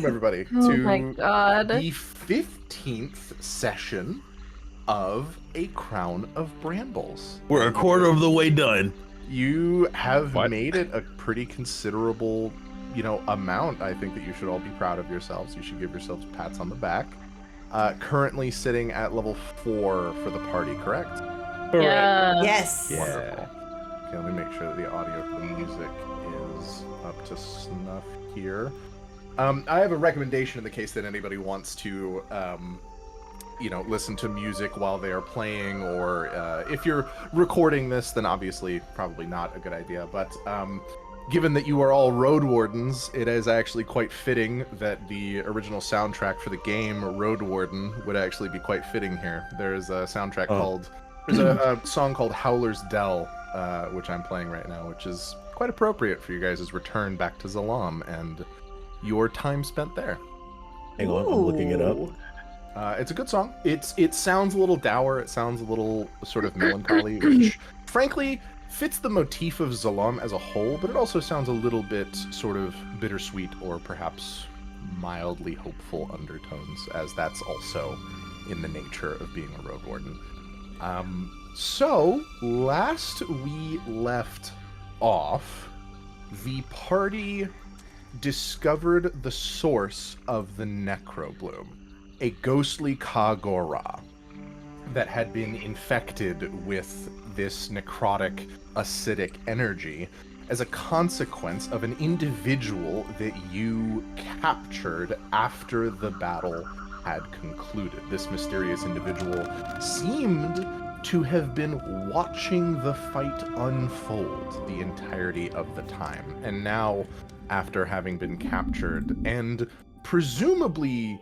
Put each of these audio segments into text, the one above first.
everybody, Oh my to god. the 15th session of A Crown of Brambles. We're a quarter of the way done. You have What? made it a pretty considerable, amount. I think that you should all be proud of yourselves. You should give yourselves pats on the back. Currently sitting at level 4 for the party, correct? Yeah. Yes. Yeah. Wonderful. Okay, let me make sure that the audio for the music is up to snuff here. I have a recommendation in the case that anybody wants to, listen to music while they are playing, or if you're recording this, then obviously probably not a good idea. But given that you are all road wardens, it is actually quite fitting that the original soundtrack for the game, Road Warden, would actually be quite fitting here. There's a soundtrack there's a song called Howler's Dell, which I'm playing right now, which is quite appropriate for you guys' return back to Zalam and your time spent there. Hang on, I'm looking it up. It's a good song. It sounds a little dour. It sounds a little sort of melancholy, which frankly fits the motif of Zalam as a whole, but it also sounds a little bit sort of bittersweet or perhaps mildly hopeful undertones, as that's also in the nature of being a road warden. So last we left off, the party discovered the source of the Necrobloom, a ghostly Kagora that had been infected with this necrotic, acidic energy as a consequence of an individual that you captured after the battle had concluded. This mysterious individual seemed to have been watching the fight unfold the entirety of the time, and now, after having been captured and presumably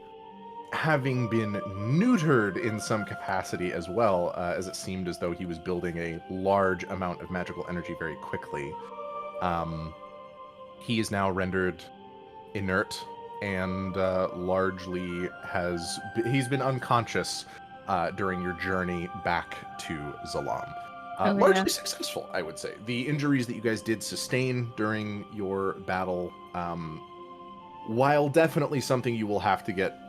having been neutered in some capacity as well, as it seemed as though he was building a large amount of magical energy very quickly, he is now rendered inert and largely he's been unconscious during your journey back to Zalam. Largely successful, I would say. The injuries that you guys did sustain during your battle, while definitely something you will have to get,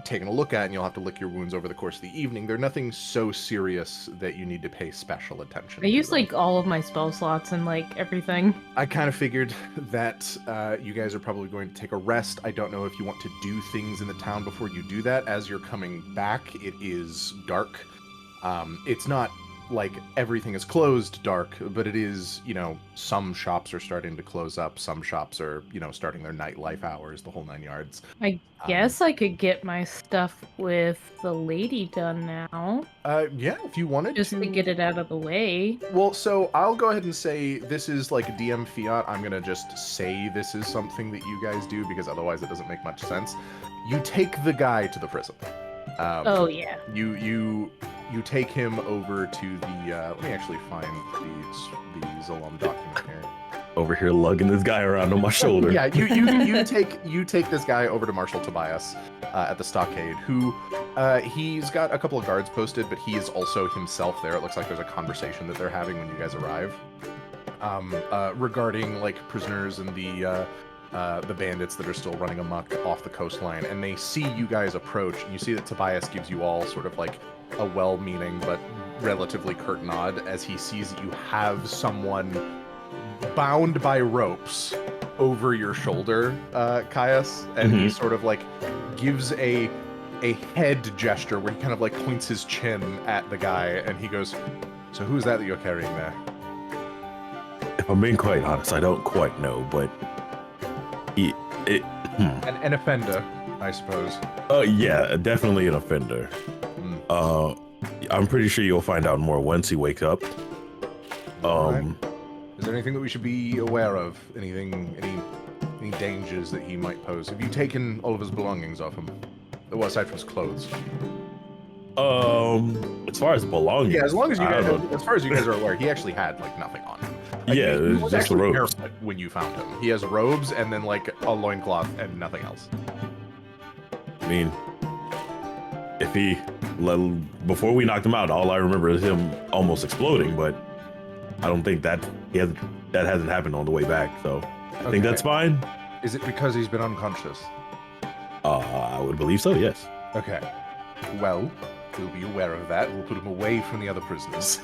taken a look at, and you'll have to lick your wounds over the course of the evening, they're nothing so serious that you need to pay special attention I to used them. like all of my spell slots and like everything. I kind of figured that you guys are probably going to take a rest. I don't know if you want to do things in the town before you do that. As you're coming back, it is dark. It's not like everything is closed dark, but it is, some shops are starting to close up. Some shops are, starting their nightlife hours, the whole 9 yards. I guess I could get my stuff with the lady done now. Yeah, if you wanted just to get it out of the way. Well, so I'll go ahead and say this is like DM fiat. I'm going to just say this is something that you guys do, because otherwise it doesn't make much sense. You take the guy to the prison. Oh, yeah. You take him over to the, let me actually find the Zalam document here. Over here lugging this guy around on my shoulder. Yeah, you take this guy over to Marshal Tobias at the stockade, who he's got a couple of guards posted, but he is also himself there. It looks like there's a conversation that they're having when you guys arrive, regarding like prisoners and the bandits that are still running amok off the coastline. And they see you guys approach, and you see that Tobias gives you all sort of like a well-meaning but relatively curt nod as he sees that you have someone bound by ropes over your shoulder, Caius, and he sort of like gives a head gesture where he kind of like points his chin at the guy, and he goes, "So who's that you're carrying there?" If I'm being quite honest, I don't quite know, but An offender, I suppose. Yeah, definitely an offender. I'm pretty sure you'll find out more once he wakes up. Right. Is there anything that we should be aware of? Any dangers that he might pose? Have you taken all of his belongings off him? Well, aside from his clothes. As far as belongings, yeah, as far as you guys are aware, he actually had like nothing on him. Like, yeah, he was just the actually robes. barefoot when you found him. He has robes and then like a loincloth and nothing else. I mean, before we knocked him out, all I remember is him almost exploding, but I don't think that hasn't happened on the way back, so I think that's fine. Is it because he's been unconscious? I would believe so, yes. Okay. Well, we'll be aware of that. We'll put him away from the other prisoners.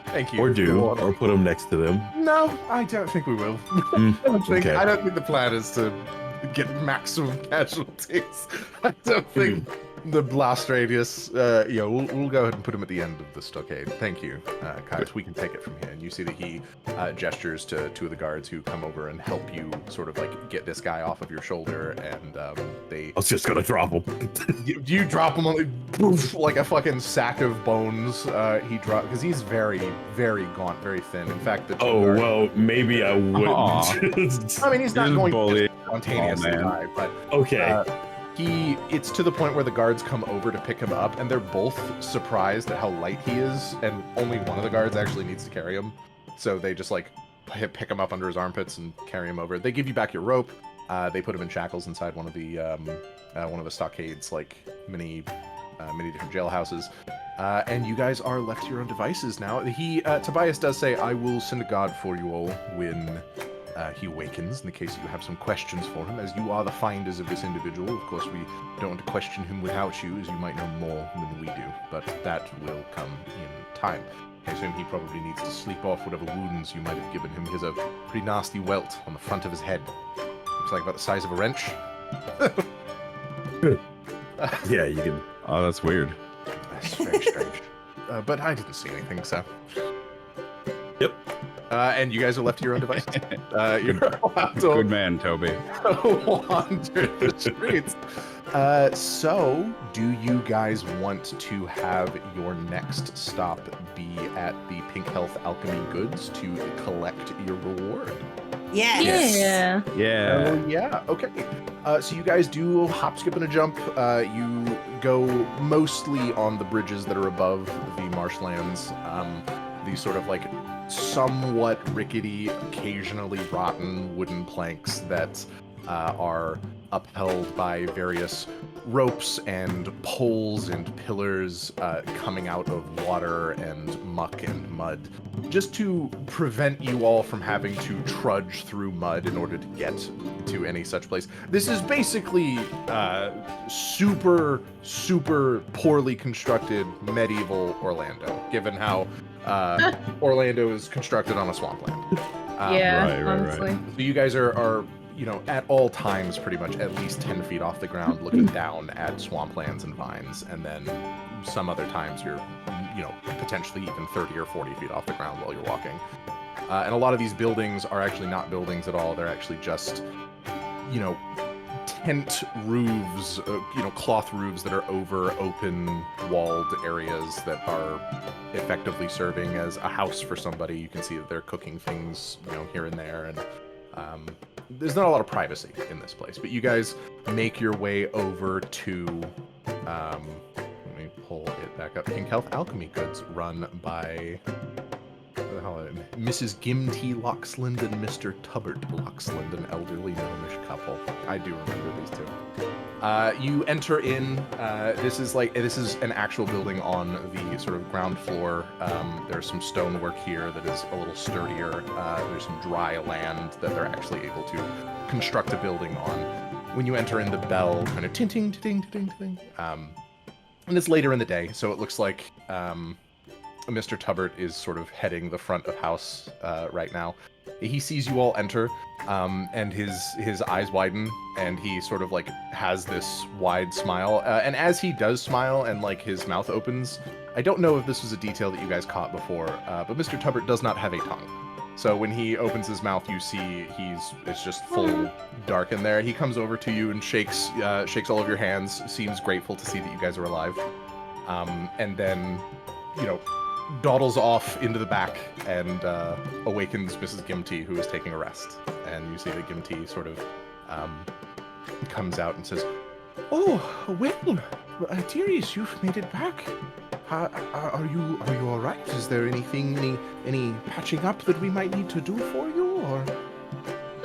Thank you. Or put him next to them. No, I don't think we will. Okay. I don't think the plan is to get maximum casualties. I don't think the blast radius. We'll go ahead and put him at the end of the stockade. Thank you, Caius. We can take it from here. And you see that he gestures to two of the guards who come over and help you sort of like get this guy off of your shoulder. And they. I was just gonna drop him. you drop him on like a fucking sack of bones. He dropped because he's very, very gaunt, very thin. In fact, the two guards, well, maybe I wouldn't. I mean, he's not going bully. to spontaneously die, but Okay. it's to the point where the guards come over to pick him up, and they're both surprised at how light he is, and only one of the guards actually needs to carry him. So they just like pick him up under his armpits and carry him over. They give you back your rope. They put him in shackles inside one of the stockades, like many different jailhouses. And you guys are left to your own devices now. Tobias does say, "I will send a guard for you all when he awakens, in the case that you have some questions for him, as you are the finders of this individual. Of course, we don't want to question him without you, as you might know more than we do, but that will come in time. I assume he probably needs to sleep off whatever wounds you might have given him. He has a pretty nasty welt on the front of his head. Looks like about the size of a wrench." Yeah, you can. Oh, that's weird. That's very strange. But I didn't see anything, so... Yep. And you guys are left to your own devices. You're allowed to Good man, Toby. wander the streets. So, do you guys want to have your next stop be at the Pink Health Alchemy Goods to collect your reward? Yes. Yeah. Yeah. Oh, yeah. Okay. So you guys do hop, skip, and a jump. You go mostly on the bridges that are above the marshlands. These sort of like somewhat rickety, occasionally rotten wooden planks that are upheld by various ropes and poles and pillars coming out of water and muck and mud, just to prevent you all from having to trudge through mud in order to get to any such place. This is basically super, super poorly constructed medieval Orlando, given how Orlando is constructed on a swampland. Yeah, right. honestly. So you guys are at all times pretty much at least 10 feet off the ground looking down at swamplands and vines, and then some other times you're, potentially even 30 or 40 feet off the ground while you're walking. And a lot of these buildings are actually not buildings at all. They're actually just, tent roofs, cloth roofs that are over open walled areas that are effectively serving as a house for somebody. You can see that they're cooking things, here and there, and there's not a lot of privacy in this place. But you guys make your way over to, let me pull it back up, Pink Health Alchemy Goods, run by Mrs. Gimty Loxland and Mr. Tubbert Loxland, an elderly gnomish couple. I do remember these two. You enter in. This is an actual building on the sort of ground floor. There's some stonework here that is a little sturdier. There's some dry land that they're actually able to construct a building on. When you enter in, the bell kind of ting ting ting ting ting. And it's later in the day, so it looks like Mr. Tubbert is sort of heading the front of house right now. He sees you all enter, and his eyes widen, and he sort of like has this wide smile. And as he does smile and like his mouth opens, I don't know if this was a detail that you guys caught before, but Mr. Tubbert does not have a tongue. So when he opens his mouth, you see it's just full dark in there. He comes over to you and shakes all of your hands, seems grateful to see that you guys are alive, and then dawdles off into the back and awakens Mrs. Gimty, who is taking a rest. And you see that Gimty sort of comes out and says, "Oh, well, Tyrese, you've made it back. Are you all right? Is there anything, any patching up that we might need to do for you, or?"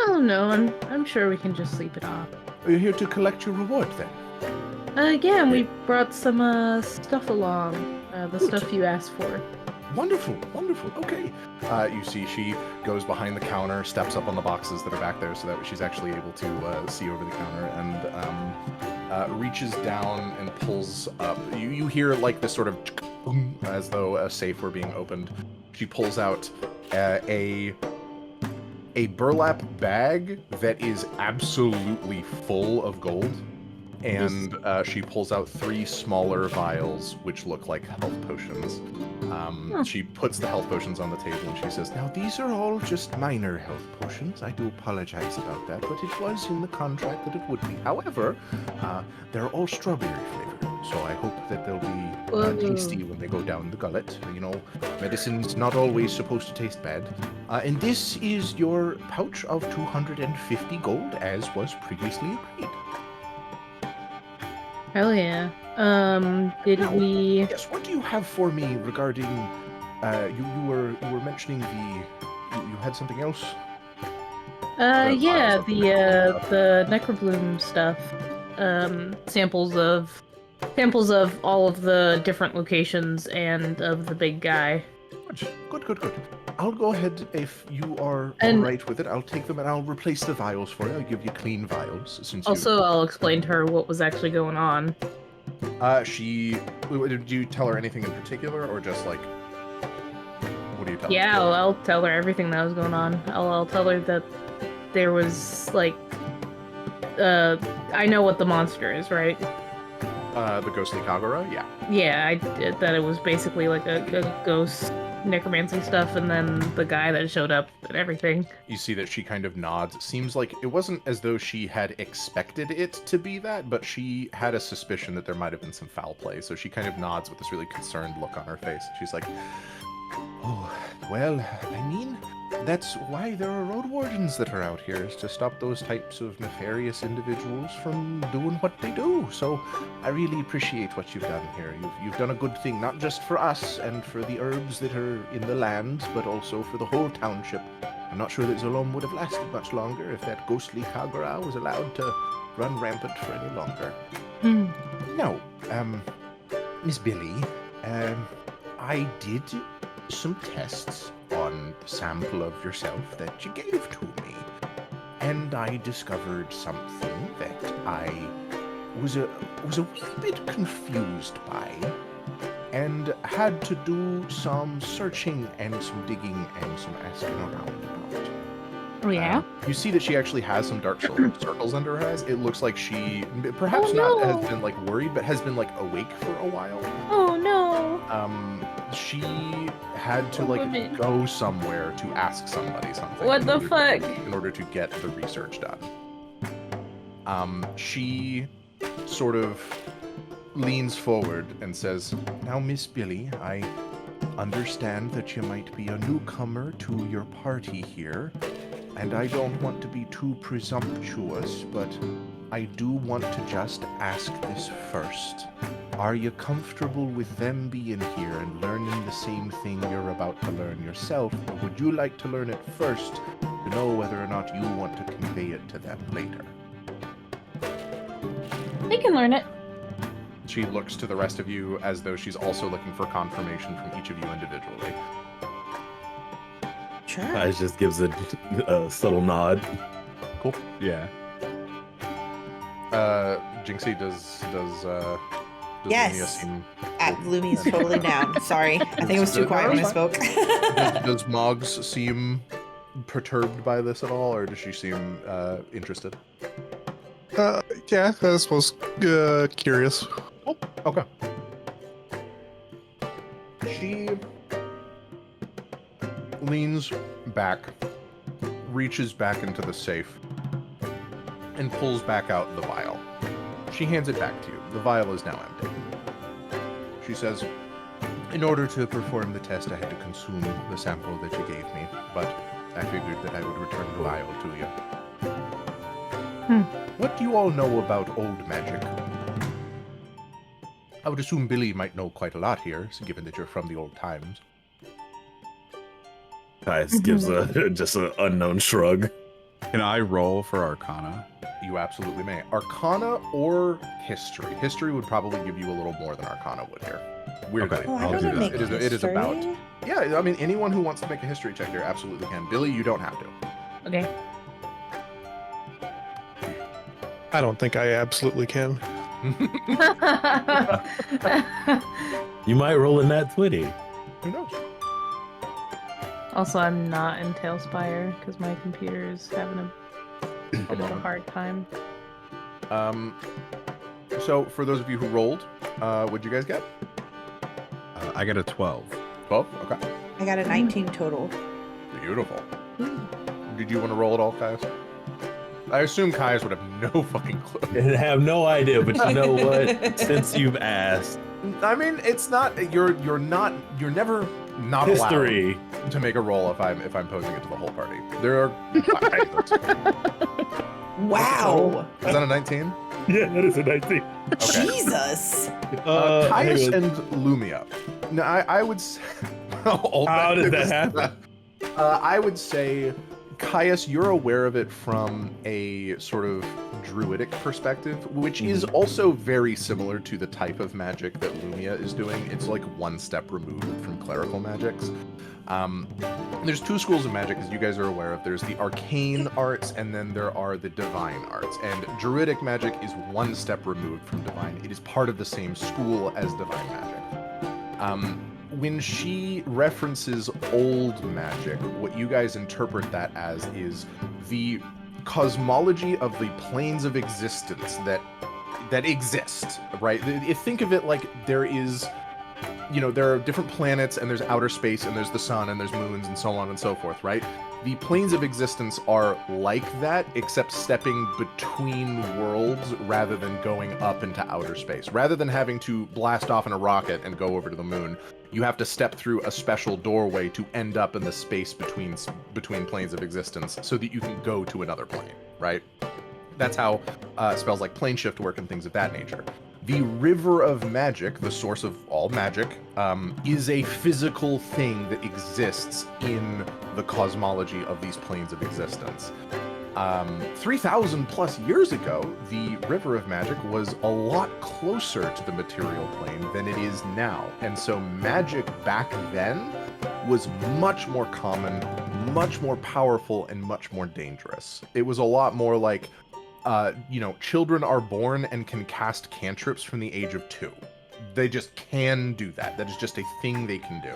Oh no, I'm sure we can just sleep it off. Are you here to collect your reward then? Yeah, and we brought some stuff along. The stuff you asked for. Wonderful, wonderful. Okay. You see she goes behind the counter, steps up on the boxes that are back there so that she's actually able to see over the counter, and reaches down and pulls up. You hear like this sort of as though a safe were being opened. She pulls out a burlap bag that is absolutely full of gold. And she pulls out 3 smaller vials, which look like health potions. She puts the health potions on the table and she says, "Now, these are all just minor health potions. I do apologize about that, but it was in the contract that it would be. However, they're all strawberry flavored, so I hope that they'll be tasty when they go down the gullet. You know, medicine's not always supposed to taste bad. And this is your pouch of 250 gold, as was previously agreed." Hell yeah. Did Now, we... Yes, what do you have for me regarding, you were mentioning you had something else? Yeah, the Necrobloom stuff. Samples of all of the different locations and of the big guy. Good. I'll go ahead if you are And- alright with it. I'll take them and I'll replace the vials for you. I'll give you clean vials since Also, I'll explain to her what was actually going on. Did you tell her anything in particular, or just like, what do you tell her? Yeah, I'll tell her everything that was going on. I'll tell her that there was, like, I know what the monster is, right? The ghostly Kagura? Yeah. Yeah, I did, that it was basically like a ghost necromancy stuff, and then the guy that showed up and everything. You see that she kind of nods. It seems like it wasn't as though she had expected it to be that, but she had a suspicion that there might have been some foul play, so she kind of nods with this really concerned look on her face. She's like, "Oh, well, I mean, that's why there are road wardens that are out here, is to stop those types of nefarious individuals from doing what they do. So I really appreciate what you've done here. You've done a good thing, not just for us and for the herbs that are in the land, but also for the whole township. I'm not sure that Zalom would have lasted much longer if that ghostly Kagura was allowed to run rampant for any longer." Now, Miss Billie, I did some tests on the sample of yourself that you gave to me, and I discovered something that I was a wee bit confused by, and had to do some searching and some digging and some asking around about. Oh yeah? You see that she actually has some dark circles under her eyes. It looks like she, perhaps Oh, not no. has been like worried, but has been like awake for a while. Oh no! She had to like go somewhere to ask somebody something. What the fuck? In order to get the research done. She sort of leans forward and says, "Now, Miss Billie, I understand that you might be a newcomer to your party here, and I don't want to be too presumptuous, but I do want to just ask this first. Are you comfortable with them being here and learning the same thing you're about to learn yourself, or would you like to learn it first to know whether or not you want to convey it to them later?" They can learn it. She looks to the rest of you as though she's also looking for confirmation from each of you individually. Sure. Caius just gives a subtle nod. Cool. Yeah. Jinxie, does Yes. Lumia seem... Lumia's totally down. Sorry. I think it was too quiet when I spoke. Does Moggs seem perturbed by this at all, or does she seem interested? Yeah, I suppose curious. Oh, okay. She leans back, reaches back into the safe, and pulls back out the vial. She hands it back to you. The vial is now empty. She says, "In order to perform the test, I had to consume the sample that you gave me, but I figured that I would return the vial to you. What do you all know about old magic? I would assume Billie might know quite a lot here, given that you're from the old times." Caius gives just an unknown shrug. Can I roll for Arcana? You absolutely may. Arcana or History. History would probably give you a little more than Arcana would here. Weirdly. Okay. Oh, I I'll want do to that. make It is about. history. Yeah, I mean, anyone who wants to make a history check here absolutely can. Billy, you don't have to. Okay. I don't think I absolutely can. You might roll in that 20. Who knows? Also, I'm not in Tailspire because my computer is having a bit of a hard time. So for those of you who rolled, what'd you guys get? I got a 12. 12? Okay. I got a 19 total. Beautiful. Did you want to roll at all, Caius? I assume Caius would have no fucking clue. I have no idea, but you know what? Since you've asked, I mean, it's not you're never not history. allowed to make a roll if I'm posing it to the whole party. There are Wow. Is that a 19? Yeah, that is a 19. Okay. Jesus. Caius hang on. and Lumia. No, I would say How did that happen? I would say, Caius, you're aware of it from a sort of druidic perspective, which is also very similar to the type of magic that Lumia is doing. It's like one step removed from clerical magics. There's two schools of magic, as you guys are aware of. There's the arcane arts, and then there are the divine arts. And druidic magic is one step removed from divine. It is part of the same school as divine magic. When she references old magic, what you guys interpret that as is the cosmology of the planes of existence that exist, right? Think of it like there is, there are different planets, and there's outer space, and there's the sun, and there's moons, and so on and so forth, right? The planes of existence are like that, except stepping between worlds rather than going up into outer space. Rather than having to blast off in a rocket and go over to the moon, you have to step through a special doorway to end up in the space between planes of existence so that you can go to another plane, right? That's how spells like plane shift work and things of that nature. The river of magic, the source of all magic, is a physical thing that exists in the cosmology of these planes of existence. 3,000 plus years ago, the river of magic was a lot closer to the material plane than it is now. And so magic back then was much more common, much more powerful, and much more dangerous. It was a lot more like, children are born and can cast cantrips from the age of 2. They just can do that. That is just a thing they can do.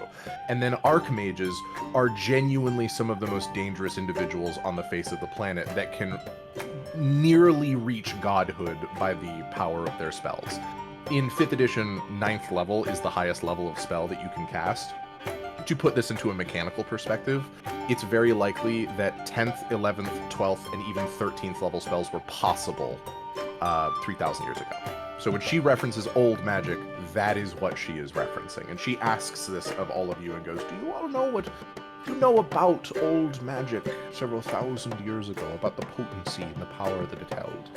And then archmages are genuinely some of the most dangerous individuals on the face of the planet that can nearly reach godhood by the power of their spells. In 5th edition, 9th level is the highest level of spell that you can cast. To put this into a mechanical perspective, it's very likely that 10th, 11th, 12th, and even 13th level spells were possible 3,000 years ago. So when she references old magic, that is what she is referencing. And she asks this of all of you and goes, do you all know about old magic several thousand years ago, about the potency and the power that it held?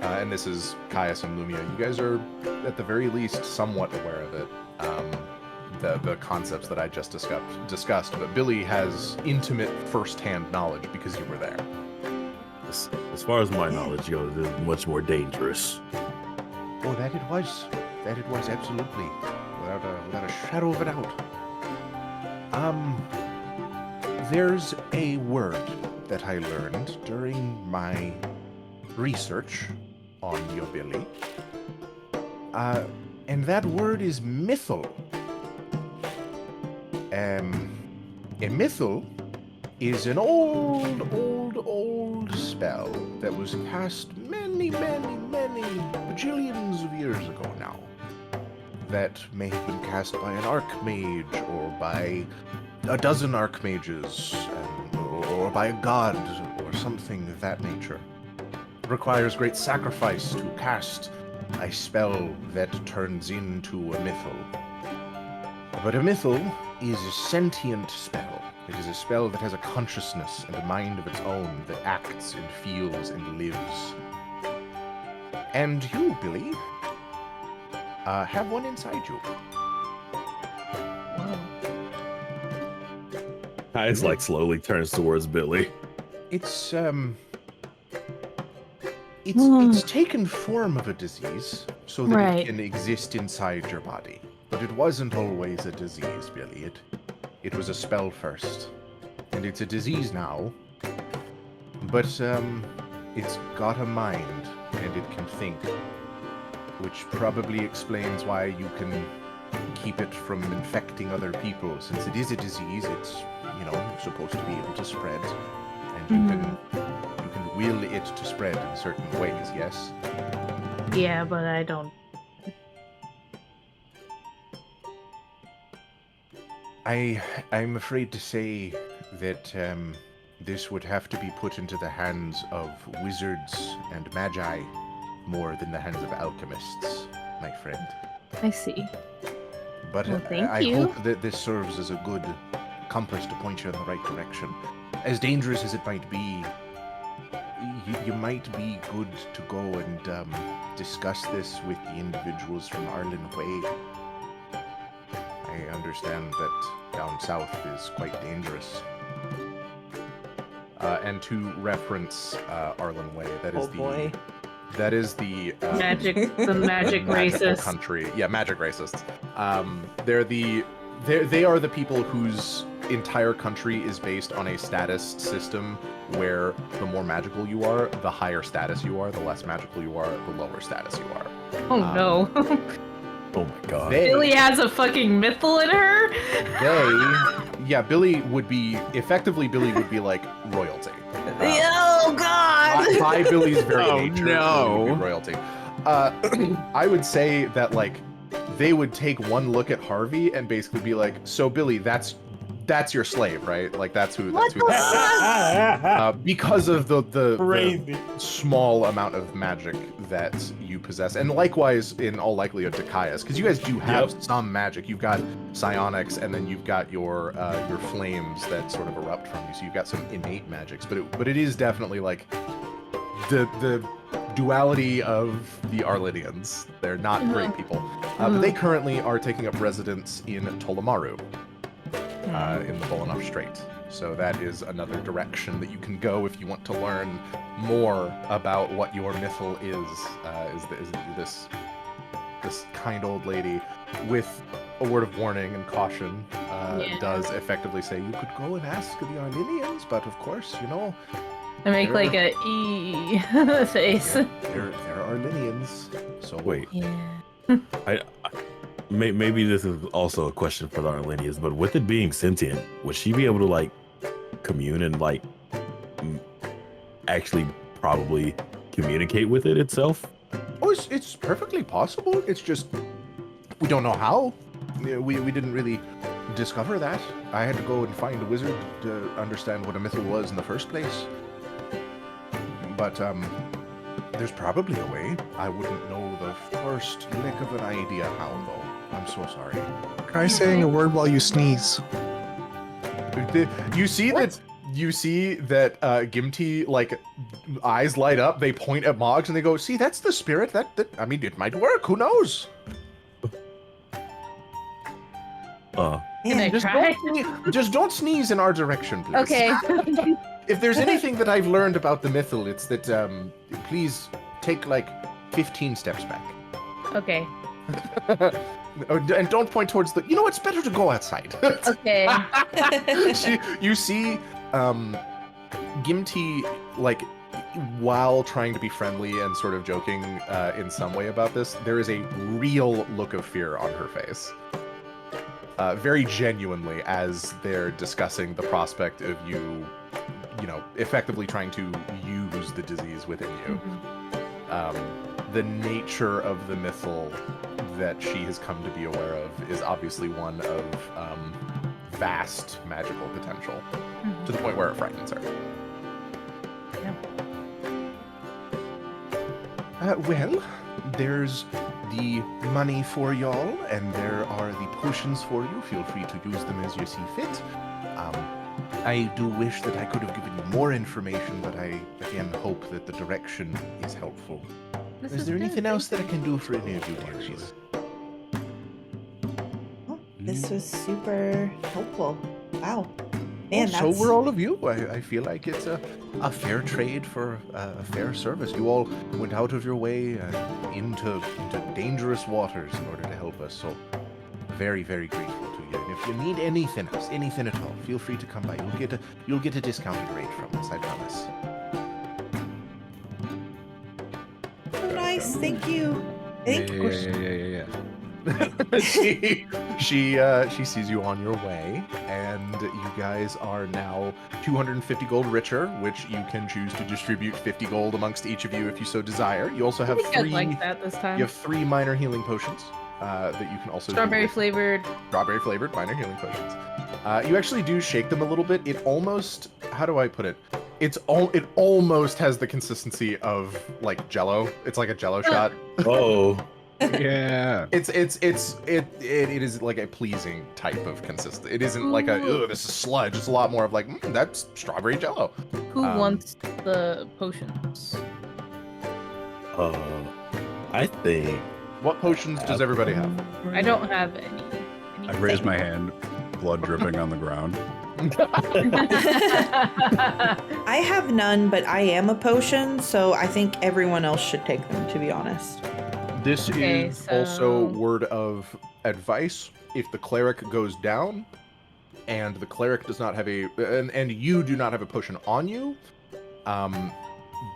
And this is Caius and Lumia. You guys are, at the very least, somewhat aware of it. The concepts that I just discussed, but Billy has intimate first-hand knowledge because you were there. As far as my knowledge goes, it's much more dangerous. Oh, that it was absolutely, without a shadow of a doubt. There's a word that I learned during my research on your Billy, and that word is mythal. A mythal is an old spell that was cast many bajillions of years ago now. That may have been cast by an archmage, or by a dozen archmages, or by a god, or something of that nature. It requires great sacrifice to cast a spell that turns into a mythal. But a mythal is a sentient spell. It is a spell that has a consciousness and a mind of its own that acts and feels and lives. And you, Billy, have one inside you. Caius like slowly turns towards Billy. It's it's taken form of a disease so that Right. it can exist inside your body. But it wasn't always a disease, Billy. It was a spell first. And it's a disease now. But it's got a mind and it can think. Which probably explains why you can keep it from infecting other people. Since it is a disease, it's, supposed to be able to spread. And you can will it to spread in certain ways, yes? Yeah, but I don't. I'm afraid to say that this would have to be put into the hands of wizards and magi more than the hands of alchemists, my friend. I see. But Well, thank I you. hope that this serves as a good compass to point you in the right direction. As dangerous as it might be, you might be good to go and discuss this with the individuals from Arlen Way. I understand that down south is quite dangerous. And to reference Arlen Way, that is that is the The magic magical racist. country. Yeah, magic racists. They are the people whose entire country is based on a status system where the more magical you are, the higher status you are, the less magical you are, the lower status you are. Oh no. Oh my god. Billie has a fucking mythal in her? Billie would be like royalty. Oh God! By Billie's very Oh, nature, no. Billie would be royalty. I would say that like they would take one look at Harvey and basically be like, "So Billie, that's your slave, right? Like that's who." Because of the small amount of magic that you possess, and likewise in all likelihood to Caius, because you guys do have some magic. You've got psionics, and then you've got your flames that sort of erupt from you. So you've got some innate magics, but it is definitely like the duality of the Arlenians. They're not great people, but they currently are taking up residence in Tolomaru. In the Bolanoff Strait. So that is another direction that you can go if you want to learn more about what your mythal is this kind old lady with a word of warning and caution does effectively say you could go and ask the Arlenians, but of course, I make like a E face. they're Arlenians. So Wait. Yeah. Maybe this is also a question for the Arlenians, but with it being sentient, would she be able to like commune and like actually probably communicate with it itself? Oh, it's perfectly possible. It's just we don't know how. We didn't really discover that. I had to go and find a wizard to understand what a mythal was in the first place. But there's probably a way. I wouldn't know the first lick of an idea how though. I'm so sorry. Try saying a word while you sneeze. You see that Gimti like eyes light up. They point at Moggs and they go, "See, that's the spirit. That I mean, it might work. Who knows?" Can I try? Just don't sneeze in our direction, please. Okay. If there's anything that I've learned about the mythal, it's that please take like 15 steps back. Okay. And don't point towards the. It's better to go outside. Okay. You see, Gimti, like, while trying to be friendly and sort of joking in some way about this, there is a real look of fear on her face. Very genuinely, as they're discussing the prospect of you, effectively trying to use the disease within you. The nature of the mythal that she has come to be aware of is obviously one of vast magical potential, to the point where it frightens her. Well, there's the money for y'all, and there are the potions for you. Feel free to use them as you see fit. I do wish that I could have given you more information, but I, again, hope that the direction is helpful. Is there anything else that I can do for any of you, dearies? This was super helpful. Wow. Man, so that's... were all of you. I feel like it's a fair trade for a fair service. You all went out of your way into dangerous waters in order to help us. So very, very grateful to you. And if you need anything else, anything at all, feel free to come by. You'll get a discounted rate from us, I promise. So nice, thank you. I think Yeah. she sees you on your way, and you guys are now 250 gold richer, which you can choose to distribute 50 gold amongst each of you if you so desire. You also have I think I'd like that this time. You have 3 minor healing potions that you can also do Strawberry with flavored. strawberry flavored minor healing potions. You actually do shake them a little bit. It almost, how do I put it? It almost has the consistency of like Jello. It's like a Jello shot. Oh, Yeah. It is like a pleasing type of consistency. It isn't like a Ooh. this is sludge. It's a lot more of like that's strawberry Jello. Who wants the potions? I think What potions does everybody have? I don't have any. I raised my hand, blood dripping on the ground. I have none, but I am a potion, so I think everyone else should take them, to be honest. This Okay, is also so- word of advice. If the cleric goes down, and the cleric does not have and you do not have a potion on you,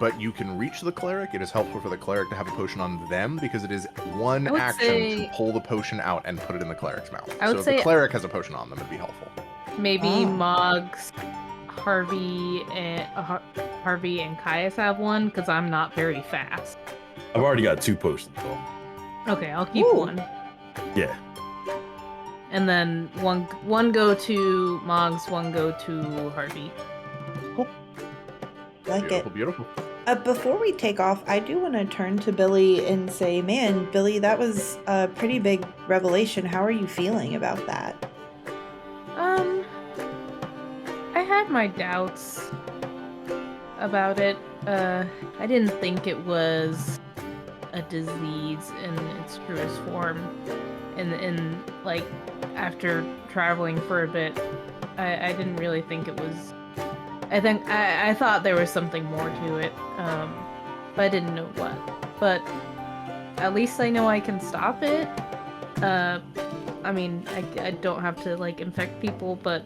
but you can reach the cleric, it is helpful for the cleric to have a potion on them because it is one I would action say- to pull the potion out and put it in the cleric's mouth. I would so if say- the cleric has a potion on them, it'd be helpful. Maybe Oh. Moggs, Harvey, and Caius have one because I'm not very fast. I've already got 2 potions. So. Okay, I'll keep Ooh. one, Yeah. and then one go to Moggs, one go to Harvey. Like Beautiful, it. beautiful. Before we take off, I do want to turn to Billy and say, man, Billy, that was a pretty big revelation. How are you feeling about that? I had my doubts about it. I didn't think it was a disease in its truest form. And like after traveling for a bit, I didn't really think it was. I thought there was something more to it, but I didn't know what. But at least I know I can stop it. I mean, I don't have to like infect people, but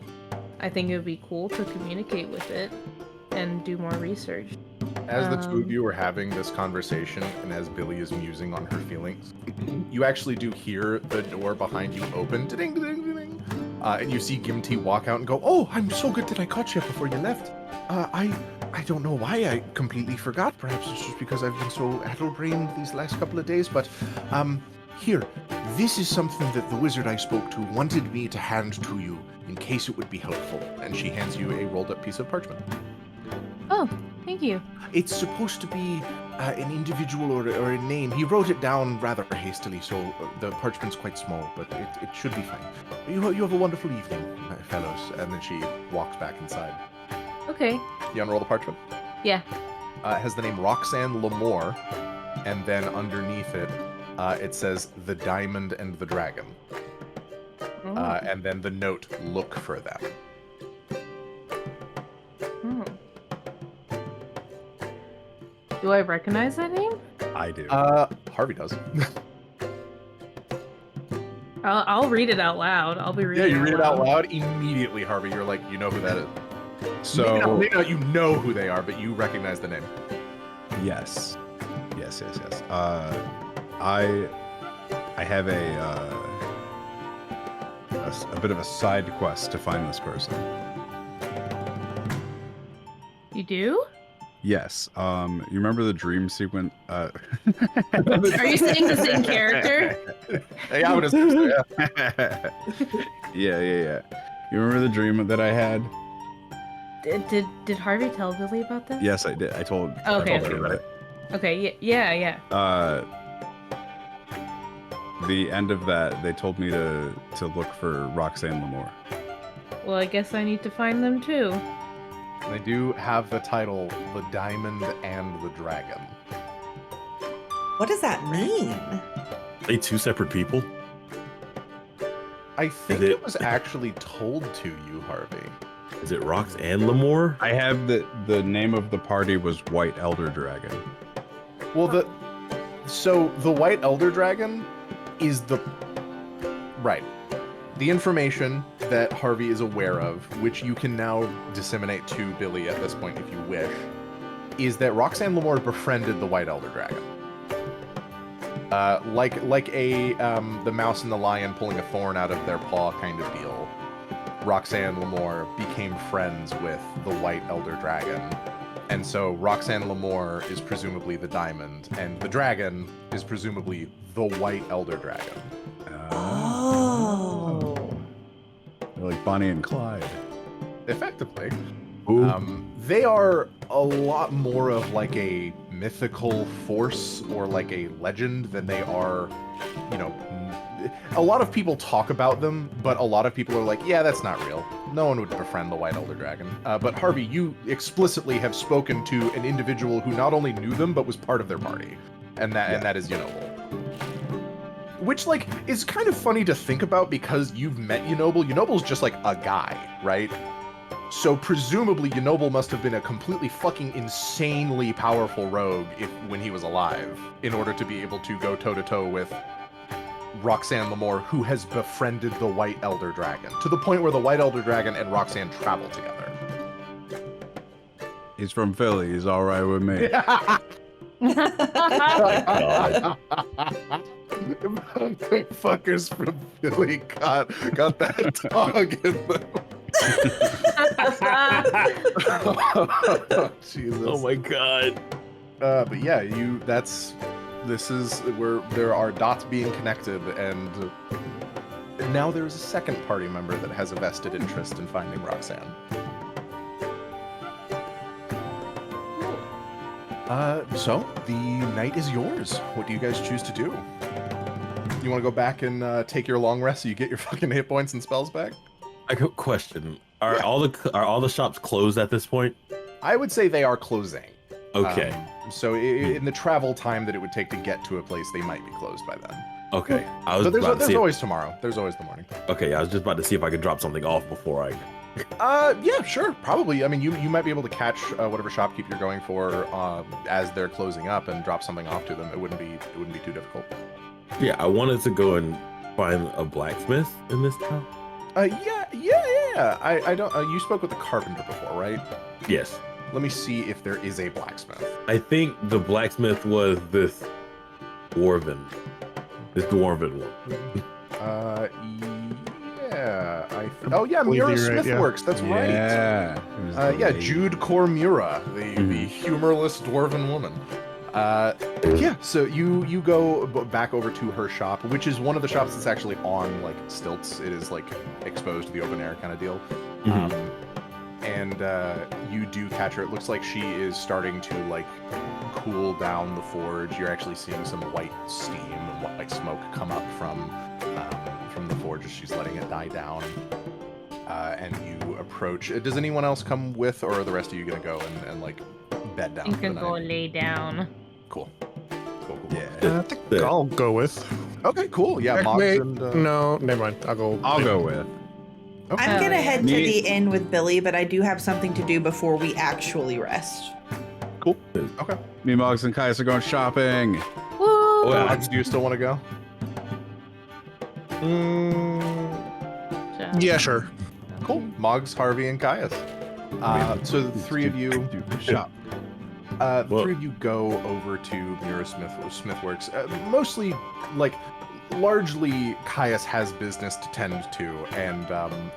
I think it would be cool to communicate with it and do more research. As the two of you are having this conversation, and as Billy is musing on her feelings, you actually do hear the door behind you open, ding, ding, ding, ding, and you see Gimti walk out and go, "Oh, I'm so good that I caught you before you left. I don't know why I completely forgot. Perhaps it's just because I've been so addle-brained these last couple of days. But here, this is something that the wizard I spoke to wanted me to hand to you in case it would be helpful." And she hands you a rolled-up piece of parchment. Oh, thank you. It's supposed to be an individual or a name. He wrote it down rather hastily, so the parchment's quite small, but it should be fine. You have a wonderful evening, fellows. And then she walks back inside. Okay. You unroll the parchment? Yeah. It has the name Roxanne Lamore, and then underneath it, it says The Diamond and the Dragon. Oh. And then the note, look for them. Hmm. Do I recognize that name? I do. Harvey does. I'll read it out loud. I'll be reading. Yeah, you read it out loud immediately, Harvey. You're like, you know who that is. So maybe not you know who they are, but you recognize the name. yes. I have a bit of a side quest to find this person. You do? Yes. You remember the dream sequence? Are you saying the same character? Hey, I would assume so, yeah. Yeah. You remember the dream that I had? Did Harvey tell Billy about this? Yes, I did. I told. Okay. I told her about it. Okay. Yeah. The end of that, they told me to look for Roxanne Lamore. Well, I guess I need to find them too. They do have the title The Diamond and the Dragon. What does that mean? Are they 2 separate people? I think Is it it- was actually told to you, Harvey. Is it Rox and Lamore? I have the name of the party was White Elder Dragon. Well, the White Elder Dragon is the information that Harvey is aware of, which you can now disseminate to Billie at this point if you wish, is that Roxanne Lamore befriended the White Elder Dragon. Like the mouse and the lion pulling a thorn out of their paw kind of deal. Roxanne Lamore became friends with the White Elder Dragon. And so Roxanne Lamore is presumably the diamond, and the dragon is presumably the White Elder Dragon. Oh. They're like Bonnie and Clyde. Effectively. Ooh. They are a lot more of like a mythical force or like a legend than they are, a lot of people talk about them, but a lot of people are like, yeah, that's not real. No one would befriend the White Elder Dragon. But Harvey, you explicitly have spoken to an individual who not only knew them, but was part of their party. And that is Yenoble. Which, like, is kind of funny to think about because you've met Yenoble. Yenoble's just like a guy, right? So presumably Yenoble must have been a completely fucking insanely powerful rogue when he was alive, in order to be able to go toe-to-toe with Roxanne Lamore, who has befriended the White Elder Dragon, to the point where the White Elder Dragon and Roxanne travel together. He's from Philly. He's all right with me. Fuckers from Philly got that dog in them. Jesus. Oh my god. But yeah, this is where there are dots being connected, and now there's a second party member that has a vested interest in finding Roxanne. So the night is yours. What do you guys choose to do? You want to go back and take your long rest so you get your fucking hit points and spells back? I got a question. Are all the shops closed at this point? I would say they are closing. Okay. So in the travel time that it would take to get to a place, they might be closed by then. Okay. I was But about to there's see always tomorrow. There's always the morning. Okay, I was just about to see if I could drop something off before I. Yeah, sure, probably. I mean, you might be able to catch whatever shopkeep you're going for as they're closing up and drop something off to them. It wouldn't be too difficult. Yeah, I wanted to go and find a blacksmith in this town. Yeah. I don't. You spoke with the carpenter before, right? Yes. Let me see if there is a blacksmith. I think the blacksmith was this dwarven one. Yeah. Oh yeah, believe Mura you're right, yeah. Smithworks. That's right. Yeah. It was the lady. Jude Cormura, the humorless dwarven woman. Yeah, so you go back over to her shop, which is one of the shops that's actually on like stilts. It is like exposed to the open air kind of deal. And you do catch her. It looks like she is starting to like cool down the forge. You're actually seeing some white steam and white smoke come up from the forge as she's letting it die down. And you approach. Does anyone else come with, or are the rest of you gonna go and like bed down? You for the can go night? lay down. Cool. Yeah. I think I'll go with. Okay, cool. Yeah, Mogs Wait, and no, never mind. I'll go with. Okay. I'm gonna yeah. head to the inn with Billy, but I do have something to do before we actually rest. Cool. Okay. Me, Moggs, and Caius are going shopping. Woo! Well, Mogs, do you still want to go? Yeah, sure. Cool. Moggs, Harvey, and Caius. So the three of you shop. The three of you go over to Mura Smithworks. Mostly, like, largely, Caius has business to tend to, and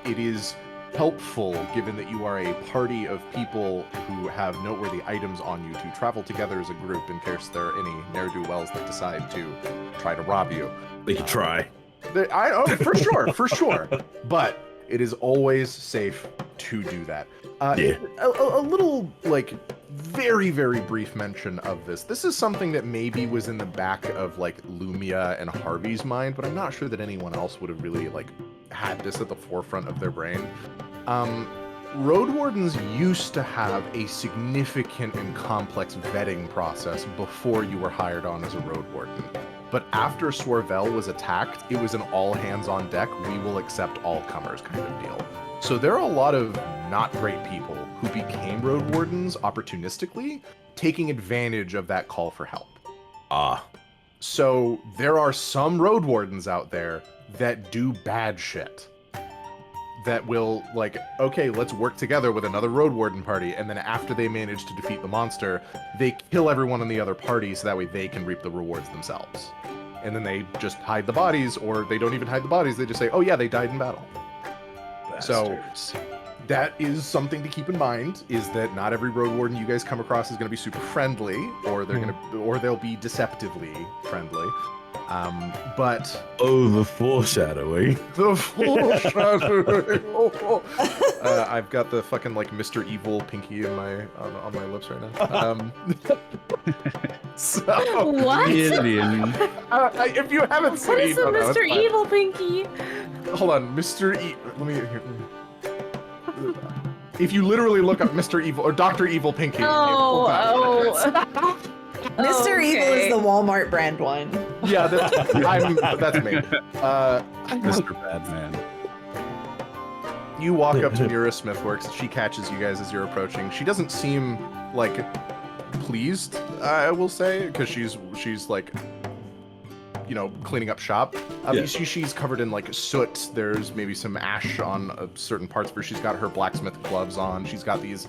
it is helpful, given that you are a party of people who have noteworthy items on you, to travel together as a group in case there are any ne'er-do-wells that decide to try to rob you. They could try. For sure. But it is always safe to do that. Yeah. A little, like, very, very brief mention of this. This is something that maybe was in the back of, like, Lumia and Harvey's mind, but I'm not sure that anyone else would have really, like, had this at the forefront of their brain. Road wardens used to have a significant and complex vetting process before you were hired on as a road warden. But after Swarvel was attacked, it was an all hands on deck, we will accept all comers kind of deal. So there are a lot of not great people who became road wardens opportunistically, taking advantage of that call for help. Ah, So there are some road wardens out there that do bad shit. That will, like, okay, let's work together with another road warden party, and then after they manage to defeat the monster, they kill everyone in the other party so that way they can reap the rewards themselves. And then they just hide the bodies, or they don't even hide the bodies, they just say, oh yeah, they died in battle. So that is something to keep in mind, is that not every road warden you guys come across is going to be super friendly, or they'll be deceptively friendly. But oh, the foreshadowing. the foreshadowing. I've got the fucking like Mr. Evil pinky in my on my lips right now. So What? Gideon. if you haven't seen What is a no, it's Mr. fine. Evil Pinky? Hold on, Mr. Let me here. If you literally look up Mr. Evil or Dr. Evil Pinky. Oh, Mr. Evil okay. is the Walmart brand one. Yeah, that's me. Mr. Badman. You walk up to Mira Smithworks. She catches you guys as you're approaching. She doesn't seem like pleased, I will say, because she's like, you know, cleaning up shop. Yeah. She's covered in like soot. There's maybe some ash on certain parts where she's got her blacksmith gloves on. She's got these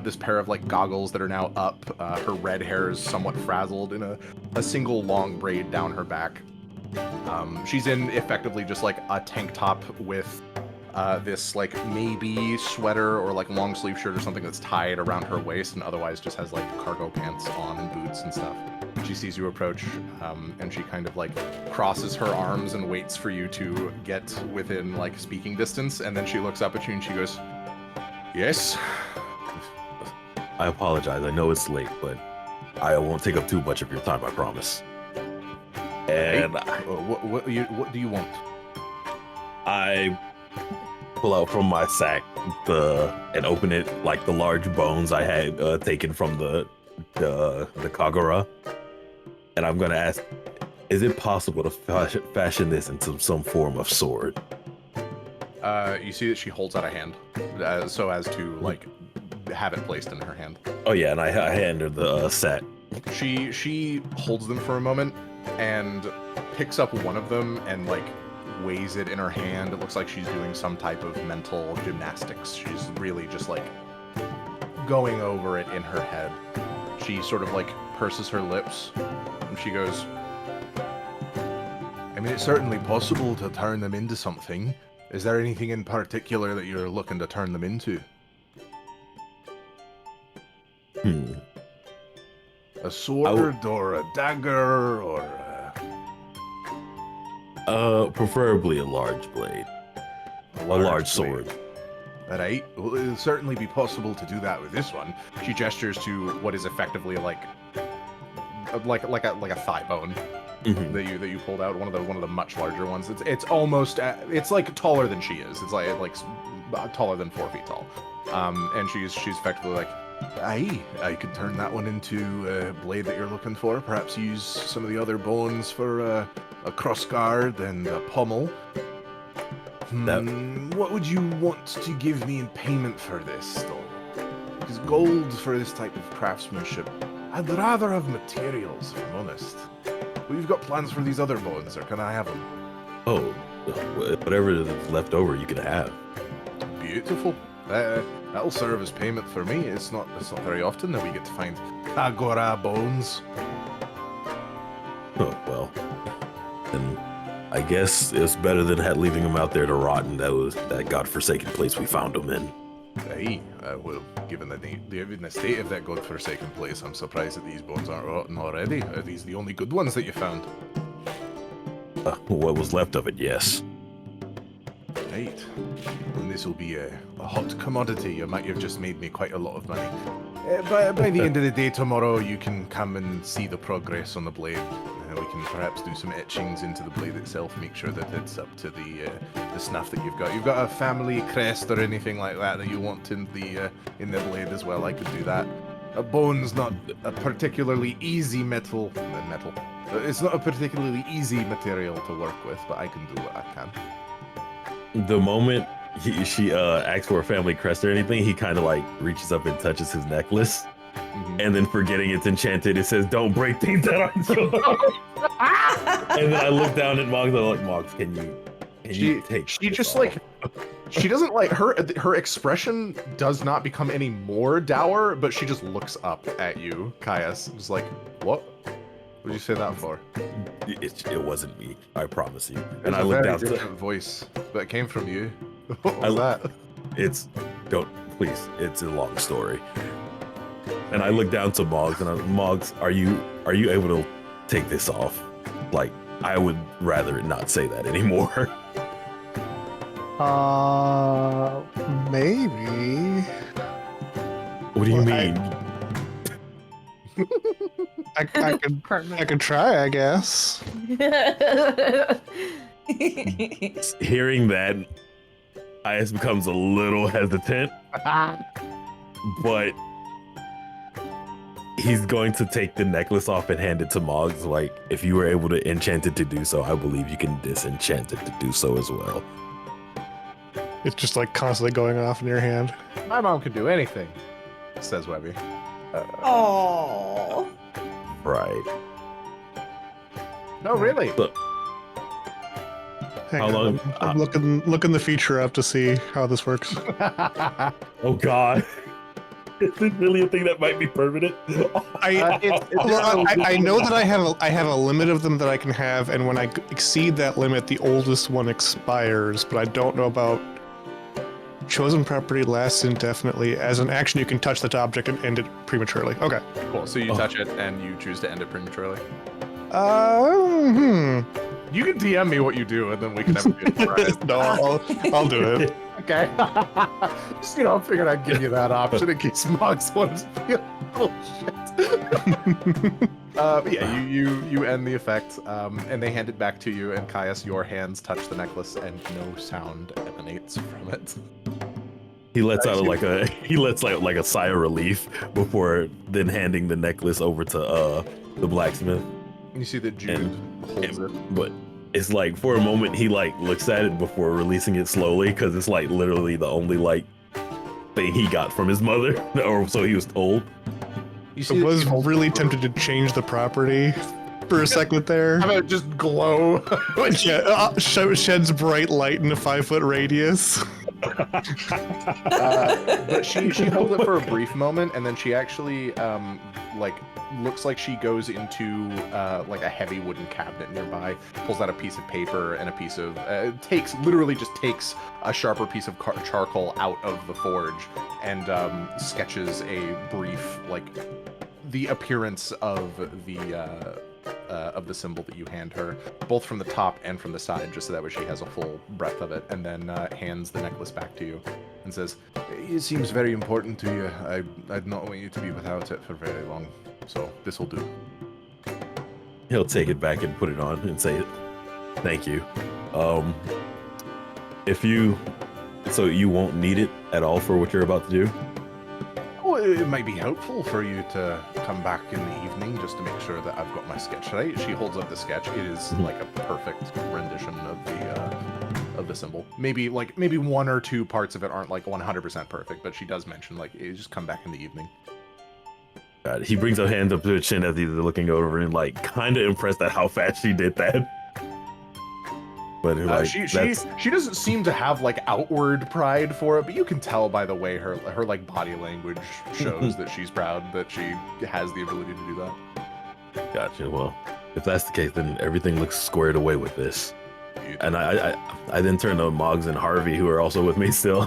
this pair of like goggles that are now up. Her red hair is somewhat frazzled in a single long braid down her back. She's in effectively just like a tank top with this like maybe sweater or like long sleeve shirt or something that's tied around her waist, and otherwise just has like cargo pants on and boots and stuff. She sees you approach, and she kind of like crosses her arms and waits for you to get within like speaking distance, and then she looks up at you and she goes, "Yes." I apologize. I know it's late, but I won't take up too much of your time, I promise. And What do you want? I pull out from my sack and open it like the large bones I had taken from the Kagura. And I'm gonna ask, is it possible to fashion this into some form of sword? You see that she holds out a hand, so as to like have it placed in her hand. Oh yeah, and I hand her the set. She holds them for a moment and picks up one of them and like weighs it in her hand. It looks like she's doing some type of mental gymnastics. She's really just like going over it in her head. She sort of like purses her lips and she goes, I mean, it's certainly possible to turn them into something. Is there anything in particular that you're looking to turn them into? A sword or a dagger or preferably a large blade. A large sword. Alright, well, it'll certainly be possible to do that with this one. She gestures to what is effectively like a thigh bone that you pulled out. One of the much larger ones. It's almost it's like taller than she is. It's like taller than 4 feet tall. And she's effectively like, aye, I could turn that one into a blade that you're looking for. Perhaps use some of the other bones for a crossguard and a pommel. What would you want to give me in payment for this, though? Because gold for this type of craftsmanship, I'd rather have materials, if I'm honest. We've got plans for these other bones, or can I have them? Oh, whatever is left over, you can have. Beautiful. That'll serve as payment for me. It's not very often that we get to find Kagura bones. Oh well, then I guess it's better than leaving them out there to rot in that godforsaken place we found them in. Aye, well, given the state of that godforsaken place, I'm surprised that these bones aren't rotten already. Are these the only good ones that you found? What was left of it, yes. Right. And this will be a hot commodity. You might have just made me quite a lot of money. By the end of the day tomorrow, you can come and see the progress on the blade. We can perhaps do some etchings into the blade itself, make sure that it's up to the snuff that you've got. You've got a family crest or anything like that you want in the blade as well. I could do that. A bone's not a particularly easy metal. It's not a particularly easy material to work with, but I can do what I can. The moment she asks for a family crest or anything, he kind of like reaches up and touches his necklace. And then forgetting it's enchanted, it says, "Don't break things that aren't yours." And then I look down at Moggs, I'm like, "Moggs, can you take She this just off?" like she doesn't like her expression does not become any more dour, but she just looks up at you, Caius, just like, what? What did you say that for? It wasn't me, I promise you. There's And I a look very down. different voice that came from you. What was that? Please, it's a long story. And I look down to Moggs, and Moggs, are you able to take this off? Like, I would rather not say that anymore. Maybe. What do you Well, mean? I could try, I guess. Hearing that, Caius becomes a little hesitant, but he's going to take the necklace off and hand it to Moggs. Like, if you were able to enchant it to do so, I believe you can disenchant it to do so as well. It's just like constantly going off in your hand. My mom can do anything, says Webby. Oh. Right. No, really. Look, Hang How on, long- I'm looking the feature up to see how this works. oh God. Is it really a thing that might be permanent? I know that I have a limit of them that I can have, and when I exceed that limit, the oldest one expires. But I don't know about chosen property lasts indefinitely. As an action, you can touch that object and end it prematurely. Okay. Cool. So you touch it and you choose to end it prematurely. You can DM me what you do, and then we can have a good surprise. No, I'll do it. Okay. Just, I figured I'd give you that option in case Moggs wanted to be a little shit. But yeah, you end the effect, and they hand it back to you, and Caius, your hands touch the necklace, and no sound emanates from it. He lets out like a sigh of relief before then handing the necklace over to the blacksmith. You see that Jude holds it. But it's like for a moment he like looks at it before releasing it slowly, because it's like literally the only like thing he got from his mother, or so he was told. You see I that was he holds really it. tempted to change the property for a second there. How about just glow? Yeah, sheds bright light in a 5-foot radius. But she holds it for a brief moment, and then she actually looks like she goes into like a heavy wooden cabinet nearby, pulls out a piece of paper and a piece of takes a sharper piece of charcoal out of the forge and sketches a brief the appearance of the symbol that you hand her, both from the top and from the side, just so that way she has a full breadth of it, and then hands the necklace back to you and says, "It seems very important to you. I'd not want you to be without it for very long, so this will do." He'll take it back and put it on and say, "Thank you. So you won't need it at all for what you're about to do?" Well, it might be helpful for you to come back in the evening just to make sure that I've got my sketch right. She holds up the sketch. It is like a perfect rendition of the symbol. Maybe one or two parts of it aren't like 100% perfect, but she does mention you just come back in the evening. God, he brings a hand up to his chin as he's looking over and kind of impressed at how fast she did that. But she doesn't seem to have outward pride for it, but you can tell by the way her body language shows that she's proud that she has the ability to do that. Gotcha. Well, if that's the case, then everything looks squared away with this. And I then turn to Moggs and Harvey, who are also with me still.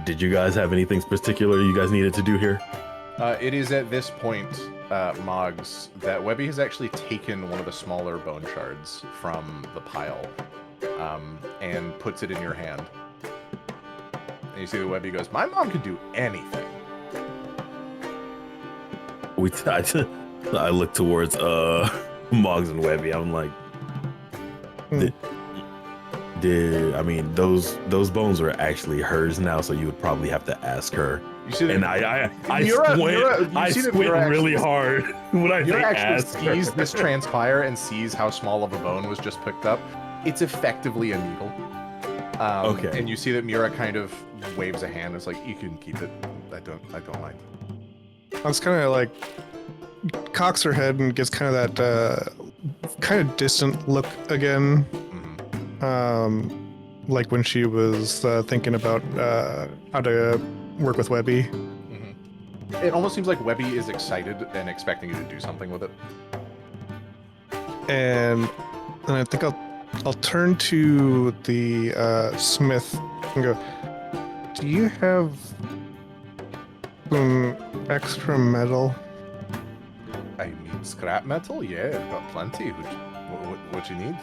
Did you guys have anything particular you guys needed to do here? It is at this point, Moggs, that Webby has actually taken one of the smaller bone shards from the pile and puts it in your hand. And you see that Webby goes, "My mom could do anything." I look towards Moggs and Webby. I'm like, those bones are actually hers now, so you would probably have to ask her. You see that, And I squint really hard when I say ask her. sees this transpire and sees how small of a bone was just picked up. It's effectively a needle. Okay. And you see that Mira kind of waves a hand. It's like, you can keep it. I don't mind. I was kind of like cocks her head and gets kind of that kind of distant look again. Mhm. Like when she was thinking about how to work with Webby. It almost seems like Webby is excited and expecting you to do something with it. And I think I'll turn to the smith and go, do you have some extra metal? I mean, scrap metal? Yeah, I've got plenty. What you need?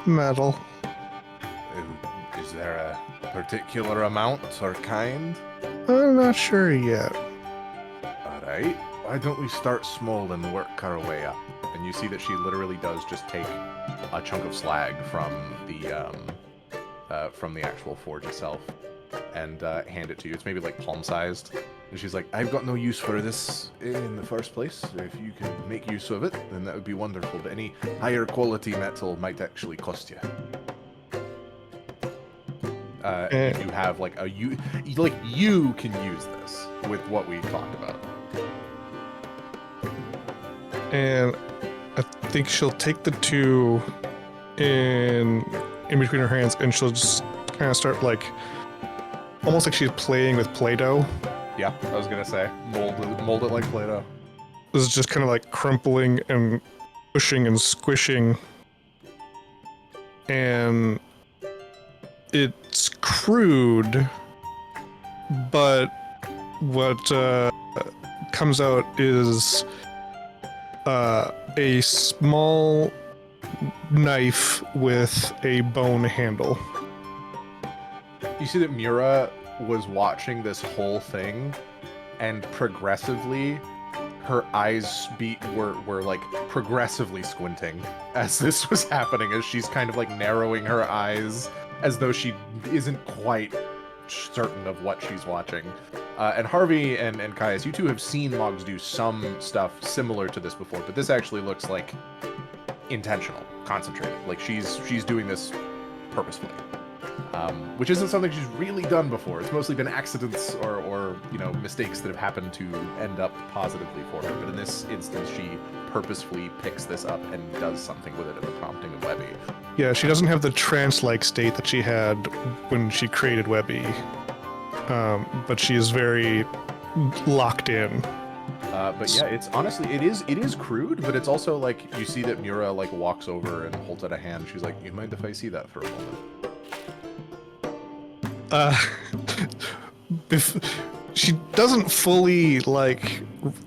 Metal. Is there a particular amount or kind? I'm not sure yet. Alright, why don't we start small and work our way up? And you see that she literally does just take a chunk of slag from the actual forge itself and hand it to you. It's maybe like palm-sized. And she's like, I've got no use for this in the first place. If you can make use of it, then that would be wonderful. But any higher quality metal might actually cost you. You have like you can use this with what we talked about. And I think she'll take the two in between her hands, and she'll just kind of start like, almost like she's playing with Play-Doh. Yeah, I was gonna say mold it like Play-Doh. This is just kind of like crumpling and pushing and squishing, and it's crude, but what comes out is a small knife with a bone handle. You see that Mira was watching this whole thing, and progressively her eyes were like progressively squinting as this was happening, as she's kind of like narrowing her eyes as though she isn't quite certain of what she's watching. And Harvey and Caius, you two have seen Moggs do some stuff similar to this before, but this actually looks like intentional, concentrated. Like she's doing this purposefully, which isn't something she's really done before. It's mostly been accidents or mistakes that have happened to end up positively for her. But in this instance, she purposefully picks this up and does something with it at the prompting of Webby. Yeah, she doesn't have the trance-like state that she had when she created Webby, but she is very locked in. But yeah, it's honestly, it is crude, but it's also like, you see that Mira like walks over and holds out a hand. She's like, you mind if I see that for a moment? She doesn't fully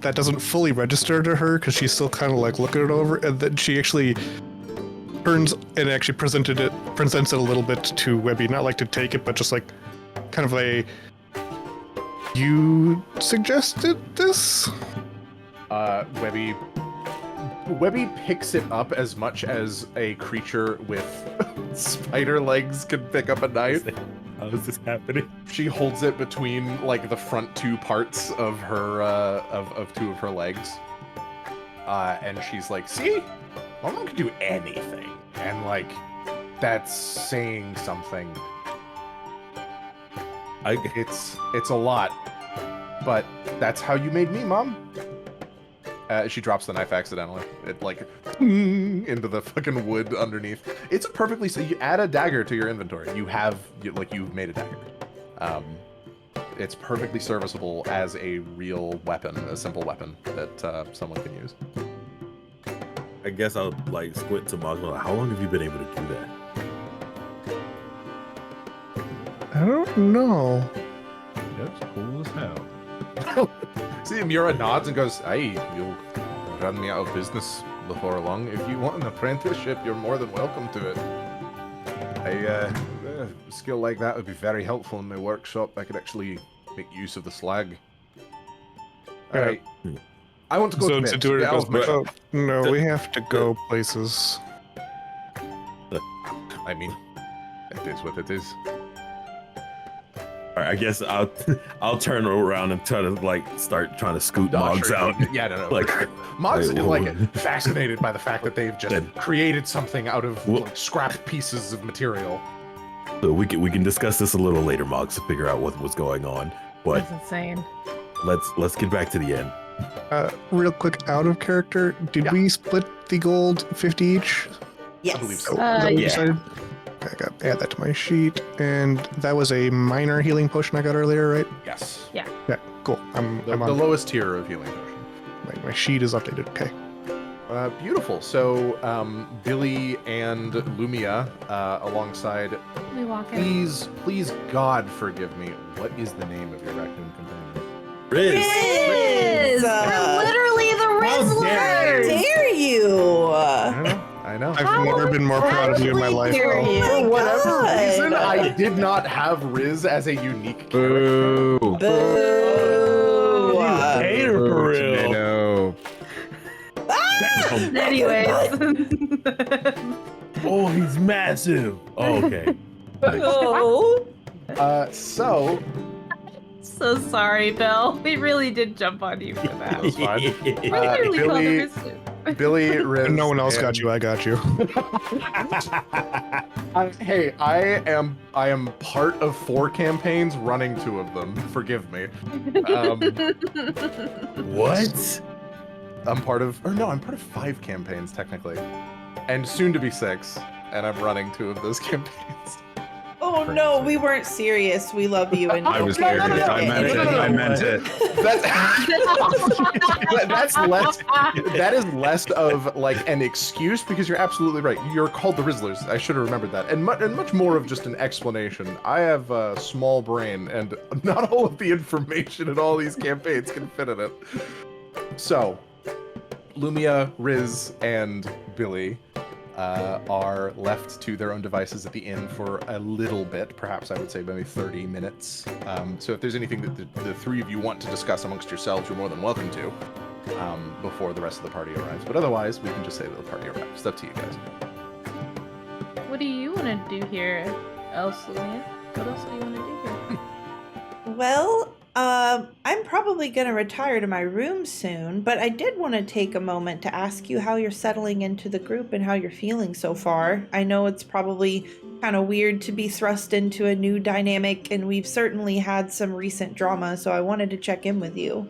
that doesn't fully register to her, because she's still kind of like looking it over, and then she actually turns and actually presents it a little bit to Webby, not like to take it, but just like kind of a, you suggested this? Webby picks it up as much as a creature with spider legs could pick up a knife. How is this happening? She holds it between like the front two parts of her of two of her legs, and she's like, "See, my mom can do anything, and like that's saying something. It's a lot, but that's how you made me, Mom." She drops the knife accidentally. It like into the fucking wood underneath. It's a perfectly, so you add a dagger to your inventory. You've made a dagger. It's perfectly serviceable as a real weapon, a simple weapon that someone can use. I guess I'll like squint to Moggs. How long have you been able to do that? I don't know. That's cool as hell. See, Mira nods and goes, "Hey, you'll run me out of business before long. If you want an apprenticeship, you're more than welcome to it. A skill like that would be very helpful in my workshop. I could actually make use of the slag." All right. I want to go to bed. do it, Get out of my oh, shop. no, we have to go places. I mean, it is what it is. All right, I guess I'll turn around and try to like start trying to scoot Moggs Sure. out. Yeah, no. Like, Moggs is whoa. like fascinated by the fact that they've just Then- created something out of Well- like, scrap pieces of material. So we can discuss this a little later, Moggs, to figure out what's going on. But That's insane. let's get back to the end. Real quick, out of character, did Yeah. we split the gold 50 each? Yes. I believe so. Is that what we yeah. decided? Okay, I got add that to my sheet, and that was a minor healing potion I got earlier, right? Yes. Yeah, cool. I'm The on. lowest tier of healing potion. My sheet is updated. Okay. Beautiful. So, Billie and Lumia, alongside. We walk in. Please, God forgive me. What is the name of your raccoon companion? Riz. Riz! We're literally the How Rizzlers! dare you? I know. I've never been more proud of you in my life. dare Bro. you? For whatever God. reason, I did not have Riz as a unique character. Boo. Boo. Hater for real. Tomato. Anyways. Oh, he's massive. Oh, okay. Oh. So, So sorry, Bill. We really did jump on you for that. That's fine. We literally called Billie- him Rizzler. Billie, Riz. No one else got and- you. I got you. Hey, I am part of 4 campaigns, running 2 of them. Forgive me. What? I'm part of 5 campaigns technically, and soon to be 6. And I'm running 2 of those campaigns. Oh no, we weren't serious. We love you. And I was No, there. no, no, I meant no, it. no, no. I meant it. That's less. That is less of like an excuse, because you're absolutely right. You're called the Rizzlers. I should have remembered that, and much more of just an explanation. I have a small brain, and not all of the information in all these campaigns can fit in it. So, Lumia, Riz, and Billie are left to their own devices at the inn for a little bit, perhaps I would say maybe 30 minutes. So if there's anything that the 3 of you want to discuss amongst yourselves, you're more than welcome to before the rest of the party arrives. But otherwise, we can just say that the party arrives. It's up to you guys. What do you want to do here, Lumia? What else do you want to do here? Well, I'm probably going to retire to my room soon, but I did want to take a moment to ask you how you're settling into the group and how you're feeling so far. I know it's probably kind of weird to be thrust into a new dynamic, and we've certainly had some recent drama, so I wanted to check in with you.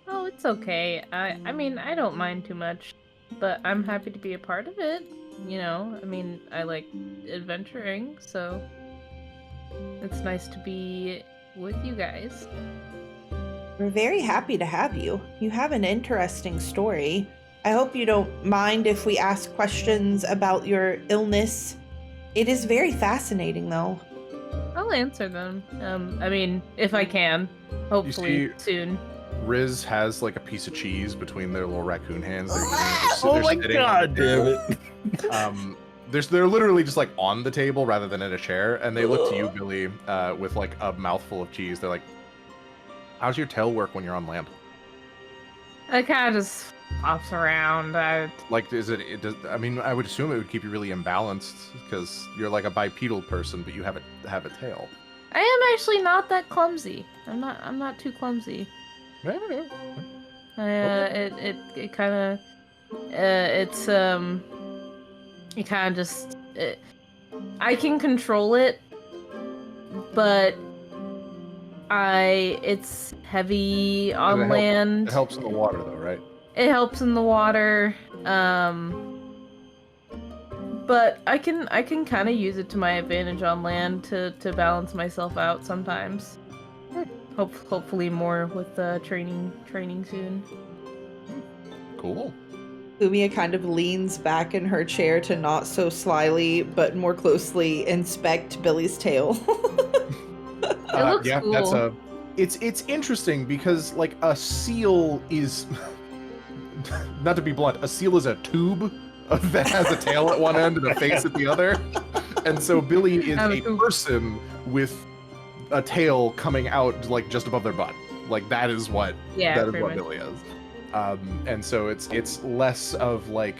Oh, it's okay. I mean, I don't mind too much, but I'm happy to be a part of it. You know, I mean, I like adventuring, so it's nice to be with you guys. We're very happy to have you. You have an interesting story. I hope you don't mind if we ask questions about your illness. It is very fascinating, though. I'll answer them. I mean, if I can. Hopefully see- soon. Riz has like a piece of cheese between their little raccoon hands. They're eating it. Oh They're my sitting god, on the damn table. it. They're literally just like on the table rather than in a chair, and they look to you, Billie, with like a mouthful of cheese. They're like, "How's your tail work when you're on land? I kind of just pops around. Like, I mean, I would assume it would keep you really imbalanced because you're like a bipedal person, but you have a tail." I am actually not that clumsy. I'm not too clumsy. I don't know. It kind of it's it kind of just I can control it, but it's heavy on land. It helps in the water, though, right? It helps in the water, but I can kind of use it to my advantage on land to balance myself out sometimes. Hopefully more with training soon. Cool. Lumia kind of leans back in her chair to not so slyly, but more closely inspect Billie's tail. It looks yeah, cool. It's interesting because like a seal is, not to be blunt, a seal is a tube that has a tail at one end and a face at the other, and so Billie is a person with a tail coming out like just above their butt. Like that is what Billie is. And so it's less of like,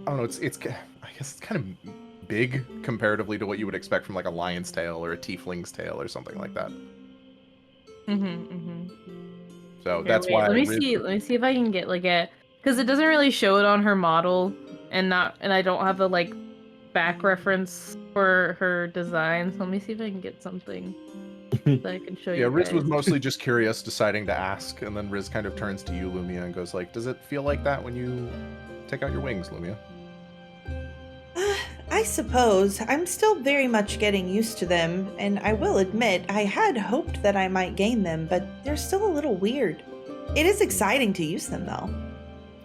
I don't know, it's I guess it's kind of big comparatively to what you would expect from like a lion's tail or a tiefling's tail or something like that. So Here, that's wait, why let me see if I can get like because it doesn't really show it on her model, and I don't have a like back reference for her designs. Let me see if I can get something that I can show Yeah, you Riz guys. was mostly just curious, deciding to ask, and then Riz kind of turns to you, Lumia, and goes like, "Does it feel like that when you take out your wings, Lumia?" I suppose. I'm still very much getting used to them, and I will admit I had hoped that I might gain them, but they're still a little weird. It is exciting to use them, though.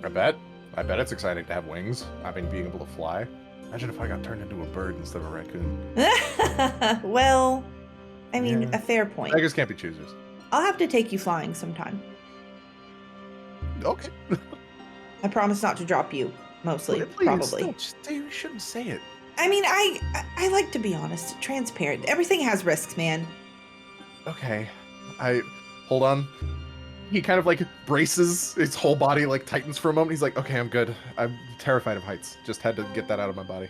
I bet. I bet it's exciting to have wings. I mean, being able to fly. Imagine if I got turned into a bird instead of a raccoon. Well, I mean, Yeah. a fair point. Beggars can't be choosers. I'll have to take you flying sometime. Okay. I promise not to drop you, mostly, Please, probably. don't, you shouldn't say it. I mean, I like to be honest, transparent. Everything has risks, man. Okay. Hold on. He kind of like braces, his whole body like tightens for a moment. He's like, okay, I'm good. I'm terrified of heights. Just had to get that out of my body.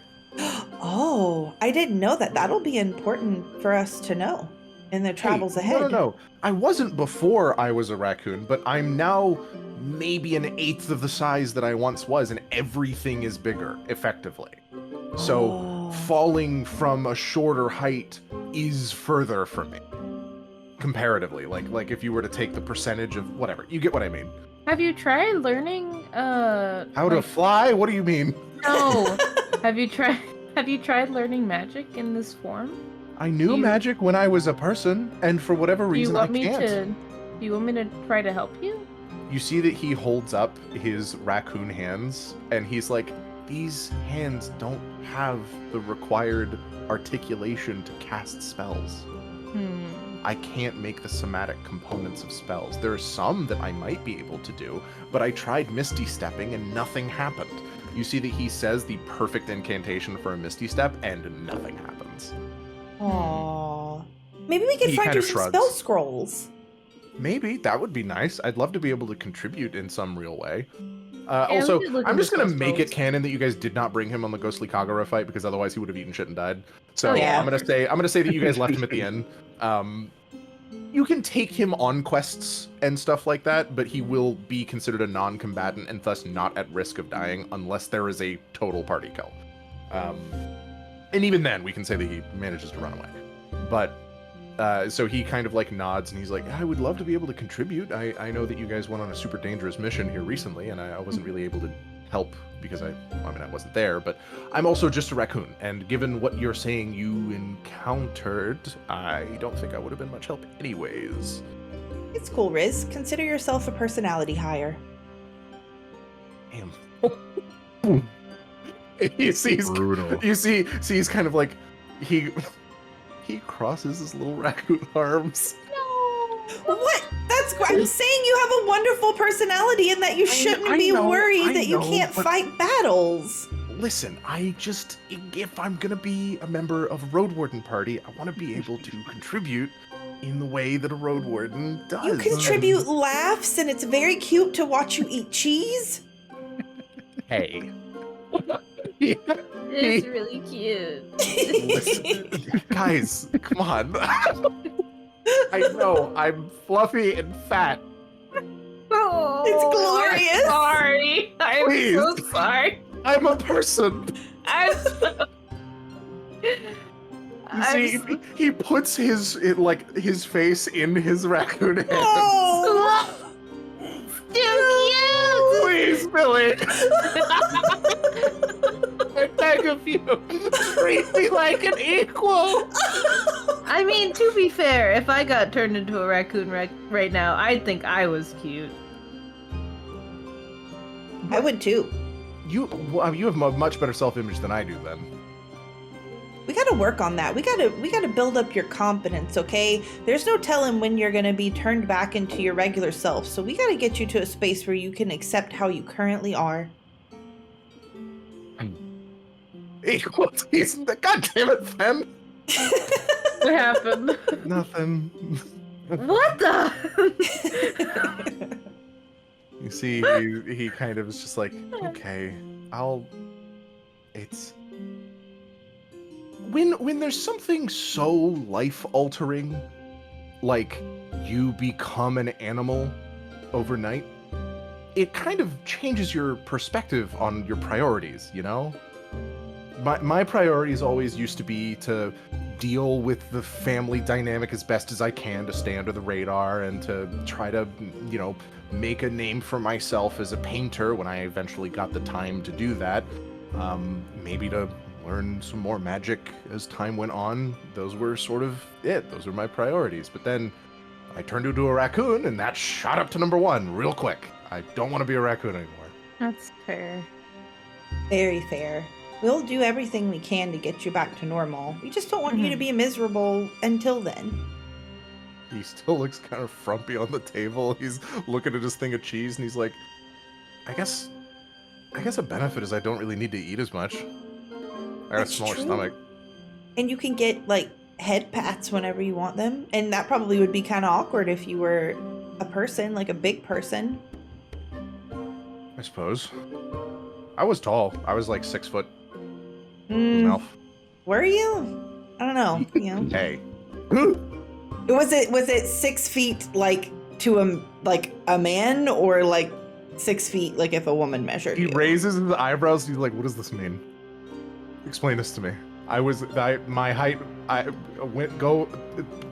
Oh, I didn't know that. That'll be important for us to know in the travels Hey, ahead. No. I wasn't before I was a raccoon, but I'm now maybe an eighth of the size that I once was, and everything is bigger, effectively. So Oh. falling from a shorter height is further for me. Comparatively. Like if you were to take the percentage of whatever. You get what I mean. Have you tried learning How to like- fly? What do you mean? No. Have you tried learning magic in this form? I knew You- magic when I was a person, and for whatever Do you reason want I me can't. to try to help you? You see that he holds up his raccoon hands, and he's like, these hands don't have the required articulation to cast spells. I can't make the somatic components of spells. There are some that I might be able to do, but I tried Misty Stepping and nothing happened. You see that he says the perfect incantation for a Misty Step, and nothing happens. Aww. Maybe we could He find kind you of some shrugs. spell scrolls. Maybe that would be nice. I'd love to be able to contribute in some real way. we Also, could look I'm into just gonna spell make it scrolls. canon that you guys did not bring him on the Ghostly Kagura fight, because otherwise he would have eaten shit and died. So Oh, yeah. I'm gonna say that you guys left him at the end. You can take him on quests and stuff like that, but he will be considered a non-combatant and thus not at risk of dying unless there is a total party kill. And even then, we can say that he manages to run away. But so he kind of like nods and he's like, I would love to be able to contribute. I know that you guys went on a super dangerous mission here recently, and I wasn't really able to help because I wasn't there, but I'm also just a raccoon, and given what you're saying you encountered, I don't think I would have been much help anyways. It's cool, Riz. Consider yourself a personality hire. Damn. you see, Brutal. you see, he's kind of like, he crosses his little raccoon arms. What? I'm saying you have a wonderful personality and that you shouldn't I be know, worried I that you know, can't but- fight battles. Listen, if I'm gonna be a member of a road warden party, I want to be able to contribute in the way that a road warden does. You contribute laughs and it's very cute to watch you eat cheese. Hey. It's really cute. Listen, guys, come on. I know, I'm fluffy and fat. Oh, It's glorious. I'm sorry. I'm Please. so sorry. I'm a person. I'm so... You see, he puts his face in his raccoon hand. Oh. Too Please, Billy. I beg of you, treat me like an equal. I mean, to be fair, if I got turned into a raccoon right now, I'd think I was cute. I would too. You have a much better self-image than I do, then. We gotta work on that. We gotta build up your confidence, okay? There's no telling when you're gonna be turned back into your regular self, so we gotta get you to a space where you can accept how you currently are. Equal. God damn it, Ben. What happened? Nothing. What the? You see, he kind of is just like, okay, it's when there's something so life-altering, like you become an animal overnight, it kind of changes your perspective on your priorities, you know? my priorities always used to be to deal with the family dynamic as best as I can, to stay under the radar and to try to, make a name for myself as a painter when I eventually got the time to do that. Maybe to learn some more magic as time went on. Those were sort of it. Those were my priorities. But then I turned into a raccoon, and that shot up to number 1 real quick. I don't want to be a raccoon anymore. That's fair. Very fair. We'll do everything we can to get you back to normal. We just don't want you to be miserable until then. He still looks kind of frumpy on the table. He's looking at his thing of cheese, and he's like, I guess a benefit is I don't really need to eat as much. I got That's a smaller true. stomach. And you can get, like, head pats whenever you want them. And that probably would be kind of awkward if you were a person, like a big person. I suppose. I was tall. I was like 6 foot. I was an Mm, elf. were you? I don't know. Hey. Was it 6 feet like to a man, or like 6 feet like if a woman measured He you? raises his eyebrows. He's like, "What does this mean? Explain this to me." My height. I go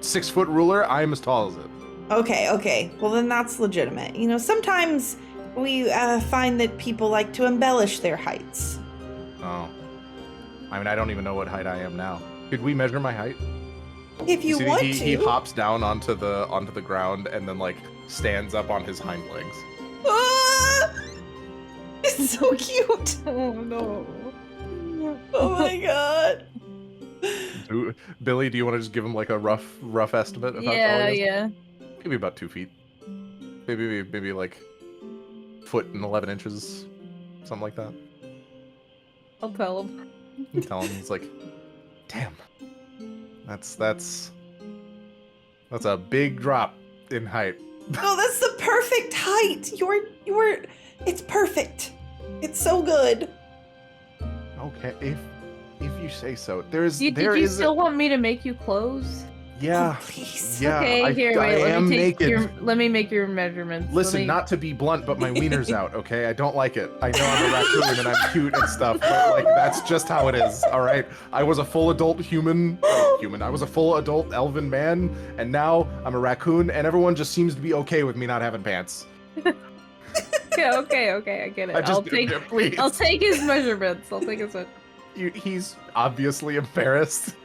6 foot ruler. I am as tall as it. Okay. Well, then that's legitimate. Sometimes we find that people like to embellish their heights. Oh. I mean, I don't even know what height I am now. Could we measure my height? If you See, want he to. hops down onto the ground and then like stands up on his hind legs. Ah! It's so cute. Oh no. Oh my god. Billy, do you want to just give him like a rough estimate of how tall Yeah, he is? yeah. Maybe about 2 feet. Maybe like foot and 11 inches, something like that. I'll tell him. You tell him, he's like, damn, that's a big drop in height. No, that's the perfect height. It's perfect. It's so good. Okay, if you say so. Did Did you still want me to make you clothes? Yeah. Oh, please. Yeah, Okay, here, I wait, am naked. let me make your measurements. Listen, not to be blunt, but my wiener's out, okay? I don't like it. I know I'm a raccoon and I'm cute and stuff, but like that's just how it is, all right? I was a full adult I was a full adult elven man, and now I'm a raccoon, and everyone just seems to be okay with me not having pants. Okay, I get it. Please. I'll take his measurements. He's obviously embarrassed.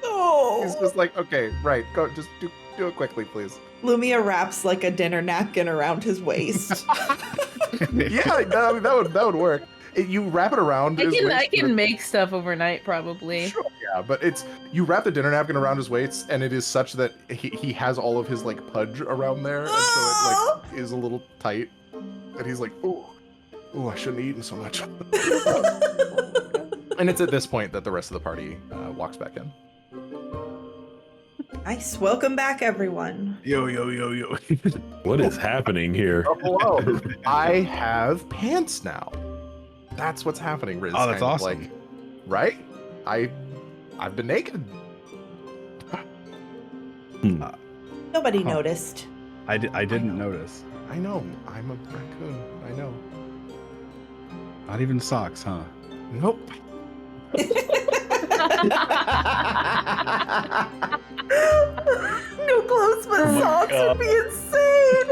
Oh. He's just like, okay, right, go, just do it quickly, please. Lumia wraps like a dinner napkin around his waist. Yeah, that would work. You wrap it around his waist. I can make stuff overnight, probably. Sure, yeah, but you wrap the dinner napkin around his waist, and it is such that he has all of his like pudge around there, and so it like is a little tight, and he's like, oh, I shouldn't have eaten so much. And it's at this point that the rest of the party walks back in. Nice. Welcome back, everyone. Yo. What is happening here? Oh, hello. I have pants now. That's what's happening, Riz. Oh, that's kind of awesome. Like, right? I've been naked. Nobody Huh. noticed. I didn't notice. I know. I'm a raccoon. I know. Not even socks, huh? Nope. No clothes but Oh my socks God. would be insane.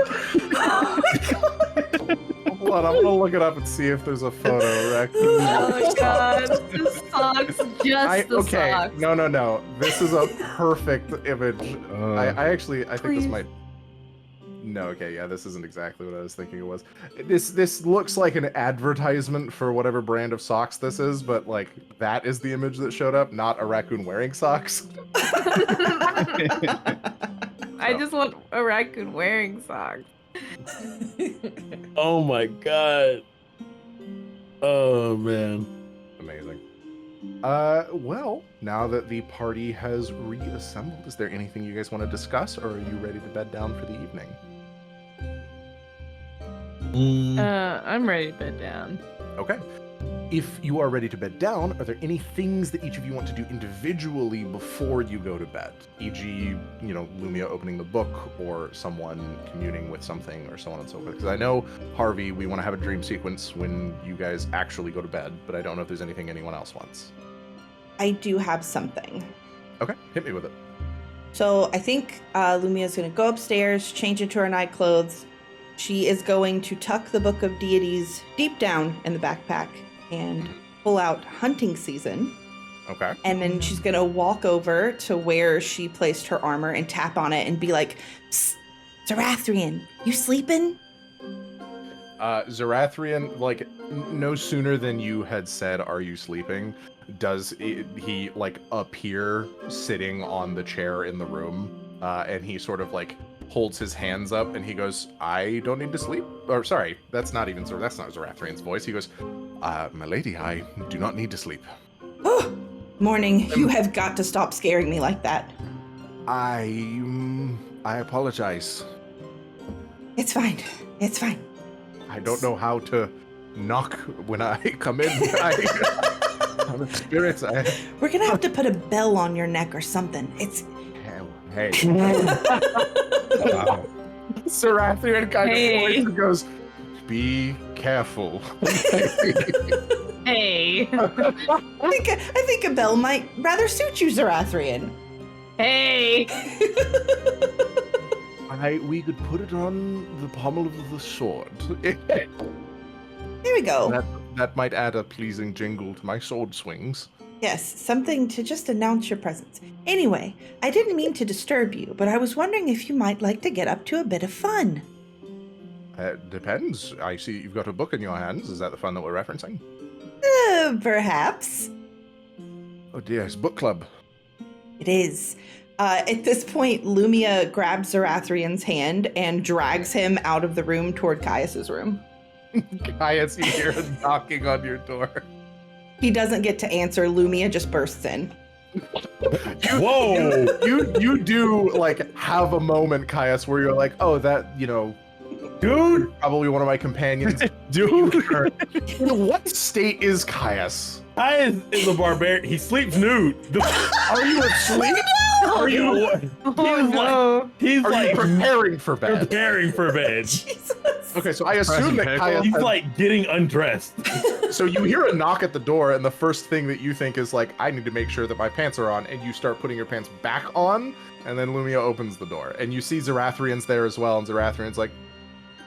Oh my god. Hold on, I'm gonna look it up and see if there's a photo. Raccoon. Oh my god, the socks, just the Okay, socks. no. This is a perfect image. I think this Please. might. No, okay, yeah, this isn't exactly what I was thinking it was. This looks like an advertisement for whatever brand of socks this is, but like that is the image that showed up, not a raccoon wearing socks. I just want a raccoon wearing socks. Oh my god. Oh man. Amazing. Well, now that the party has reassembled, is there anything you guys want to discuss, or are you ready to bed down for the evening? I'm ready to bed down. Okay. If you are ready to bed down, are there any things that each of you want to do individually before you go to bed? E.g., Lumia opening the book, or someone communing with something, or so on and so forth. Because I know, Harvey, we want to have a dream sequence when you guys actually go to bed, but I don't know if there's anything anyone else wants. I do have something. Okay, hit me with it. So I think Lumia's going to go upstairs, change into her night clothes. She is going to tuck the Book of Deities deep down in the backpack and pull out Hunting Season. Okay. And then she's going to walk over to where she placed her armor and tap on it and be like, "Psst, Xirathrian, you sleeping?" Xirathrian, like, no sooner than you had said, "Are you sleeping?" does he, like, appear sitting on the chair in the room, and he sort of, like, holds his hands up, and he goes, "I don't need to sleep." Or, sorry, that's not Xirathrian's voice. He goes, "My lady, I do not need to sleep." Oh, morning. You have got to stop scaring me like that. I apologize. It's fine. It's fine. I don't know how to knock when I come in. I'm a spirit. We're going to have to put a bell on your neck or something. It's... Hey. Wow. Xirathrian kind Hey. of voice goes, "Be careful." Hey. I think a bell might rather suit you, Xirathrian. Hey. We could put it on the pommel of the sword. There we go. That might add a pleasing jingle to my sword swings. Yes, something to just announce your presence. Anyway, I didn't mean to disturb you, but I was wondering if you might like to get up to a bit of fun. Depends. I see you've got a book in your hands. Is that the fun that we're referencing? Perhaps. Oh dear, it's book club. It is. At this point, Lumia grabs Xirathrian's hand and drags him out of the room toward Caius's room. Caius, you hear a knocking on your door. He doesn't get to answer. Lumia just bursts in. Whoa! You do, like, have a moment, Caius, where you're like, "Oh, that, Dude! probably one of my companions." Dude! In what state is Caius? Caius is a barbarian. He sleeps nude. Are you asleep? Are you? Oh, He's Are like you preparing for bed? preparing for bed. Jesus. Okay, so I assume that Present Caius. He's like getting undressed. So you hear a knock at the door, and the first thing that you think is like, "I need to make sure that my pants are on," and you start putting your pants back on, and then Lumia opens the door, and you see Xirathrian's there as well, and Xirathrian's like,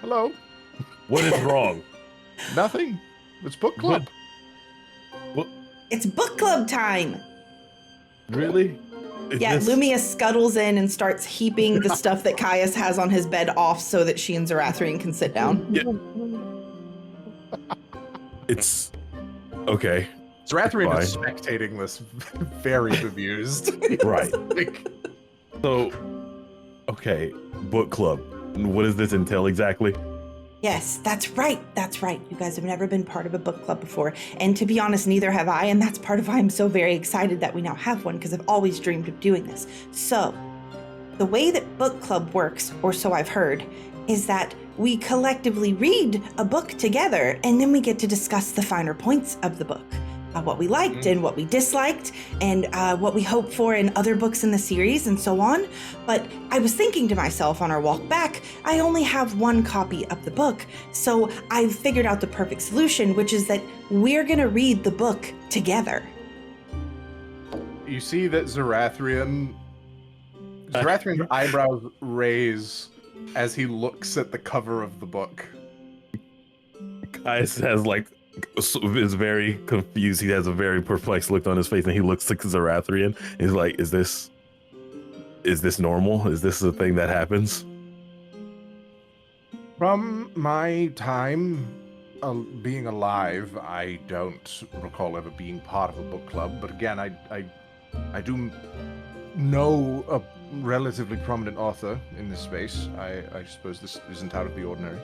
"Hello, What is wrong? nothing. It's book club." It's book club time. Really? Is Yeah, this- Lumia scuttles in and starts heaping the stuff that Caius has on his bed off so that she and Xirathrian can sit down. It's okay. Xirathrian is spectating this, very bemused. Right. Like, So, okay, book club. What does this entail exactly? Yes, that's right. That's right. You guys have never been part of a book club before. And to be honest, neither have I. And that's part of why I'm so very excited that we now have one, because I've always dreamed of doing this. So, the way that book club works, or so I've heard, is that we collectively read a book together and then we get to discuss the finer points of the book. What we liked and what we disliked, and what we hope for in other books in the series, and so on. But I was thinking to myself on our walk back, I only have one copy of the book, so I've figured out the perfect solution, which is that we're gonna read the book together. you see that Xirathrian's eyebrows raise as he looks at the cover of the book. Caius has is very confused. He has a very perplexed look on his face, and he looks like Xirathrian. He's like, "Is this normal? Is this a thing that happens?" From my time being alive, I don't recall ever being part of a book club. But again, I do know a relatively prominent author in this space. I suppose this isn't out of the ordinary.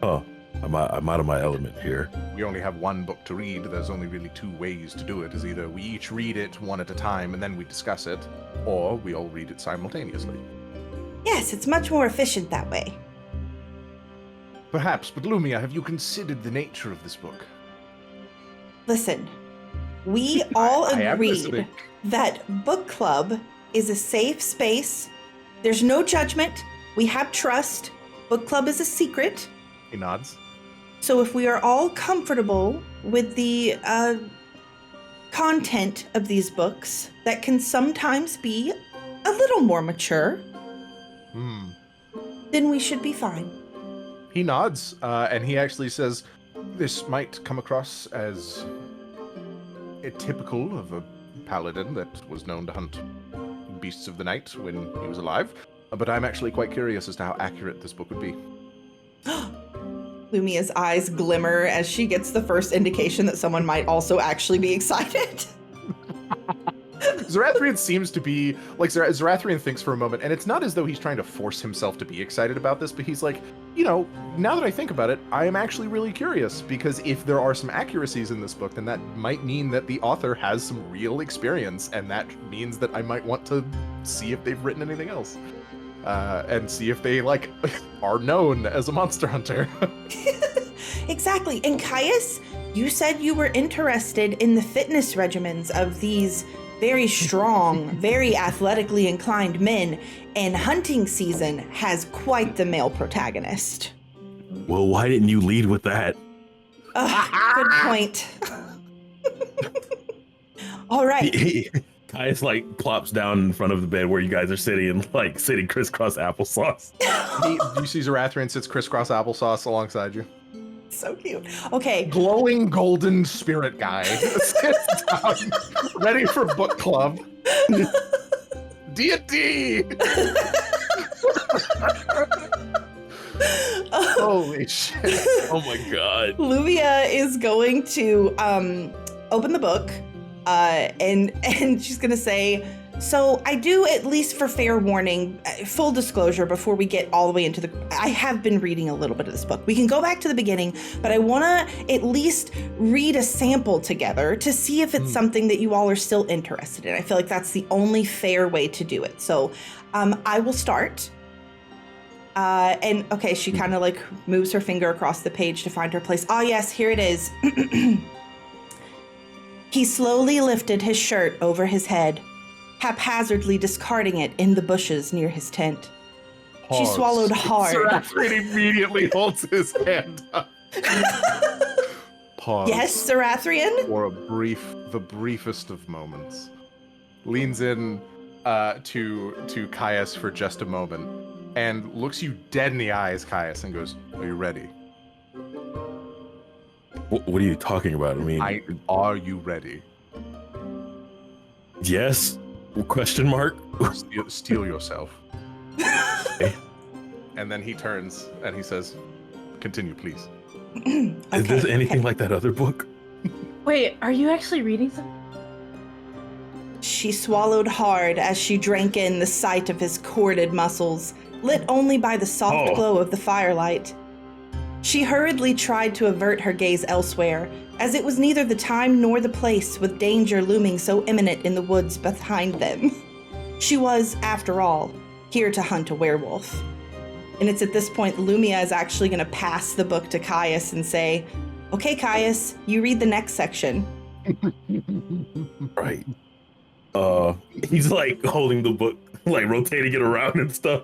Oh, I'm out of my element here. We only have one book to read. There's only really two ways to do it. Is either we each read it one at a time and then we discuss it, or we all read it simultaneously. Yes, it's much more efficient that way. Perhaps, but Lumia, have you considered the nature of this book? Listen, we all I am agreed listening. that book club is a safe space. There's no judgment. We have trust. Book club is a secret. He nods. So if we are all comfortable with the content of these books that can sometimes be a little more mature, then we should be fine. He nods, and he actually says, "This might come across as typical of a paladin that was known to hunt beasts of the night when he was alive, but I'm actually quite curious as to how accurate this book would be." Lumia's eyes glimmer as she gets the first indication that someone might also actually be excited. Xirathrian seems to be, like, Xirathrian thinks for a moment, and it's not as though he's trying to force himself to be excited about this, but he's like, you know, now that I think about it, I am actually really curious, because if there are some accuracies in this book, then that might mean that the author has some real experience, and that means that I might want to see if they've written anything else. And see if they, like, are known as a monster hunter. Exactly. And Caius, you said you were interested in the fitness regimens of these very strong, very athletically inclined men, and hunting season has quite the male protagonist. Well, why didn't you lead with that? Good point. All right. Caius like plops down in front of the bed where you guys are sitting, like sitting crisscross applesauce. You see Xirathrian sits crisscross applesauce alongside you. So cute. Okay. Glowing golden spirit guy sits down, ready for book club. D&D. Holy shit! Oh my god. Lumia is going to open the book, and she's gonna say, "So I do, at least for fair warning, full disclosure, before we get all the way into I have been reading a little bit of this book. We can go back to the beginning, but I want to at least read a sample together to see if it's something that you all are still interested in. I feel like that's the only fair way to do it. So I will start." And okay, she kind of like moves her finger across the page to find her place. Ah, yes, here it is. He slowly lifted his shirt over his head, haphazardly discarding it in the bushes near his tent. She Pause. swallowed hard. Xirathrian immediately holds his hand up. Pause. Yes, Xirathrian? For the briefest of moments. Leans in to Caius for just a moment and looks you dead in the eyes, Caius, and goes, "Are you ready? What are you talking about? I mean, Are you ready? yes? Question mark? Steel yourself." Okay. And then he turns and he says, "Continue, please." Is this anything like that other book? Wait, are you actually reading something? She swallowed hard as she drank in the sight of his corded muscles, lit only by the soft glow of the firelight. She hurriedly tried to avert her gaze elsewhere, as it was neither the time nor the place, with danger looming so imminent in the woods behind them. She was, after all, here to hunt a werewolf. And it's at this point Lumia is actually going to pass the book to Caius and say, "Okay, Caius, you read the next section." Right. He's like holding the book, like rotating it around and stuff.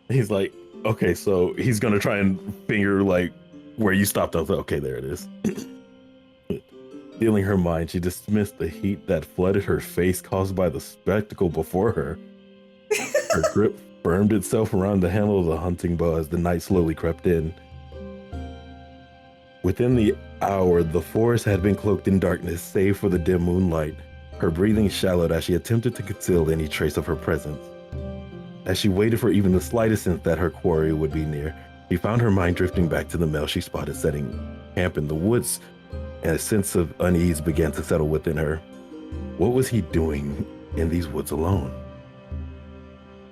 He's like, okay, so he's gonna try and finger like where you stopped. I was like, okay, there it is. Feeling her mind, she dismissed the heat that flooded her face caused by the spectacle before her. Her grip firmed itself around the handle of the hunting bow as the night slowly crept in. Within the hour, the forest had been cloaked in darkness, save for the dim moonlight. Her breathing shallowed as she attempted to conceal any trace of her presence. As she waited for even the slightest hint that her quarry would be near, she found her mind drifting back to the male she spotted setting camp in the woods, and a sense of unease began to settle within her. What was he doing in these woods alone?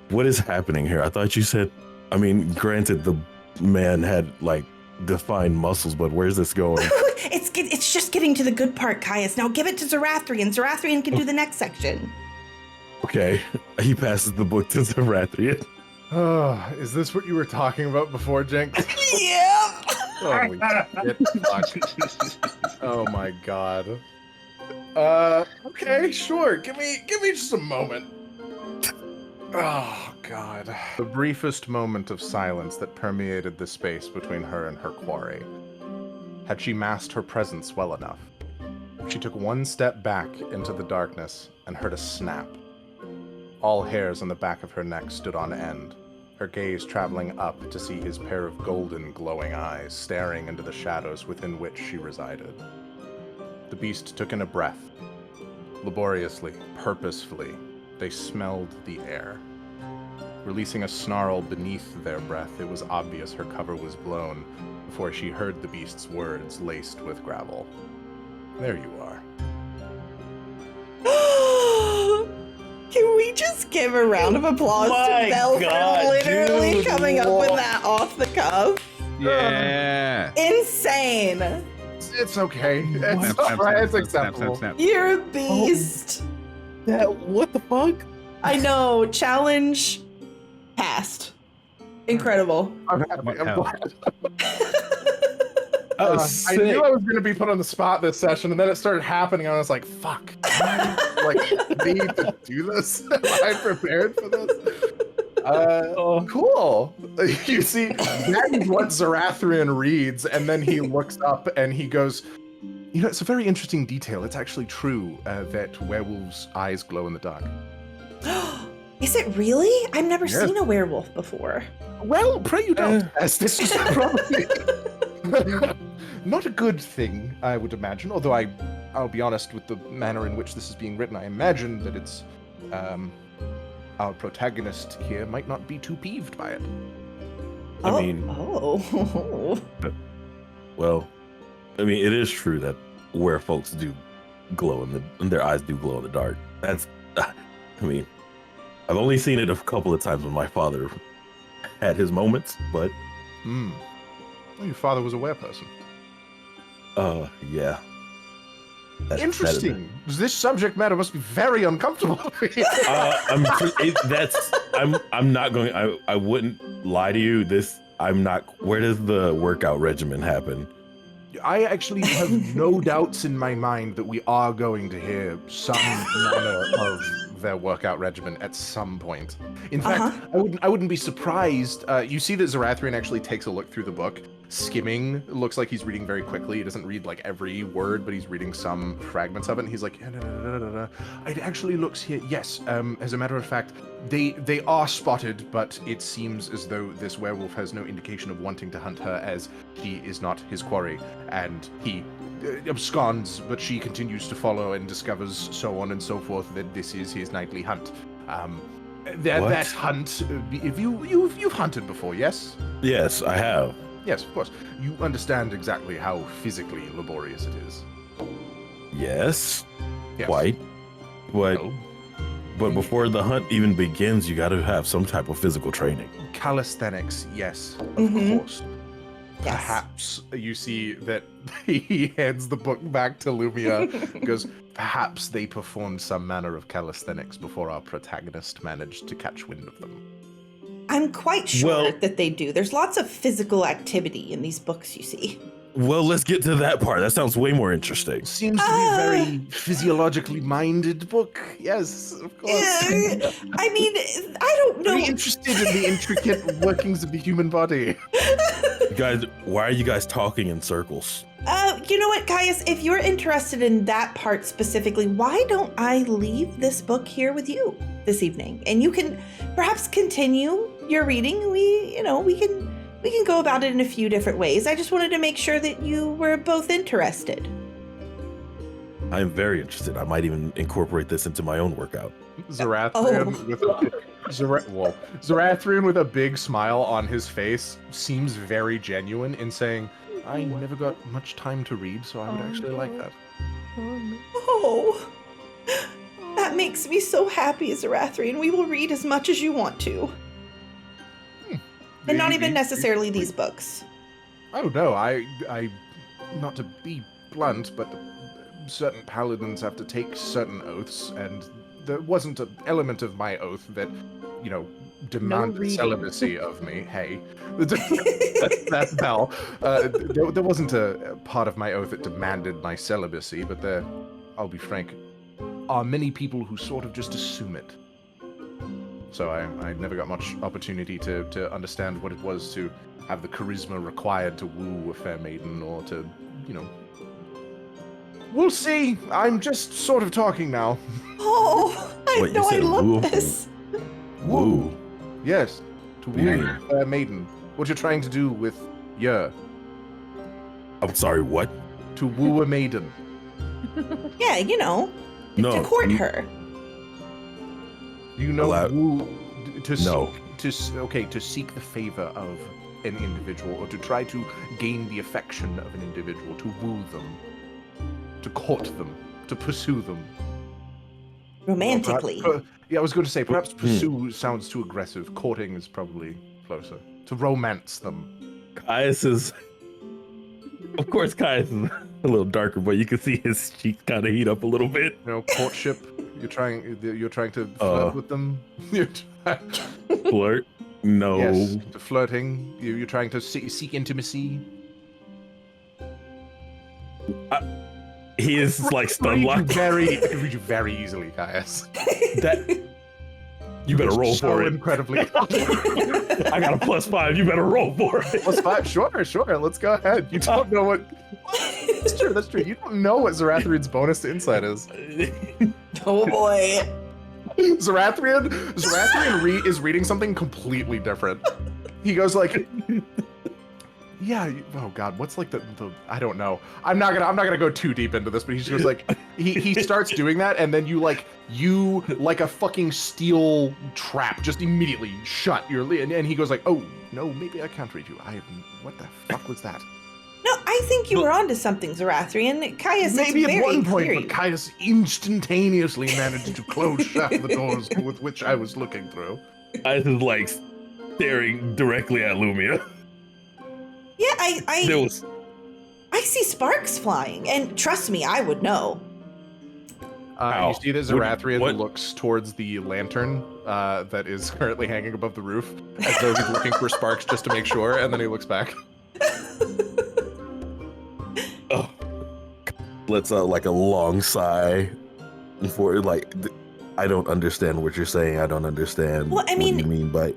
What is happening here? I thought you said, I mean, granted, the man had like defined muscles, but where's this going? It's just getting to the good part, Caius. Now give it to Xirathrian. Xirathrian can do the next section. Okay, he passes the book to Xirathrian. Oh, is this what you were talking about before, Jenks? Yeah. Holy shit. Fuck. Oh my god. Okay, sure. Give me just a moment. Oh god. The briefest moment of silence that permeated the space between her and her quarry. Had she masked her presence well enough? She took one step back into the darkness and heard a snap. All hairs on the back of her neck stood on end, her gaze traveling up to see his pair of golden, glowing eyes staring into the shadows within which she resided. The beast took in a breath. Laboriously, purposefully, they smelled the air. Releasing a snarl beneath their breath, it was obvious her cover was blown before she heard the beast's words laced with gravel. There you are. Can we just give a round of applause My to Belle God, for literally dude, coming up with what? that off the cuff? Yeah. Insane. It's okay. It's Snap, all snap, right. snap, It's snap, acceptable. snap, snap. You're a beast. What the fuck? I know. Challenge passed. Incredible. I'm happy. What I'm hell? glad. I I knew I was going to be put on the spot this session, and then it started happening, and I was like, fuck. Like, need to do this? Am I prepared for this? Cool. You see, that is what Xirathrian reads, and then he looks up and he goes, you know, it's a very interesting detail. It's actually true that werewolves' eyes glow in the dark. Is it really? I've never Yes. seen a werewolf before. Well, pray you don't, as this is probably not a good thing, I would imagine. Although I'll be honest with the manner in which this is being written. I imagine that it's our protagonist here might not be too peeved by it. I mean- Oh. Well, I mean, it is true that where folks do glow and their eyes do glow in the dark. That's, I mean, I've only seen it a couple of times when my father had his moments, but Hmm. Well, your father was a wereperson. yeah. That's Interesting. This subject matter must be very uncomfortable for you. I'm not going. I wouldn't lie to you. I'm not. Where does the workout regimen happen? I actually have no doubts in my mind that we are going to hear some manner of their workout regimen at some point. In fact, I wouldn't be surprised. You see that Xirathrian actually takes a look through the book, skimming. It looks like he's reading very quickly. He doesn't read like every word, but he's reading some fragments of it. And he's like, it actually looks here. Yes, as a matter of fact, they are spotted, but it seems as though this werewolf has no indication of wanting to hunt her, as she is not his quarry, and he absconds, but she continues to follow and discovers so on and so forth that this is his nightly hunt. That hunt, if you've hunted before, yes? Yes, I have. Yes, of course. You understand exactly how physically laborious it is. Yes, Yes. quite. But No. but before the hunt even begins, you got to have some type of physical training. Calisthenics, yes, of Mhm. course. Yes. Perhaps you see that he hands the book back to Lumia, goes, perhaps they performed some manner of calisthenics before our protagonist managed to catch wind of them. I'm quite sure Well- that they do. There's lots of physical activity in these books, you see. Well, let's get to that part. That sounds way more interesting. Seems to be a very physiologically minded book. Yes, of course. I mean, I don't know. Very interested in the intricate workings of the human body. You guys, why are you guys talking in circles? You know what, Caius? If you're interested in that part specifically, why don't I leave this book here with you this evening? And you can perhaps continue your reading. We can go about it in a few different ways. I just wanted to make sure that you were both interested. I am very interested. I might even incorporate this into my own workout. Xirathrian with a Xirathrian with a big smile on his face seems very genuine in saying, I never got much time to read, so I would actually like that. Oh, that makes me so happy, Xirathrian. We will read as much as you want to. And not even necessarily these books. Oh no, I not to be blunt, but certain paladins have to take certain oaths, and there wasn't an element of my oath that, demanded reading. celibacy of me. Hey, that's Bell. There wasn't a part of my oath that demanded my celibacy, but there, I'll be frank, are many people who sort of just assume it. So I never got much opportunity to understand what it was to have the charisma required to woo a fair maiden, or to, We'll see. I'm just sort of talking now. Oh, I What, you know I said love woo? this. Woo. Yes, to Woo. woo a maiden. What you're trying to do with I'm sorry, what? to woo a maiden. Yeah, you know, No. to court her. You know, Allow- woo to No. to seek the favor of an individual, or to try to gain the affection of an individual, to woo them, to court them, to pursue them. Romantically. Yeah, I was going to say perhaps pursue sounds too aggressive. Courting is probably closer. To romance them. Caius is. Of course, Caius is a little darker, but you can see his cheeks kind of heat up a little bit. You know, courtship. You're trying to flirt with them. Flirt? No. Yes, to flirting. You're trying to seek intimacy. He is like stun I locked. can read you very easily, Caius. That you better roll so for it. incredibly. I got a +5. You better roll for it. +5. Sure. Let's go ahead. You don't know what. That's true. You don't know what Xirathrian's bonus to insight is. Oh boy. Xirathrian is reading something completely different. He goes like, yeah. Oh God, what's like the I don't know. I'm not gonna go too deep into this, but he just goes like, he starts doing that, and then you like a fucking steel trap just immediately shut your lid, and he goes like, oh no, maybe I can't read you. What the fuck was that? No, I think you were onto something, Xirathrian. Caius Maybe is at very one point, clear. but Caius instantaneously managed to close shut the doors with which I was looking through. Caius is like staring directly at Lumia. Yeah, There was. I see sparks flying, and trust me, I would know. Ow. You see that Xirathrian What? looks towards the lantern that is currently hanging above the roof, as though he's looking for sparks just to make sure, and then he looks back. Oh. Let's like a long sigh for like. I don't understand what you're saying. I don't understand Well, I mean- what you mean by.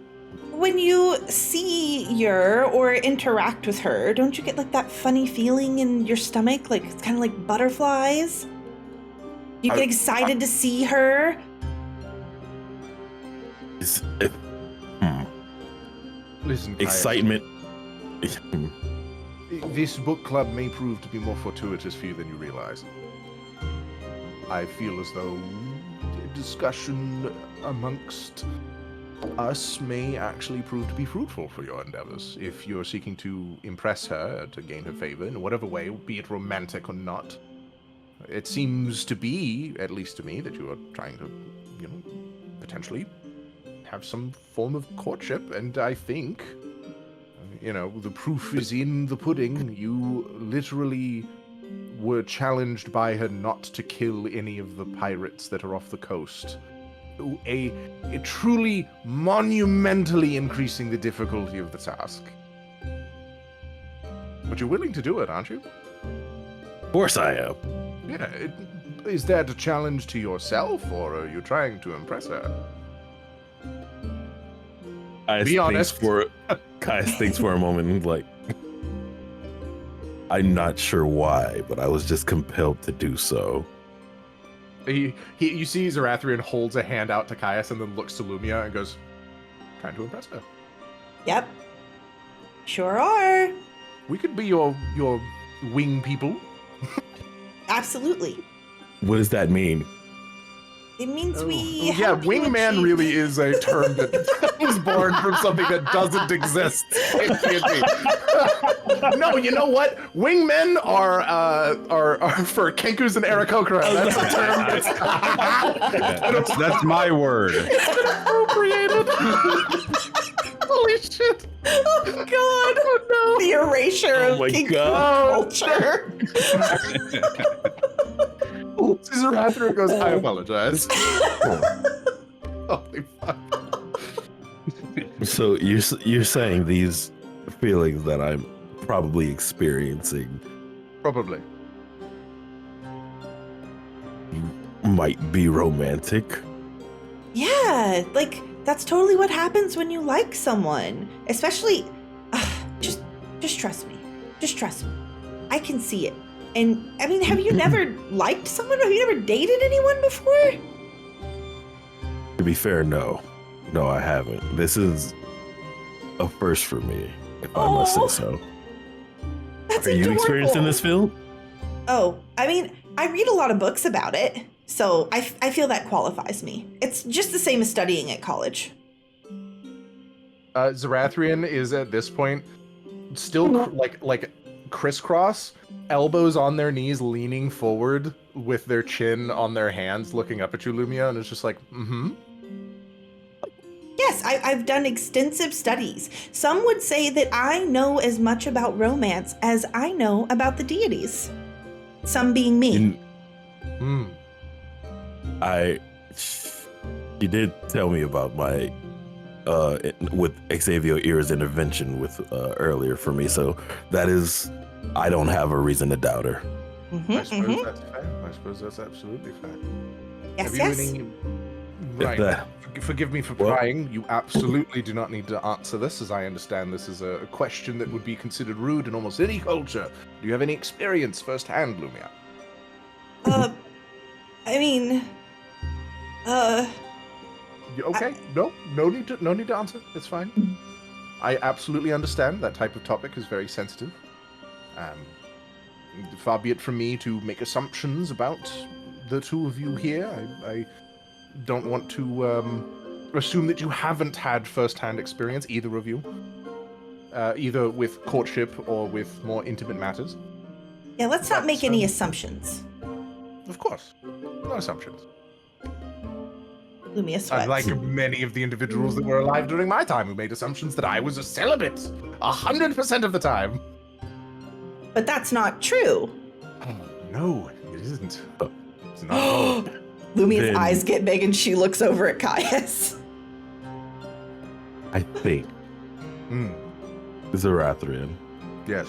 When you see her or interact with her, don't you get like that funny feeling in your stomach? Like it's kind of like butterflies? You get excited to see her? Listen, Caius, Excitement. this book club may prove to be more fortuitous for you than you realize. I feel as though discussion amongst us may actually prove to be fruitful for your endeavors. If you're seeking to impress her, to gain her favor in whatever way, be it romantic or not. It seems to be, at least to me, that you are trying to, potentially have some form of courtship, and I think, the proof is in the pudding. You literally were challenged by her not to kill any of the pirates that are off the coast. A truly monumentally increasing the difficulty of the task. But you're willing to do it, aren't you? Of course I am. Yeah. Is that a challenge to yourself, or are you trying to impress her? Be honest. Caius thinks for a moment and like, I'm not sure why, but I was just compelled to do so. You see Xirathrian holds a hand out to Caius and then looks to Lumia and goes, trying to impress her. Yep. Sure are. We could be your wing people. Absolutely. What does that mean? It means we Yeah, help you wingman achieve- really is a term that was born from something that doesn't exist. It can't be. No, you know what? Wingmen are for Kenkus and Aarakocra. That's a term That's my word. appropriated. Holy shit. Oh God! Oh no! The erasure Oh of my King God. culture. Xirathrian goes, I apologize. Holy fuck. So you're saying these feelings that I'm probably experiencing Probably. might be romantic? Yeah, like that's totally what happens when you like someone. Especially, just trust me. Just trust me. I can see it, And I mean, have you never liked someone? Have you never dated anyone before? To be fair, no. No, I haven't. This is a first for me, if I must say so. That's Are you experienced in this field? Oh, I mean, I read a lot of books about it, so I feel that qualifies me. It's just the same as studying at college. Xirathrian is at this point still like crisscross, elbows on their knees, leaning forward with their chin on their hands, looking up at you, Lumia, and it's just like, Yes, I've done extensive studies. Some would say that I know as much about romance as I know about the deities. Some being me. You did tell me about my with Xavier Ear's intervention with earlier for me, so that is, I don't have a reason to doubt her. I suppose that's fair. I suppose that's absolutely fair. Yes, Have you yes. any... Right. Forgive me for prying. You absolutely do not need to answer this, as I understand this is a question that would be considered rude in almost any culture. Do you have any experience firsthand, Lumia? I mean, Okay. No need to answer. It's fine. I absolutely understand that type of topic is very sensitive. Far be it from me to make assumptions about the two of you here. I don't want to assume that you haven't had first-hand experience, either of you, either with courtship or with more intimate matters. yeah, let's not make any assumptions. Of course, no assumptions. Lumia sweats. Unlike many of the individuals that were alive during my time who made assumptions that I was a celibate 100% of the time. But that's not true. Oh, no, it isn't. It's not. Lumia's eyes get big and she looks over at Caius. I think Xirathrian. Yes.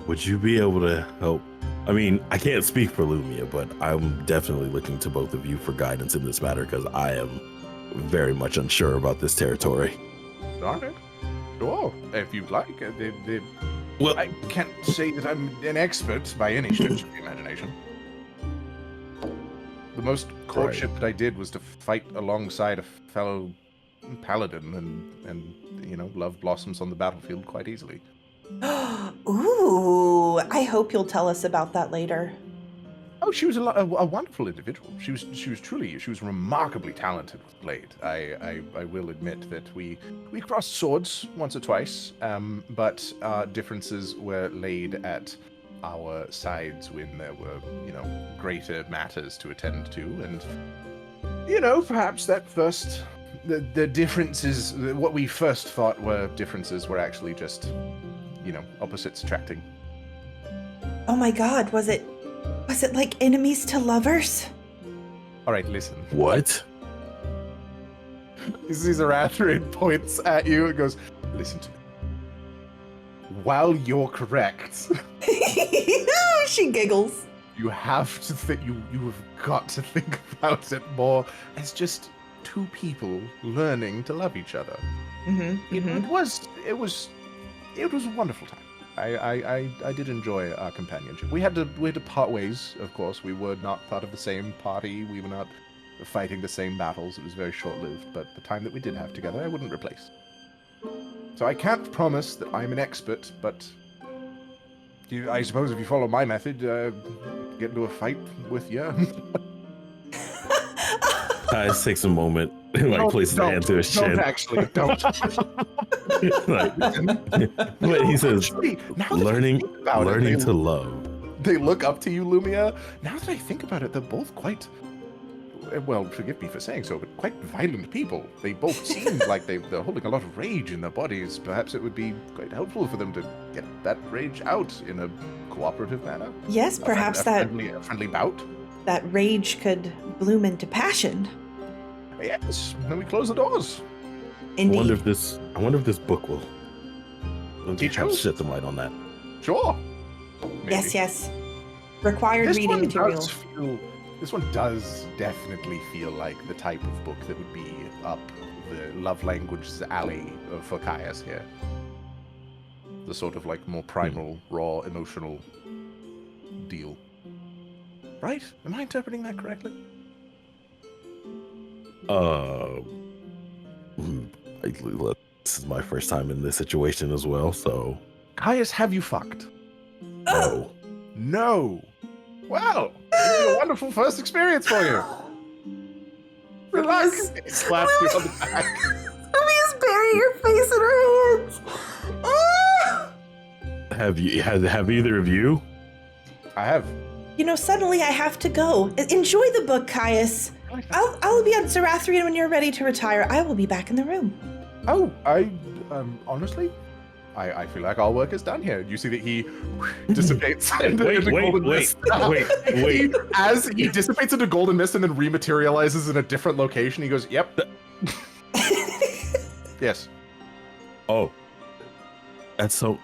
Would you be able to help? I mean, I can't speak for Lumia, but I'm definitely looking to both of you for guidance in this matter because I am very much unsure about this territory. All right. Sure, if you'd like. Well, I can't say that I'm an expert by any stretch of the imagination. The most courtship that I did was to fight alongside a fellow paladin, and love blossoms on the battlefield quite easily. Ooh, I hope you'll tell us about that later. Oh, she was a wonderful individual. She was remarkably talented with blade. I will admit that we crossed swords once or twice, but differences were laid at our sides when there were, greater matters to attend to, and perhaps that first the differences, what we first thought were differences, were actually just, opposites attracting. Oh my God, was it like enemies to lovers? All right, listen. what? Xirathrian points at you and goes, "Listen to me. While you're correct, She giggles. you have to think. You have got to think about it more as just two people learning to love each other. It was a wonderful time. I did enjoy our companionship. We had to part ways, of course. We were not part of the same party. We were not fighting the same battles. It was very short-lived, but the time that we did have together, I wouldn't replace. So I can't promise that I'm an expert, but I suppose if you follow my method, get into a fight with you. Caius takes a moment and places a hand to his chin. Don't. But he says, Now that learning to love. They look up to you, Lumia. Now that I think about it, they're both quite, well, forgive me for saying so, but quite violent people. They both seem like they're holding a lot of rage in their bodies. Perhaps it would be quite helpful for them to get that rage out in a cooperative manner. Yes, perhaps a friendly bout. that rage could bloom into passion. Yes, then we close the doors. Indeed. I wonder if this book will Teach help us? shed some light on that. Sure. Maybe. Yes. Required reading material. This one does definitely feel like the type of book that would be up the love language's alley for Caius here. the sort of like more primal, raw, emotional deal. Right? Am I interpreting that correctly? This is my first time in this situation as well, so Caius, have you fucked? no. No. Wow. This is a wonderful first experience for you. Relax. He slaps you on the back. Lumia's burying her face in her hands. Ah! Have either of you? I have. You know, suddenly I have to go. Enjoy the book, Caius. I'll be on Xirathrian when you're ready to retire. I will be back in the room. Oh, honestly, I feel like our work is done here. You see that he dissipates into golden mist. Wait. As he dissipates into golden mist and then rematerializes in a different location, he goes, "Yep." Yes. Oh. And so,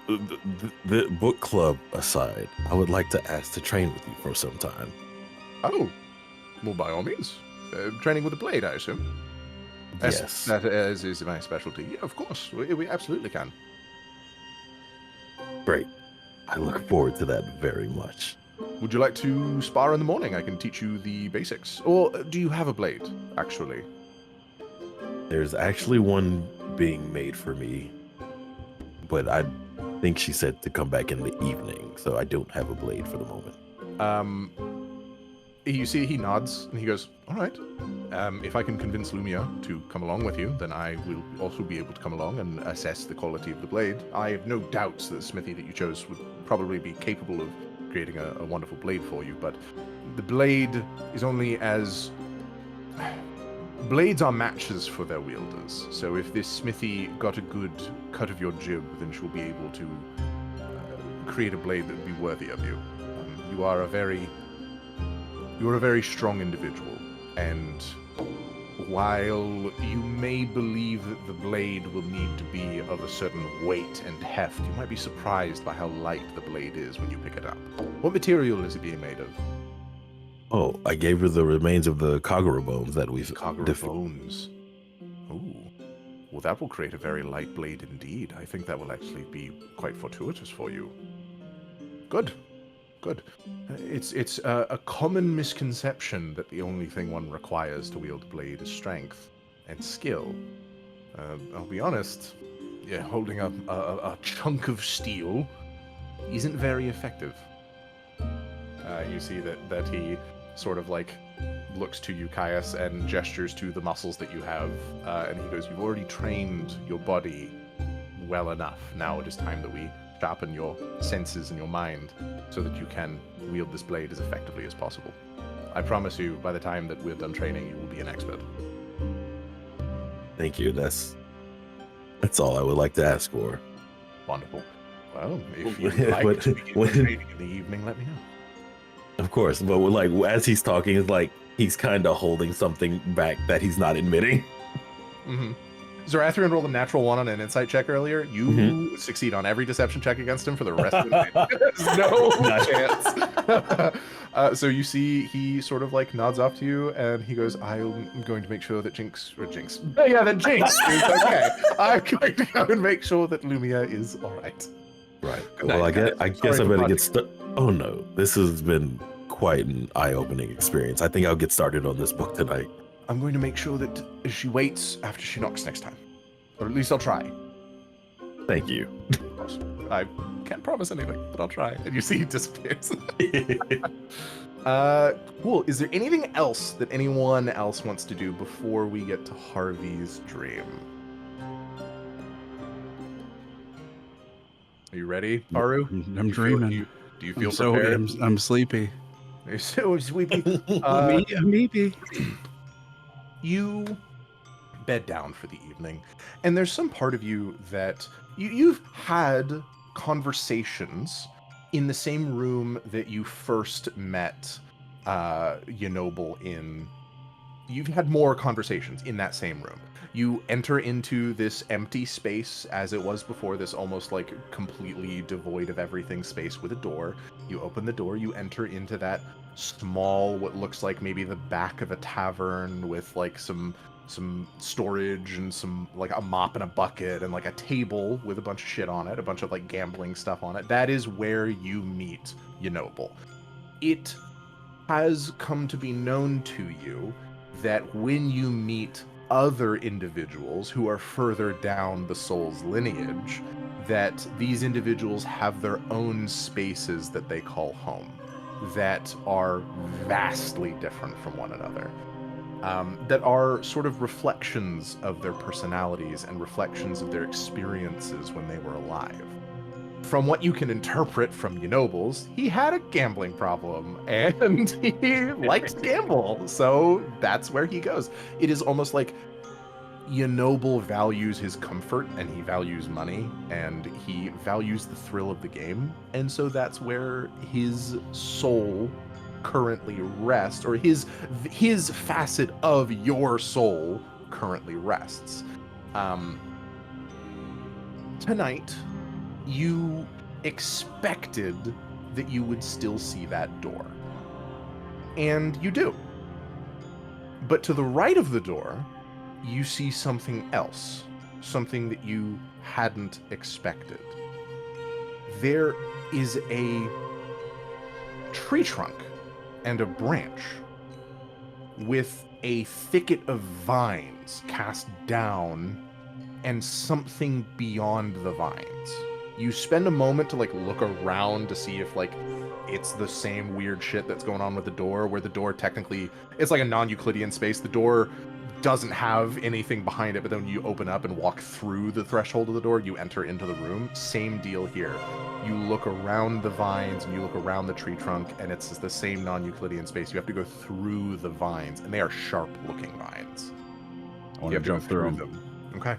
the book club aside, I would like to ask to train with you for some time. Oh, well, by all means. Training with a blade, I assume. Yes. That is my specialty. Yeah, of course. We absolutely can. Great. I look forward to that very much. Would you like to spar in the morning? I can teach you the basics. Or do you have a blade, actually? There's actually one being made for me, but I think she said to come back in the evening, so I don't have a blade for the moment. You see, he nods and he goes, "All right. If I can convince Lumia to come along with you, then I will also be able to come along and assess the quality of the blade. I have no doubts that the smithy that you chose would probably be capable of creating a wonderful blade for you, but the blade is only as... Blades are matches for their wielders, so if this smithy got a good cut of your jib, then she'll be able to create a blade that would be worthy of you. You are a very strong individual, and while you may believe that the blade will need to be of a certain weight and heft, you might be surprised by how light the blade is when you pick it up. What material is it being made of? Oh, I gave her the remains of the Kagura bones that we've Kagura bones. Ooh. Well, that will create a very light blade indeed. I think that will actually be quite fortuitous for you. Good. Good. It's a common misconception that the only thing one requires to wield a blade is strength and skill. I'll be honest, yeah, holding up a chunk of steel isn't very effective. You see that he sort of like looks to you, Caius, and gestures to the muscles that you have, and he goes, "You've already trained your body well enough. Now it is time that we sharpen your senses and your mind so that you can wield this blade as effectively as possible. I promise you, by the time that we're done training, you will be an expert." Thank you. That's all I would like to ask for. Wonderful. Well, if you'd like to begin training in the evening, let me know. Of course, but like as he's talking, it's like he's kind of holding something back that he's not admitting. Mm-hmm. Xirathrian rolled a natural 1 on an insight check earlier. You succeed on every deception check against him for the rest of the night. There's no chance. So you see he sort of like nods off to you and he goes, "I'm going to make sure that Jinx. Yeah, that Jinx is okay. I'm going to go and make sure that Lumia is all right." Right. Good Well, night, I guys. guess I Sorry better for get started. Oh no, this has been quite an eye-opening experience. I think I'll get started on this book tonight. I'm going to make sure that she waits after she knocks next time. Or at least I'll try. Thank you. Of course. I can't promise anything, but I'll try. And you see he disappears. Cool. Is there anything else that anyone else wants to do before we get to Harvey's dream? Are you ready, Haru? I'm dreaming. Do you feel so prepared? I'm sleepy. You're so sleepy. Maybe. You bed down for the evening, and there's some part of you that you've had conversations in the same room that you first met Yenoble in. You've had more conversations in that same room. You enter into this empty space as it was before, this almost like completely devoid of everything space with a door. You open the door, you enter into that small, what looks like maybe the back of a tavern with like some some storage and some like a mop and a bucket and like a table with a bunch of shit on it, a bunch of like gambling stuff on it. That is where you meet Yenoble. It has come to be known to you that when you meet other individuals who are further down the soul's lineage, that these individuals have their own spaces that they call home, that are vastly different from one another. That are sort of reflections of their personalities and reflections of their experiences when they were alive. From what you can interpret from Yenoble's, he had a gambling problem and he liked to gamble, so that's where he goes. It is almost like Yenoble values his comfort and he values money and he values the thrill of the game, and so that's where his soul currently rests, or his facet of your soul currently rests. Tonight, you expected that you would still see that door, and you do. But to the right of the door, you see something else, something that you hadn't expected. There is a tree trunk and a branch with a thicket of vines cast down and something beyond the vines. You spend a moment to like look around to see if like it's the same weird shit that's going on with the door, where the door technically, it's like a non-Euclidean space. The door doesn't have anything behind it, but then when you open up and walk through the threshold of the door, you enter into the room. Same deal here. You look around the vines and you look around the tree trunk, and it's the same non-Euclidean space. You have to go through the vines, and they are sharp-looking vines. I want to jump through them. Okay.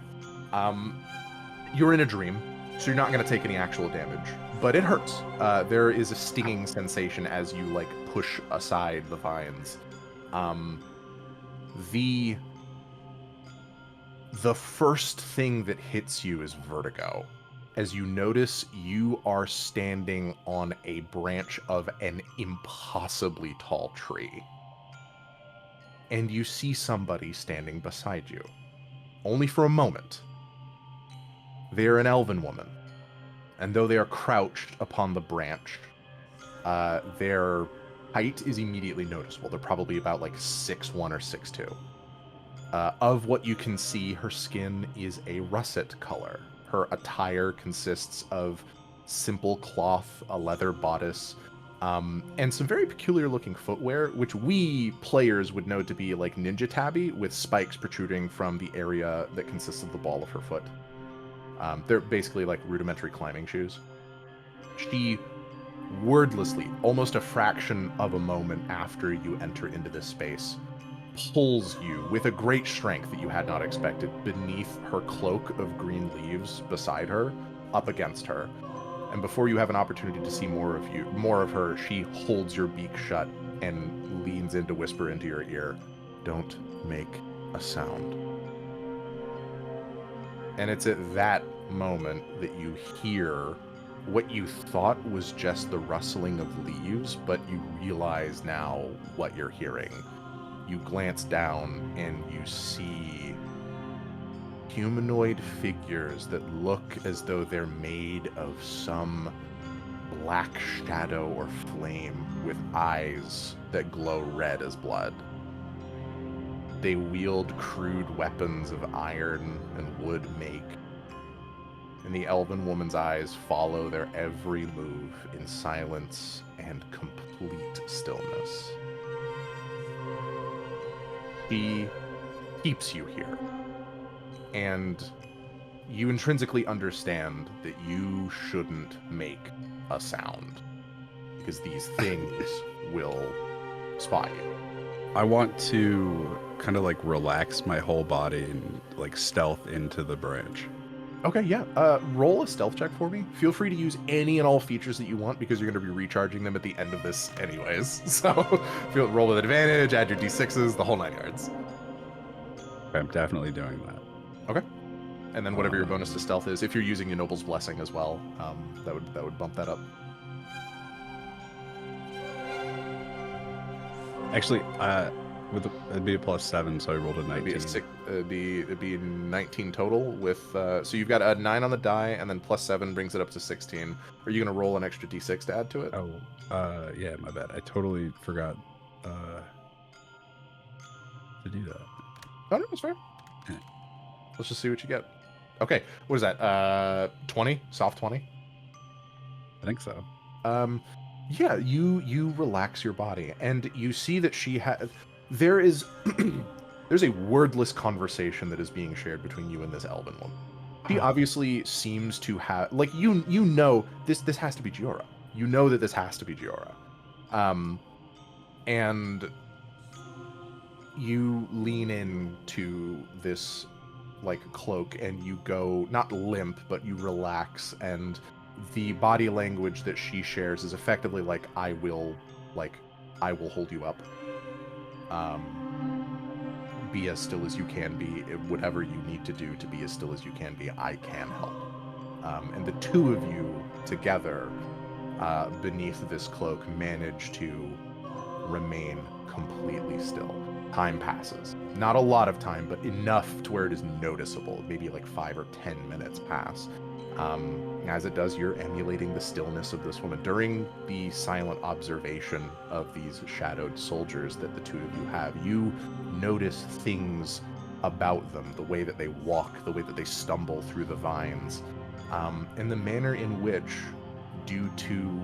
You're in a dream, so you're not going to take any actual damage, but it hurts. There is a stinging sensation as you like push aside the vines. The first thing that hits you is vertigo, as you notice you are standing on a branch of an impossibly tall tree. And you see somebody standing beside you. Only for a moment. They are an elven woman. And though they are crouched upon the branch, their height is immediately noticeable. They're probably about like 6'1" or 6'2". Of what you can see, her skin is a russet color. Her attire consists of simple cloth, a leather bodice, and some very peculiar looking footwear, which we players would know to be like ninja tabi, with spikes protruding from the area that consists of the ball of her foot. They're basically like rudimentary climbing shoes. She wordlessly, almost a fraction of a moment after you enter into this space, pulls you with a great strength that you had not expected beneath her cloak of green leaves beside her, up against her. And before you have an opportunity to see more of her, she holds your beak shut and leans in to whisper into your ear, "Don't make a sound." And it's at that moment that you hear what you thought was just the rustling of leaves, but you realize now what you're hearing. You glance down and you see humanoid figures that look as though they're made of some black shadow or flame with eyes that glow red as blood. They wield crude weapons of iron and wood make, and the elven woman's eyes follow their every move in silence and complete stillness. She keeps you here, and you intrinsically understand that you shouldn't make a sound, because these things will spot you. I want to kind of like relax my whole body and like stealth into the branch. Okay, yeah. Roll a stealth check for me. Feel free to use any and all features that you want, because you're going to be recharging them at the end of this anyways. So roll with advantage, add your d6s, the whole 9 yards. Okay, I'm definitely doing that. Okay. And then whatever your bonus to stealth is, if you're using your Noble's Blessing as well, that would bump that up. Actually, it'd be a +7, so I rolled a 19. It'd be it'd be 19 total with so you've got a 9 on the die, and then +7 brings it up to 16. Are you gonna roll an extra d6 to add to it? Oh, yeah, my bad. I totally forgot to do that. Oh no, that's fair. Yeah. Let's just see what you get. Okay, what is that? 20, soft 20. I think so. Yeah, you relax your body, and you see that she has. There is there's a wordless conversation that is being shared between you and this elven woman. She obviously seems to have, like, you know this has to be Giora. You know that this has to be Giora. And you lean into this like cloak, and you go not limp, but you relax, and the body language that she shares is effectively like, I will hold you up. Be as still as you can be. Whatever you need to do to be as still as you can be, I can help. And the two of you together, beneath this cloak, manage to remain completely still. Time passes. Not a lot of time, but enough to where it is noticeable. Maybe like 5 or 10 minutes pass. As it does, you're emulating the stillness of this woman. During the silent observation of these shadowed soldiers that the two of you have, you notice things about them, the way that they walk, the way that they stumble through the vines, and the manner in which, due to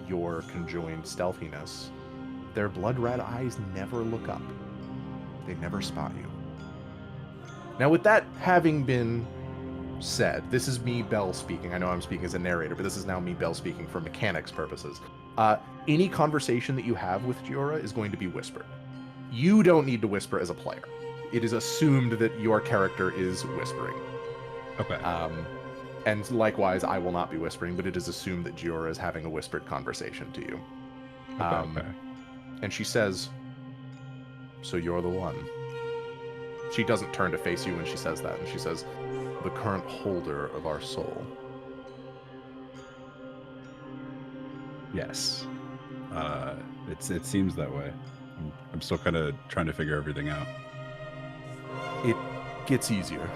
your conjoined stealthiness, their blood-red eyes never look up. They never spot you. Now, with that having been said, this is me, Bell, speaking. I know I'm speaking as a narrator, but this is now me, Bell, speaking for mechanics purposes. Any conversation that you have with Giora is going to be whispered. You don't need to whisper as a player. It is assumed that your character is whispering. Okay. And likewise, I will not be whispering, but it is assumed that Giora is having a whispered conversation to you. Okay. And she says, so you're the one. She doesn't turn to face you when she says that, and she says, the current holder of our soul. Yes. It seems that way. I'm still kind of trying to figure everything out. It gets easier,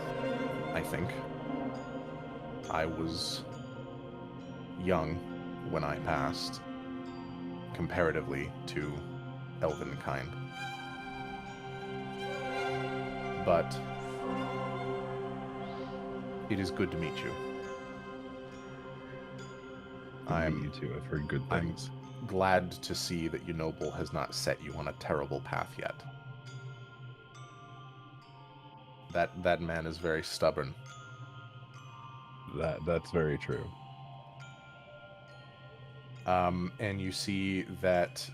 I think. I was young when I passed, comparatively to elven kind. But it is good to meet you. You too. I've heard good things. I'm glad to see that Unoble has not set you on a terrible path yet. That man is very stubborn. That's very true. And you see that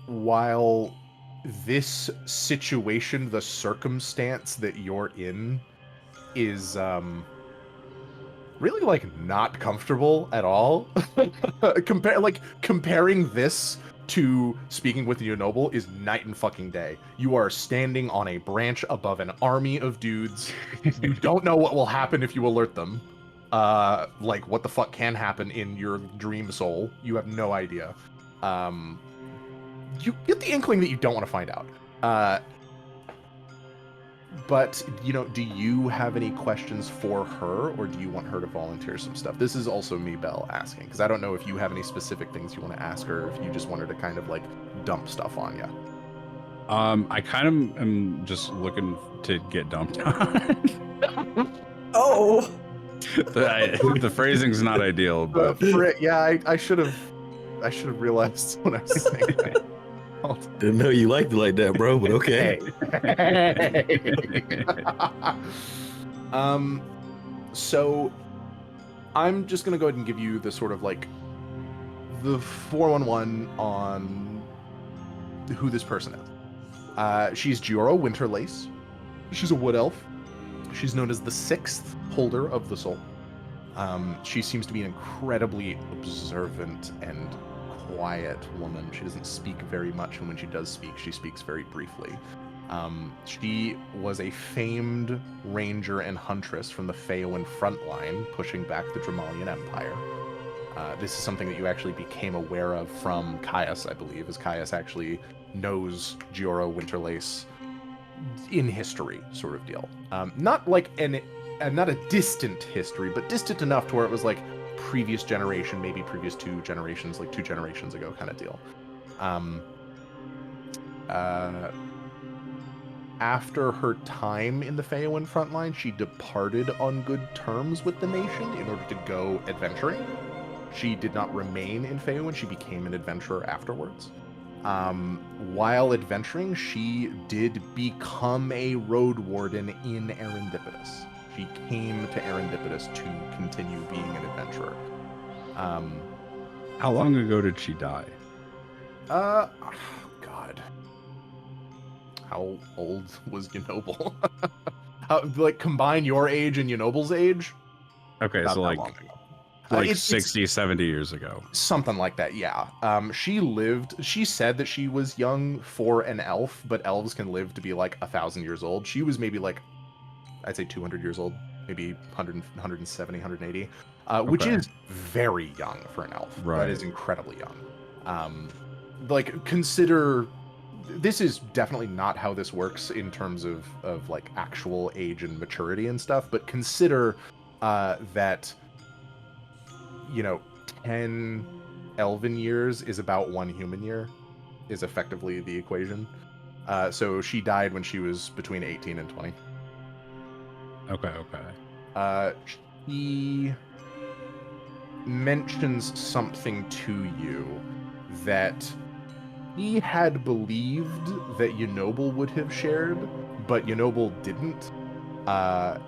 while this situation, the circumstance that you're in, is really like not comfortable at all. Comparing this to speaking with the Unoble is night and fucking day. You are standing on a branch above an army of dudes. You don't know what will happen if you alert them. Like what the fuck can happen in your dream soul. You have no idea. You get the inkling that you don't want to find out. But, do you have any questions for her, or do you want her to volunteer some stuff? This is also me, Bell, asking, because I don't know if you have any specific things you want to ask her, or if you just want her to kind of, like, dump stuff on you. I kind of am just looking to get dumped on. Oh! The phrasing's not ideal, but... Yeah, I should have realized when I was saying that. Didn't know you liked it like that, bro, but okay. So I'm just gonna go ahead and give you the sort of like the 411 on who this person is. She's Giora Winterlace. She's a wood elf. She's known as the 6th holder of the soul. She seems to be an incredibly observant and quiet woman. She doesn't speak very much, and when she does speak, she speaks very briefly. She was a famed ranger and huntress from the Feowan frontline, pushing back the Dramalian Empire. This is something that you actually became aware of from Caius, I believe, as Caius actually knows Giora Winterlace in history sort of deal. Not like not a distant history, but distant enough to where it was like previous generation, maybe previous 2 generations, like 2 generations ago kind of deal. After her time in the Feywin frontline, she departed on good terms with the nation in order to go adventuring. She did not remain in Feywin, she became an adventurer afterwards. While adventuring, she did become a road warden in Erendipidus. She came to Erendipidus to continue being an adventurer. How long ago did she die? God. How old was Yenoble? Like, combine your age and Yenoble's age? Okay, Not so that like, long ago. like It's 60, 70 years ago. something like that, yeah. She said that she was young for an elf, but elves can live to be like 1,000 years old. She was maybe like, I'd say 200 years old, maybe 100, 170, 180, which Okay. is very young for an elf. Right. That is incredibly young. Like, consider, this is definitely not how this works in terms of like actual age and maturity and stuff, but consider that, you know, 10 elven years is about 1 human year, is effectively the equation. So she died when she was between 18 and 20. Okay, okay. She mentions something to you that he had believed that Yenoble would have shared, but Yenoble didn't.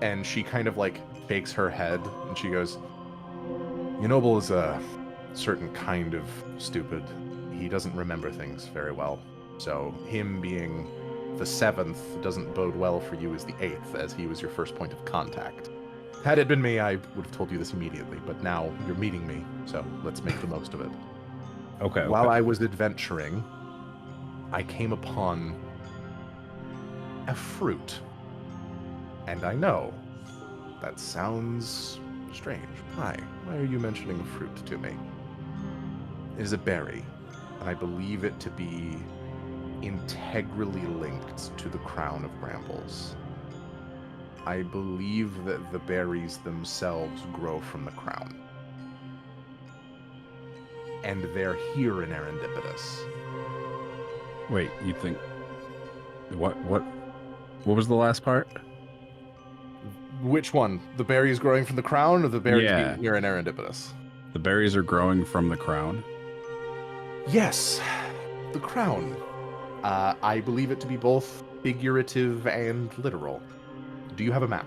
And she kind of like shakes her head and she goes, Yenoble is a certain kind of stupid. He doesn't remember things very well. So him being the 7th doesn't bode well for you as the 8th, as he was your first point of contact. Had it been me, I would have told you this immediately, but now you're meeting me, so let's make the most of it. Okay. While I was adventuring, I came upon a fruit. And I know that sounds strange. Why? Why are you mentioning fruit to me? It is a berry, and I believe it to be integrally linked to the Crown of Brambles. I believe that the berries themselves grow from the crown. And they're here in Erendipidus. Wait, you think what was the last part? Which one? The berries growing from the crown, or the berries Yeah. being here in Erendipidus? The berries are growing from the crown. Yes, the crown. I believe it to be both figurative and literal. Do you have a map?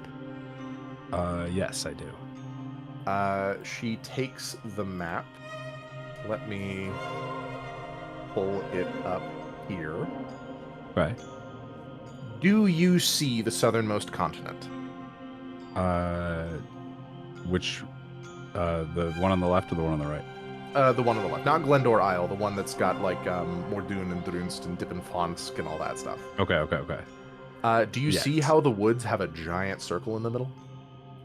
Yes, I do. She takes the map. Let me pull it up here. Right. Do you see the southernmost continent? Which, the one on the left or the one on the right? The one on the left. Not Glendor Isle, the one that's got, like, Mordoon and Drunst and Dippenfonsk and all that stuff. Okay. Do you see Yes. how the woods have a giant circle in the middle?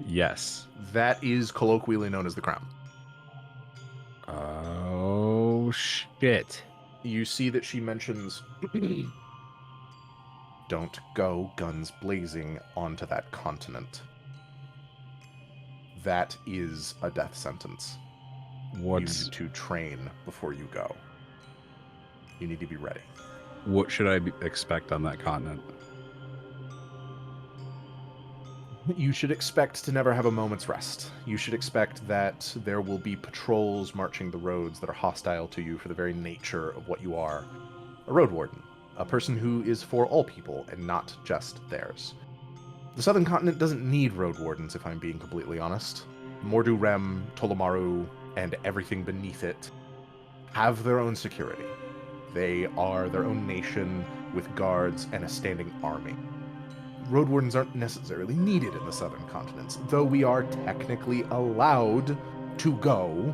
Yes. That is colloquially known as the crown. Oh, shit. You see that she mentions, don't go guns blazing onto that continent. That is a death sentence. You need to train before you go. You need to be ready. What should I expect on that continent? You should expect to never have a moment's rest. You should expect that there will be patrols marching the roads that are hostile to you for the very nature of what you are. A road warden. A person who is for all people and not just theirs. The southern continent doesn't need road wardens, if I'm being completely honest. Mordu Rem, Tolomaru, and everything beneath it have their own security. They are their own nation with guards and a standing army. Road wardens aren't necessarily needed in the southern continents, though we are technically allowed to go.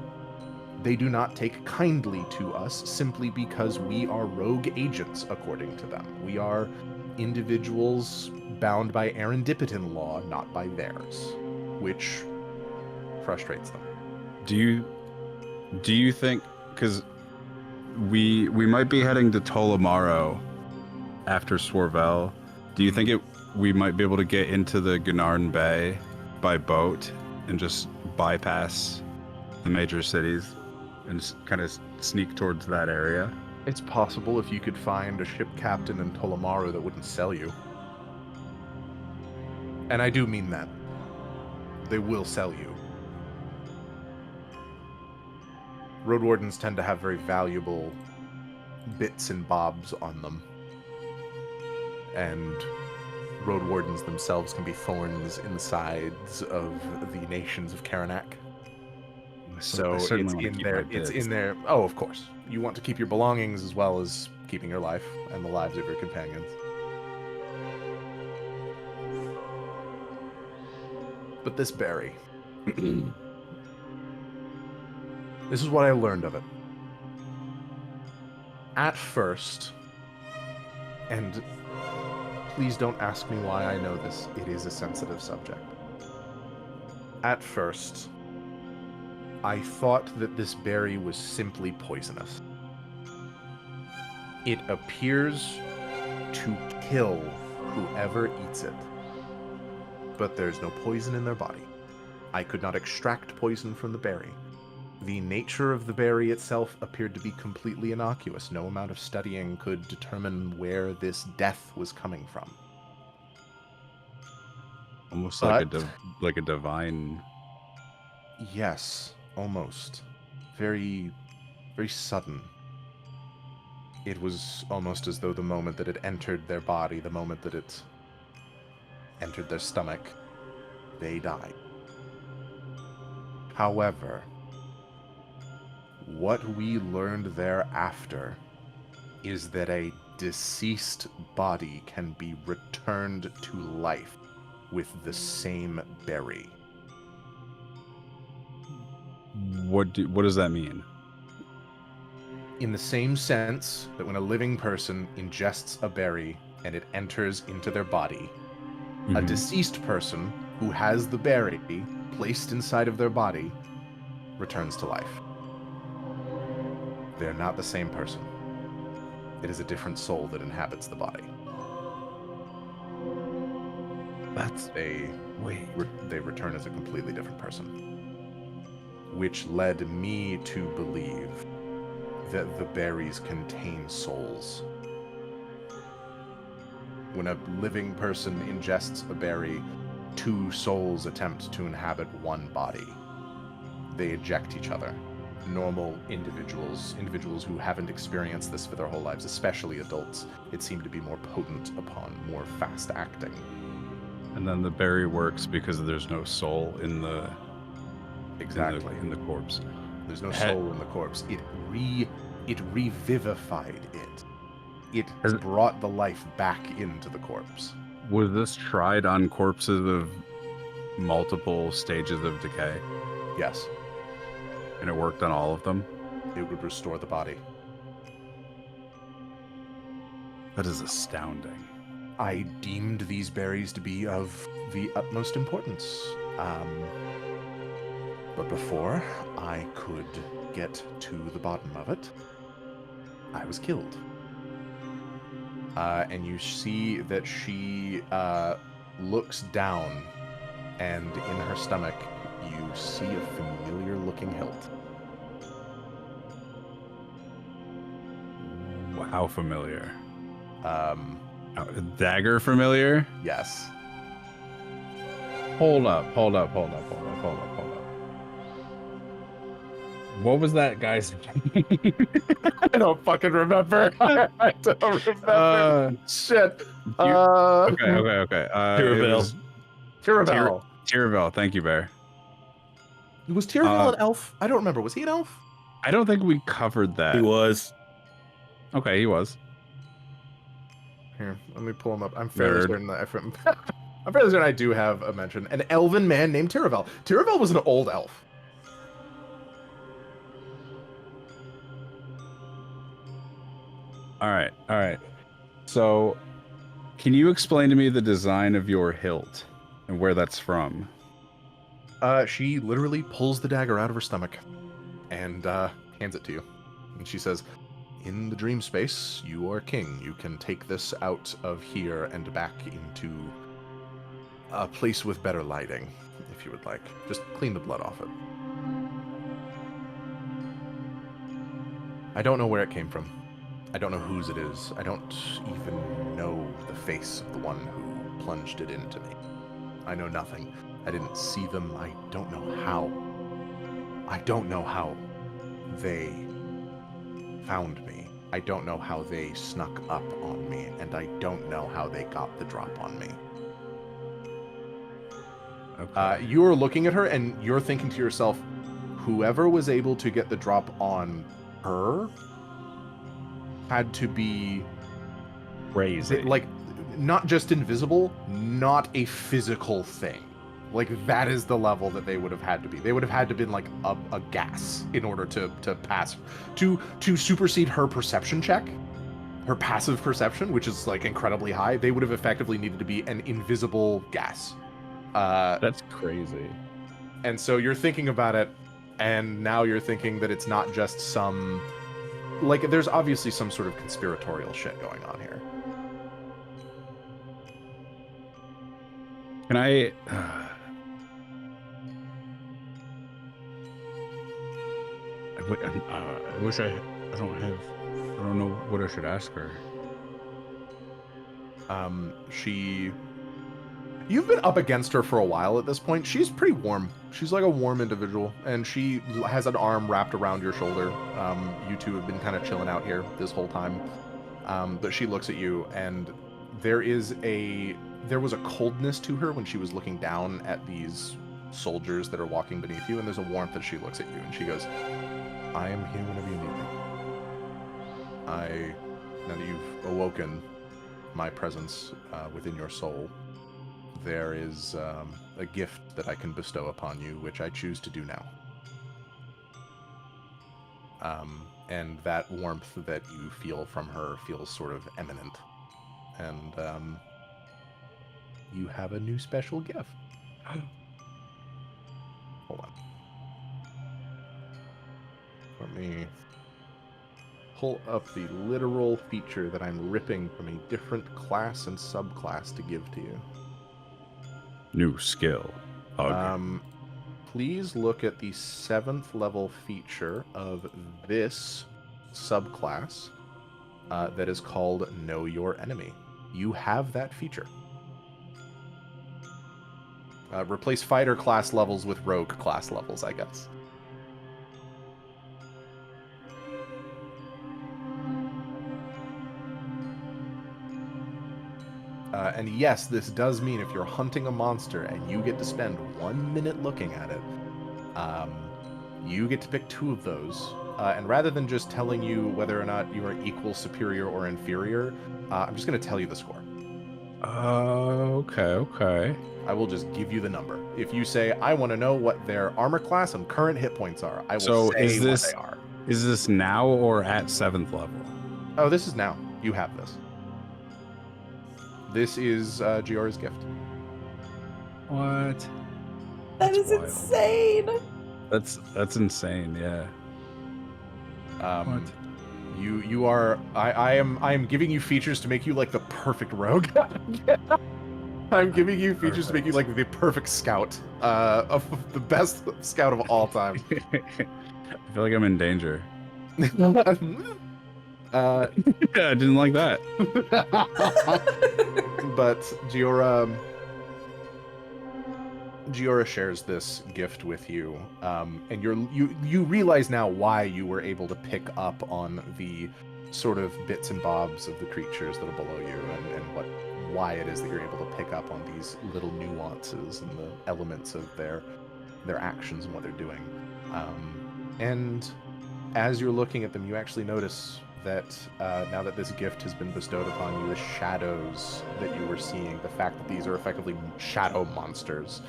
They do not take kindly to us simply because we are rogue agents, according to them. We are individuals bound by Erendipitan law, not by theirs, which frustrates them. Do you think, because we might be heading to Tolomaro after Swarvel, Do you think we might be able to get into the Gunarn Bay by boat and just bypass the major cities and kind of sneak towards that area? It's possible if you could find a ship captain in Tolomaru that wouldn't sell you. And I do mean that. They will sell you. Road wardens tend to have very valuable bits and bobs on them. And road wardens themselves can be thorns in the sides of the nations of Karanak. So it's in there. Oh, of course. You want to keep your belongings as well as keeping your life and the lives of your companions. But this berry. This is what I learned of it. At first, and please don't ask me why I know this, it is a sensitive subject. At first, I thought that this berry was simply poisonous. It appears to kill whoever eats it, but there's no poison in their body. I could not extract poison from the berry. The nature of the berry itself appeared to be completely innocuous. No amount of studying could determine where this death was coming from. Almost like a divine. Yes, almost. Very, very sudden. It was almost as though the moment that it entered their body, the moment that it entered their stomach, they died. However, what we learned thereafter is that a deceased body can be returned to life with the same berry. What does that mean? In the same sense that when a living person ingests a berry and it enters into their body, a deceased person who has the berry placed inside of their body returns to life. They're not the same person. It is a different soul that inhabits the body. They return as a completely different person. Which led me to believe that the berries contain souls. When a living person ingests a berry, two souls attempt to inhabit one body. They eject each other. Normal individuals who haven't experienced this for their whole lives, especially adults, it seemed to be more potent upon more fast acting. And then the berry works because there's no soul in the in the corpse. There's no soul in the corpse. It revivified it. It brought the life back into the corpse. Was this tried on corpses of multiple stages of decay? Yes. And it worked on all of them? It would restore the body. That is astounding. I deemed these berries to be of the utmost importance. But before I could get to the bottom of it, I was killed. And you see that she looks down, and in her stomach, you see a familiar-looking hilt. How familiar? Dagger familiar? Yes. Hold up. What was that guy's name? I don't fucking remember. I don't remember. Shit. Okay. Tiravel. Tiravel, thank you, Bear. Was Tiravel an elf? I don't remember. Was he an elf? I don't think we covered that. He was. Okay, he was. Here, let me pull him up. I'm fairly certain I do have a mention. An elven man named Tiravel. Tiravel was an old elf. All right. So, can you explain to me the design of your hilt and where that's from? She literally pulls the dagger out of her stomach and hands it to you. And she says, in the dream space, you are king. You can take this out of here and back into a place with better lighting, if you would like. Just clean the blood off it. I don't know where it came from. I don't know whose it is. I don't even know the face of the one who plunged it into me. I know nothing. I didn't see them. I don't know how. I don't know how they found me. I don't know how they snuck up on me, and I don't know how they got the drop on me. Okay. You're looking at her, and you're thinking to yourself, whoever was able to get the drop on her had to be Crazy. like not just invisible, not a physical thing. Like that is the level that they would have had to be. They would have had to been like a gas in order to pass to supersede her perception check, her passive perception, which is like incredibly high. They would have effectively needed to be an invisible gas. That's crazy. And so you're thinking about it, and now you're thinking that it's not just some... Like, there's obviously some sort of conspiratorial shit going on here. Can I... I wish I don't know what I should ask her. You've been up against her for a while at this point. She's pretty warm. She's like a warm individual, and she has an arm wrapped around your shoulder. You two have been kind of chilling out here this whole time. But she looks at you, and there was a coldness to her when she was looking down at these soldiers that are walking beneath you, and there's a warmth as she looks at you, and she goes, I am here whenever you need me. Now that you've awoken my presence within your soul, there is a gift that I can bestow upon you, which I choose to do now. And that warmth that you feel from her feels sort of eminent. And you have a new special gift. Hold on. Let me pull up the literal feature that I'm ripping from a different class and subclass to give to you. New skill. Please look at the 7th level feature of this subclass that is called Know Your Enemy. You have that feature. Replace fighter class levels with rogue class levels, I guess. And yes, this does mean if you're hunting a monster and you get to spend 1 minute looking at it, you get to pick 2 of those. And rather than just telling you whether or not you are equal, superior, or inferior, I'm just going to tell you the score. Okay. I will just give you the number. If you say, I want to know what their armor class and current hit points are, I will say what they are. Is this now or at 7th level? Oh, this is now. You have this. This is Giora's gift. What? That is wild. insane. That's insane, yeah. What? You are I am giving you features to make you like the perfect rogue. I'm giving you features to make you like the perfect scout. Of the best scout of all time. I feel like I'm in danger. I didn't like that. But Giora shares this gift with you, and you realize now why you were able to pick up on the sort of bits and bobs of the creatures that are below you, and why it is that you're able to pick up on these little nuances and the elements of their actions and what they're doing. And as you're looking at them, you actually notice that now that this gift has been bestowed upon you, the shadows that you were seeing, the fact that these are effectively shadow monsters,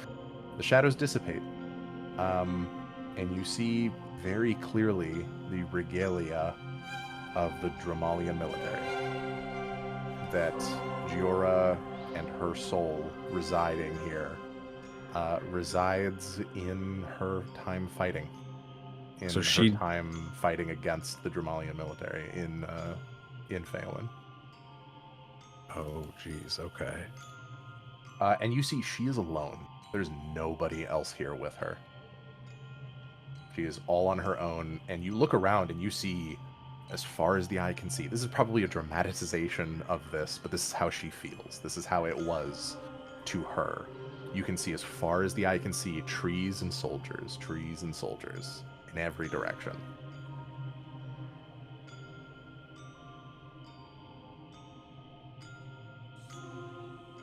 the shadows dissipate. And you see very clearly the regalia of the Dramalia military. That Giora and her soul residing here resides in her time fighting. in So her time fighting against the Dramalian military in Phelan. Oh, geez. Okay. And you see she is alone. There's nobody else here with her. She is all on her own, and you look around and you see, as far as the eye can see, this is probably a dramatization of this, but this is how she feels. This is how it was to her. You can see as far as the eye can see trees and soldiers in every direction.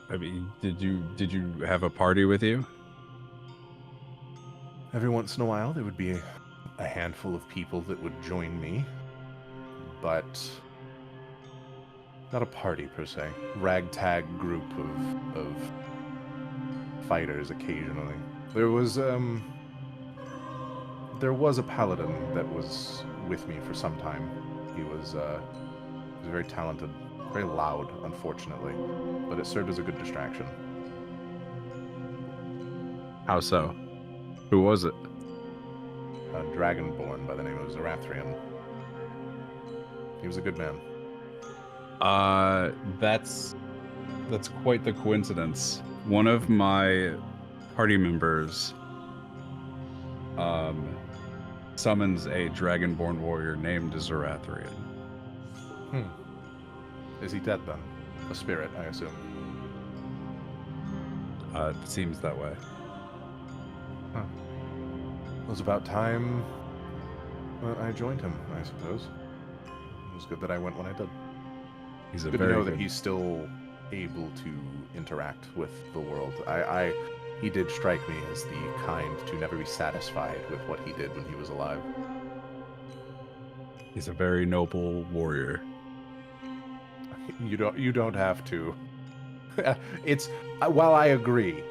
I mean, did you have a party with you? Every once in a while, there would be a handful of people that would join me, but not a party per se. Ragtag group of fighters occasionally. There was a paladin that was with me for some time. He was very talented, very loud, unfortunately, but it served as a good distraction. How so? Who was it? A dragonborn by the name of Xirathrian. He was a good man. That's quite the coincidence. One of my party members summons a dragonborn warrior named Xirathrian. Is he dead then? A spirit, I assume. It seems that way. Huh. It was about time that I joined him, I suppose. It was good that I went when I did. He's a Good very to know good... that he's still able to interact with the world. He did strike me as the kind to never be satisfied with what he did when he was alive. He's a very noble warrior. You don't have to. It's while I agree,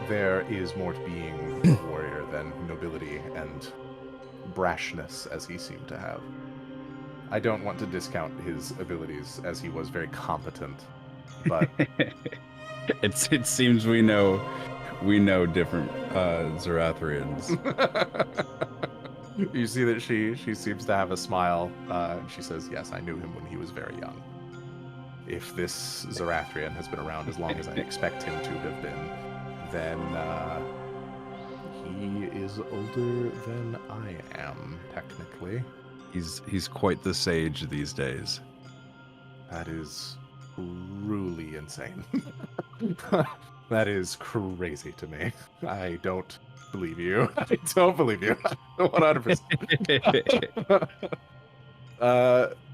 there is more to being a warrior than nobility and brashness as he seemed to have. I don't want to discount his abilities as he was very competent, but it seems we know different Xirathrians. You see that she seems to have a smile. She says, "Yes, I knew him when he was very young. If this Xirathrian has been around as long as I expect him to have been, then he is older than I am, technically." He's quite the sage these days. That is truly insane. That is crazy to me. I don't believe you. I don't believe you. 100%.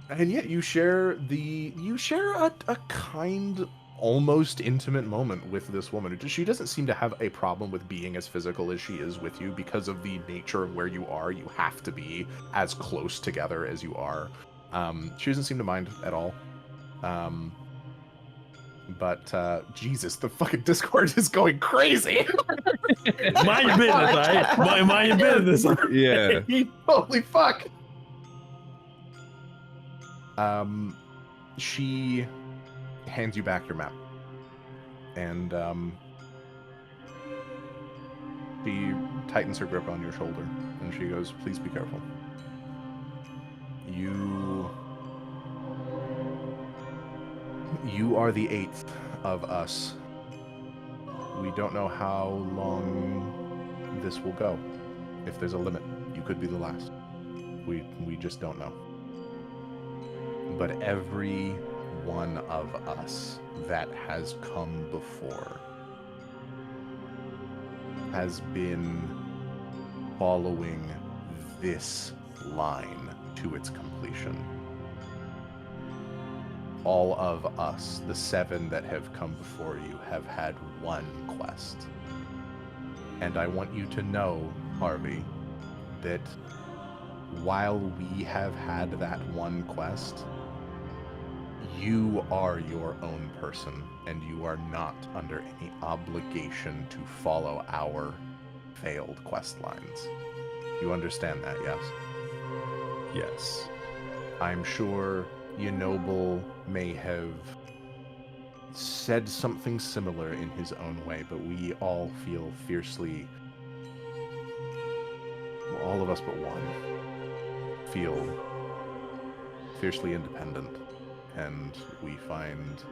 And yet you share a kind, almost intimate moment with this woman. She doesn't seem to have a problem with being as physical as she is with you because of the nature of where you are. You have to be as close together as you are. She doesn't seem to mind at all. But Jesus, the fucking Discord is going crazy. Mind your business, right? Mind your business. Yeah. Holy fuck. She hands you back your map, and she tightens her grip on your shoulder, and she goes, "Please be careful. You are the 8th of us. We don't know how long this will go. If there's a limit, you could be the last. We just don't know. But every one of us that has come before has been following this line to its completion. All of us, the 7 that have come before you, have had one quest. And I want you to know, Harvey, that while we have had that one quest, you are your own person, and you are not under any obligation to follow our failed quest lines. You understand that, yes? Yes. I'm sure Yenoble may have said something similar in his own way, but we all feel fiercely... all of us but one, feel fiercely independent, and we find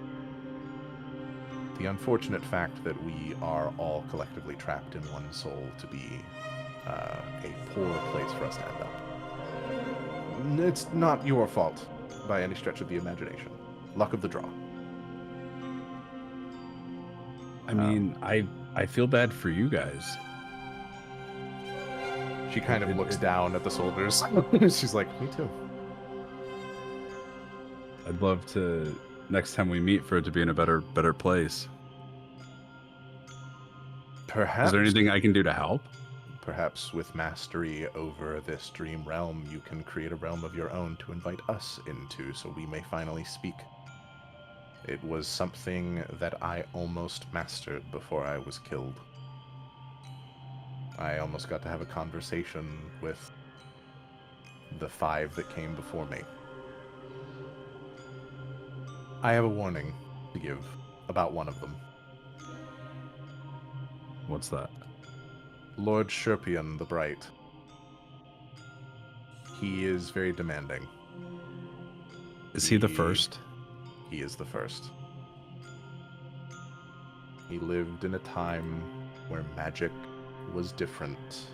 the unfortunate fact that we are all collectively trapped in one soul to be a poor place for us to end up. It's not your fault by any stretch of the imagination. Luck of the draw. I mean, I feel bad for you guys. She kind of looks down at the soldiers. She's like, me too. I'd love to, next time we meet, for it to be in a better place. Perhaps. Is there anything I can do to help? Perhaps with mastery over this dream realm, you can create a realm of your own to invite us into, so we may finally speak. It was something that I almost mastered before I was killed. I almost got to have a conversation with the 5 that came before me. I have a warning to give about one of them. What's that? Lord Sherpion the Bright. He is very demanding. Is he the first? He is the first. He lived in a time where magic was different.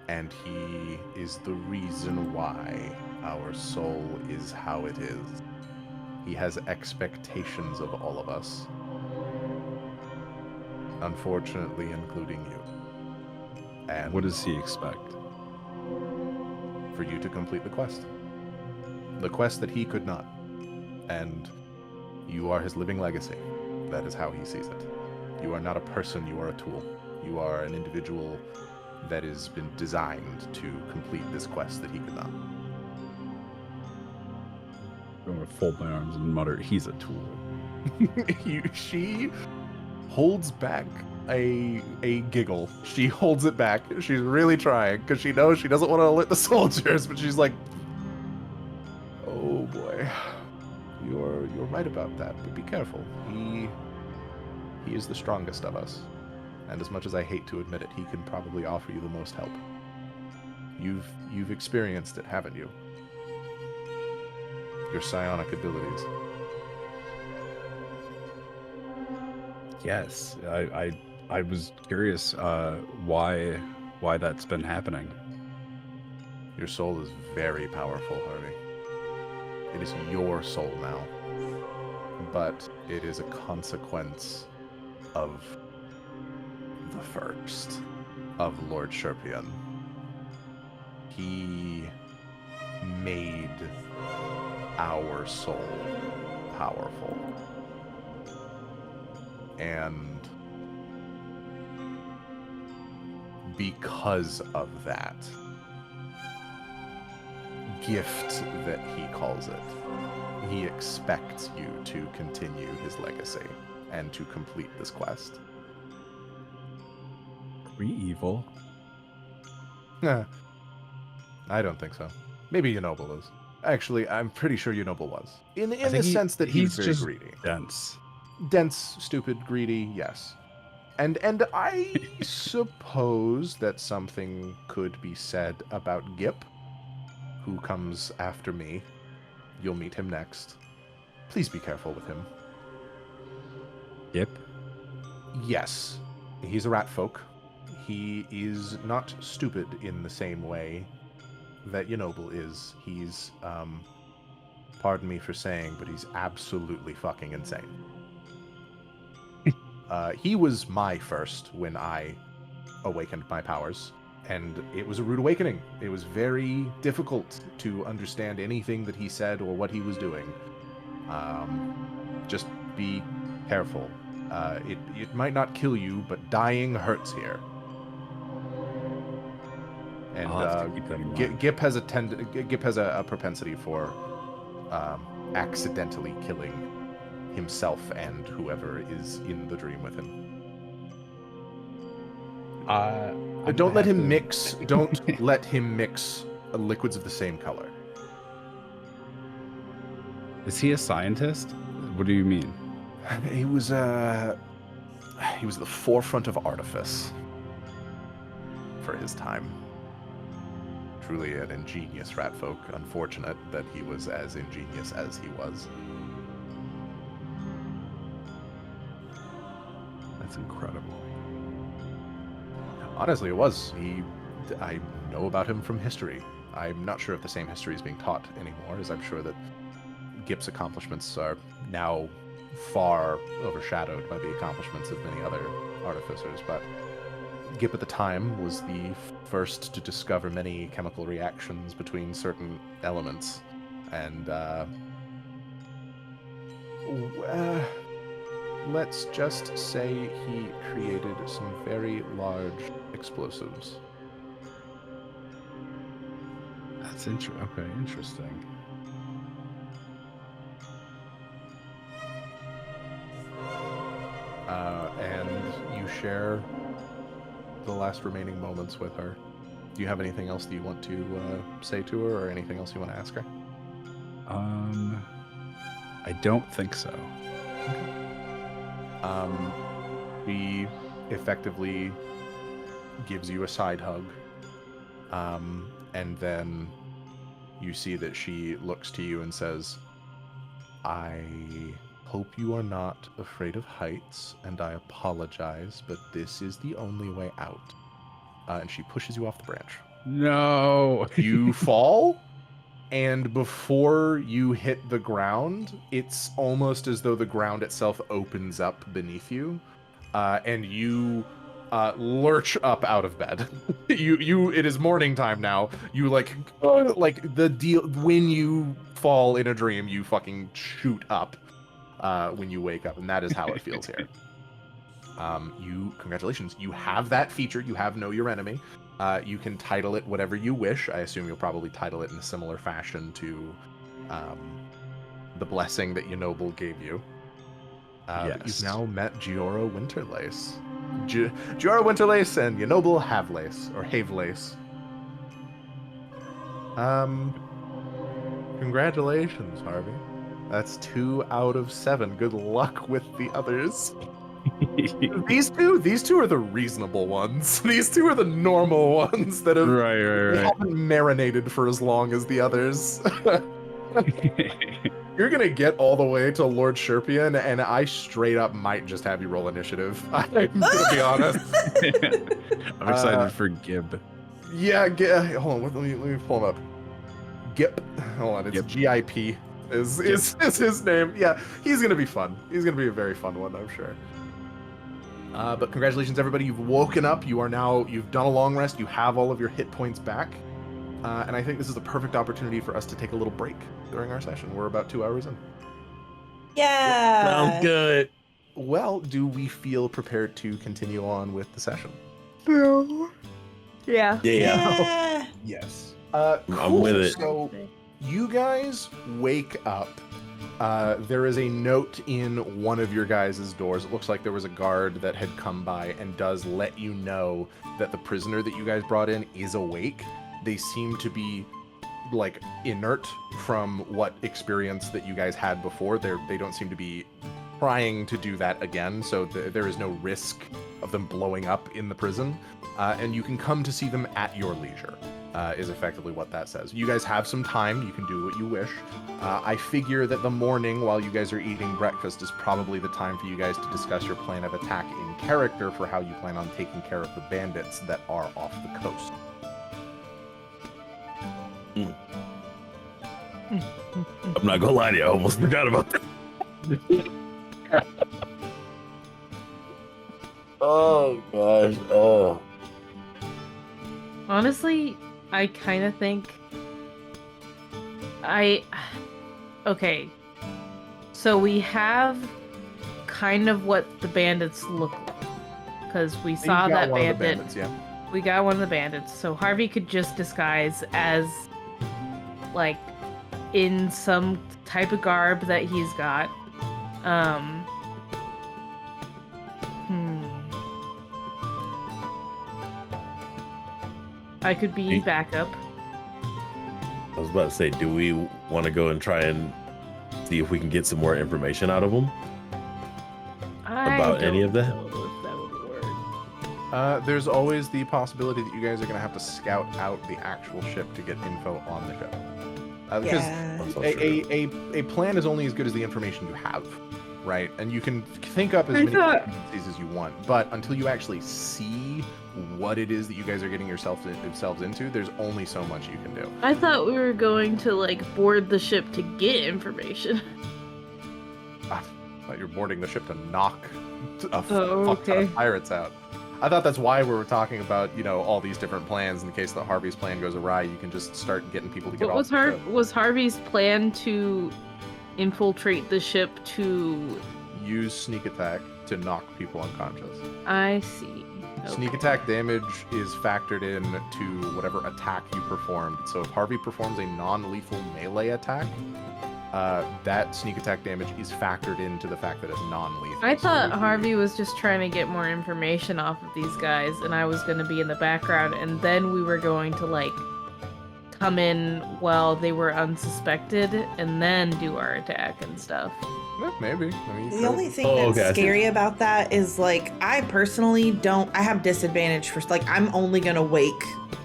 And he is the reason why our soul is how it is. He has expectations of all of us. Unfortunately, including you. And What does he expect? for you to complete the quest. The quest that he could not. And you are his living legacy. That is how he sees it. You are not a person, you are a tool. You are an individual that has been designed to complete this quest that he could not. I'm going to fold my arms and mutter, he's a tool. She holds back a giggle. She holds it back. She's really trying because she knows she doesn't want to alert the soldiers, but she's like, oh boy, you're right about that, but be careful. He is the strongest of us, and as much as I hate to admit it, he can probably offer you the most help. You've experienced it, haven't you? Your psionic abilities. Yes, I was curious why that's been happening. Your soul is very powerful, Harvey. It is your soul now. But it is a consequence of the first, of Lord Sherpion. He made our soul powerful. And because of that gift that he calls it, he expects you to continue his legacy and to complete this quest. Are we evil? Nah, I don't think so. Maybe Unoble is. Actually, I'm pretty sure Unoble was. In the sense that he's very just greedy. dense. Dense, stupid, greedy, yes. And I suppose that something could be said about Gip, who comes after me. You'll meet him next. Please be careful with him. Yep. Yes, he's a rat folk. He is not stupid in the same way that Unoble is. He's, pardon me for saying, but he's absolutely fucking insane. He was my first when I awakened my powers, and it was a rude awakening. It was very difficult to understand anything that he said or what he was doing. Just be careful. It might not kill you, but dying hurts here. And I'll have to keep that in mind. Gip has a propensity for accidentally killing himself and whoever is in the dream with him. Don't let him mix. Don't let him mix liquids of the same color. Is he a scientist? What do you mean? He was. He was at the forefront of artifice. for his time. Truly an ingenious rat folk. Unfortunate that he was as ingenious as he was. That's incredible. Honestly, it was. I know about him from history. I'm not sure if the same history is being taught anymore, as I'm sure that Gip's accomplishments are now far overshadowed by the accomplishments of many other artificers, but Gip at the time was the first to discover many chemical reactions between certain elements, and let's just say he created some very large explosives. That's interesting. And you share the last remaining moments with her. Do you have anything else that you want to say to her, or anything else you want to ask her? I don't think so. She effectively gives you a side hug, and then you see that she looks to you and says, "I hope you are not afraid of heights, and I apologize, but this is the only way out." And she pushes you off the branch. No. You fall, and before you hit the ground, it's almost as though the ground itself opens up beneath you, and you lurch up out of bed. It is morning time now. You like the deal when you fall in a dream, you fucking shoot up when you wake up, and that is how it feels here. Congratulations, you have that feature. You have Know Your Enemy. You can title it whatever you wish. I assume you'll probably title it in a similar fashion to the blessing that Yenoble gave you. But you've now met Giora Winterlace. Giora Winterlace and Yenoble Havelace, or Havelace. Congratulations, Harvey. That's 2 out of 7. Good luck with the others. These two are the reasonable ones. These two are the normal ones that have Right. haven't marinated for as long as the others. You're gonna get all the way to Lord Sherpian, and I straight up might just have you roll initiative. I'm gonna be honest. I'm excited for Gib. Yeah, hold on. Let me pull him up. Gip. Hold on. It's Gip. GIP. Is his name? Yeah, he's gonna be fun. He's gonna be a very fun one, I'm sure. But congratulations, everybody. You've woken up. You've done a long rest. You have all of your hit points back. And I think this is a perfect opportunity for us to take a little break during our session. We're about 2 hours in. Yeah. Sounds good. Well, do we feel prepared to continue on with the session? Yeah. Yeah. Yes. I'm with it. So you guys wake up. There is a note in one of your guys' doors. It looks like there was a guard that had come by and does let you know that the prisoner that you guys brought in is awake. They seem to be like inert from what experience that you guys had before. They don't seem to be trying to do that again, so there is no risk of them blowing up in the prison. And you can come to see them at your leisure, is effectively what that says. You guys have some time. You can do what you wish. I figure that the morning while you guys are eating breakfast is probably the time for you guys to discuss your plan of attack in character for how you plan on taking care of the bandits that are off the coast. I'm not gonna lie to you, I almost forgot about that. Oh gosh. Oh. Honestly, I kind of think okay. So we have kind of what the bandits look like, because we saw that bandit. Bandits, yeah. We got one of the bandits, so Harvey could just disguise as like in some type of garb that he's got. I could be backup. I was about to say, do we want to go and try and see if we can get some more information out of them about any of that? I don't know if that would work. There's always the possibility that you guys are going to have to scout out the actual ship to get info on the ship. Because a plan is only as good as the information you have, right? And you can think up as many contingencies as you want, but until you actually see what it is that you guys are getting yourselves into, there's only so much you can do. I thought we were going to, like, board the ship to get information. I thought you were boarding the ship to knock a Oh, fuck ton okay. of pirates out. I thought that's why we were talking about, you know, all these different plans in case that Harvey's plan goes awry. You can just start getting people to get What off the ship. was Harvey's plan to infiltrate the ship to... Use sneak attack to knock people unconscious. I see. Sneak Okay. attack damage is factored in to whatever attack you performed. So if Harvey performs a non-lethal melee attack, that sneak attack damage is factored into the fact that it's non-lethal. I So thought if you- Harvey was just trying to get more information off of these guys, and I was going to be in the background, and then we were going to, like, come in while they were unsuspected, and then do our attack and stuff. Maybe. I mean, you The could. only thing Oh, that's okay, I see. scary about that is like I personally I have disadvantage for like I'm only gonna wake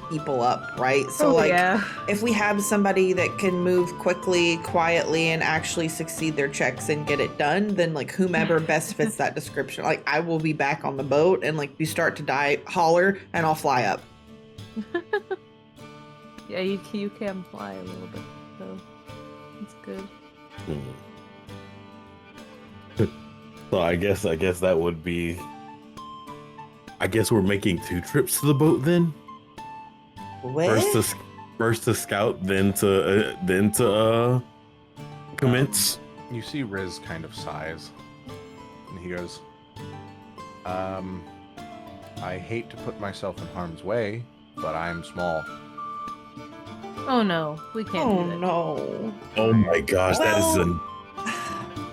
people up, right? So like yeah. if we have somebody that can move quickly, quietly, and actually succeed their checks and get it done, then like whomever best fits that description, like I will be back on the boat and like you start to die, holler, and I'll fly up. Yeah, you can fly a little bit, though. It's good. So I guess that would be. I guess we're making 2 trips to the boat then. What? First to scout, then to commence. You see Riz kind of sighs, and he goes, I hate to put myself in harm's way, but I'm small. Oh no, we can't Oh do that. no. Oh my gosh, that is Well,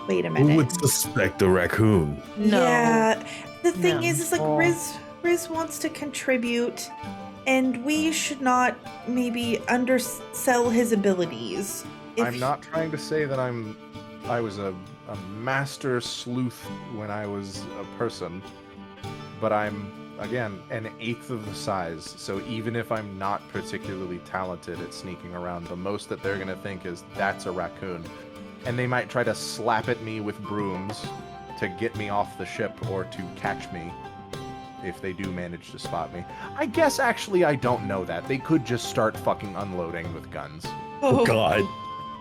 Wait a who minute. would suspect a raccoon? No. Yeah. The thing No. is like Oh. Riz wants to contribute, and we should not maybe undersell his abilities. I'm not trying to say that I was a master sleuth when I was a person, but I'm, again, an eighth of the size. So even if I'm not particularly talented at sneaking around, the most that they're going to think is, that's a raccoon. And they might try to slap at me with brooms to get me off the ship or to catch me if they do manage to spot me. I guess actually I don't know that. They could just start fucking unloading with guns. Oh God.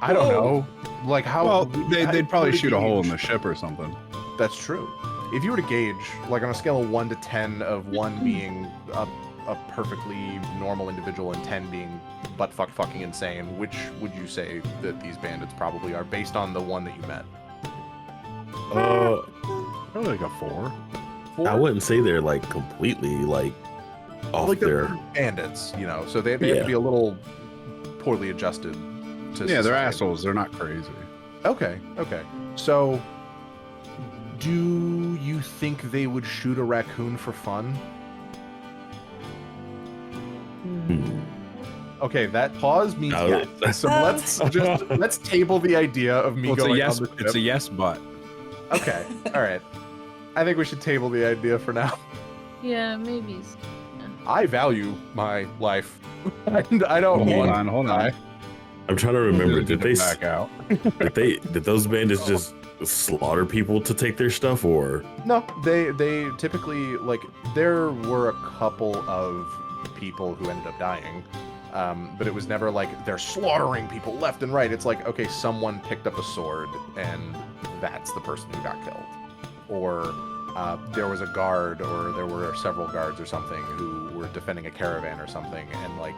I don't Whoa. know. Like how Well, how- they'd probably to shoot a hole in the gauge- ship or something. That's true. If you were to gauge, like on a scale of 1 to 10, of 1 being a perfectly normal individual and 10 being butt fucking insane, which would you say that these bandits probably are based on the one that you met? Probably like a 4. I wouldn't say they're like completely like off Like their. they're bandits, you know, so they have to be a little poorly adjusted. To Yeah, they're society. assholes. They're not crazy. Okay. So, do you think they would shoot a raccoon for fun? Hmm. Okay, that pause means No, yes. So let's table the idea of me Well, it's a going yes. on the It's a ship. yes, but Okay, all right. I think we should table the idea for now. Yeah, maybe. I value my life, and I don't hold want on, hold to on. die. I'm trying to remember. Did Did it back out? did those bandits just slaughter people to take their stuff, or No, they typically, like, there were a couple of people who ended up dying, but it was never like they're slaughtering people left and right. It's like, okay, someone picked up a sword and that's the person who got killed, or there was a guard, or there were several guards or something who were defending a caravan or something, and like,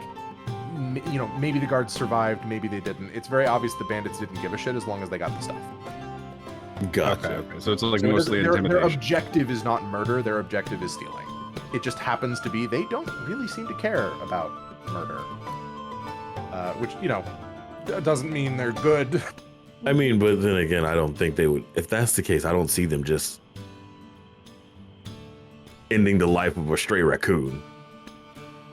you know, maybe the guards survived, maybe they didn't. It's very obvious the bandits didn't give a shit as long as they got the stuff. gotcha? Okay. So it's like So mostly their intimidation. objective is not murder, their objective is stealing. It just happens to be they don't really seem to care about murder. Which, you know, doesn't mean they're good. I mean, but then again, I don't think they would. If that's the case, I don't see them just ending the life of a stray raccoon.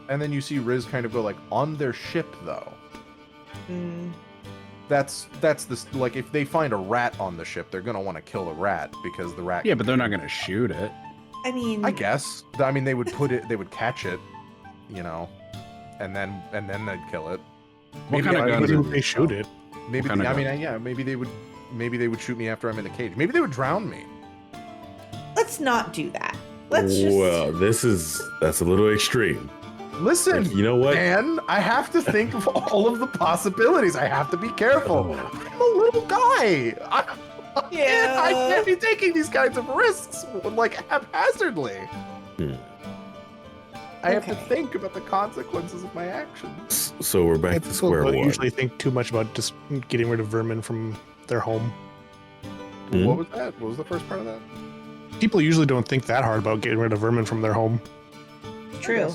And then you see Riz kind of go like, on their ship though. Mm. That's this, like, if they find a rat on the ship, they're gonna want to kill the rat because the rat. Yeah, but they're not going to shoot it. I mean, I guess. I mean, they would catch it, you know, and then they'd kill it. What kind of guns Maybe are they shoot it. Maybe kind of I mean, guns? yeah, maybe they would shoot me after I'm in the cage. Maybe they would drown me. let's not do that. Let's just. Well, that's a little extreme. Listen, Like, you know what? man, I have to think of all of the possibilities. I have to be careful. I'm a little guy. I can't be taking these kinds of risks like haphazardly. Hmm. I have to Okay. think about the consequences of my actions. So we're back to People square don't one. usually think too much about just getting rid of vermin from their home. Hmm? What was that? What was the first part of that? People usually don't think that hard about getting rid of vermin from their home. True.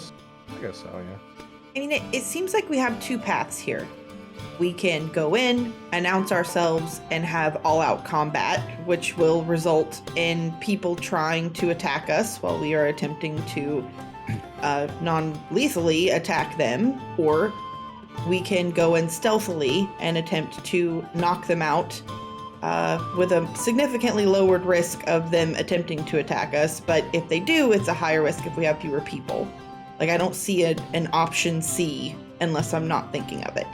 I guess so, yeah. I mean, it seems like we have two paths here. We can go in, announce ourselves, and have all-out combat, which will result in people trying to attack us while we are attempting to non-lethally attack them, or we can go in stealthily and attempt to knock them out with a significantly lowered risk of them attempting to attack us. But if they do, it's a higher risk if we have fewer people. Like, I don't see an option C unless I'm not thinking of it.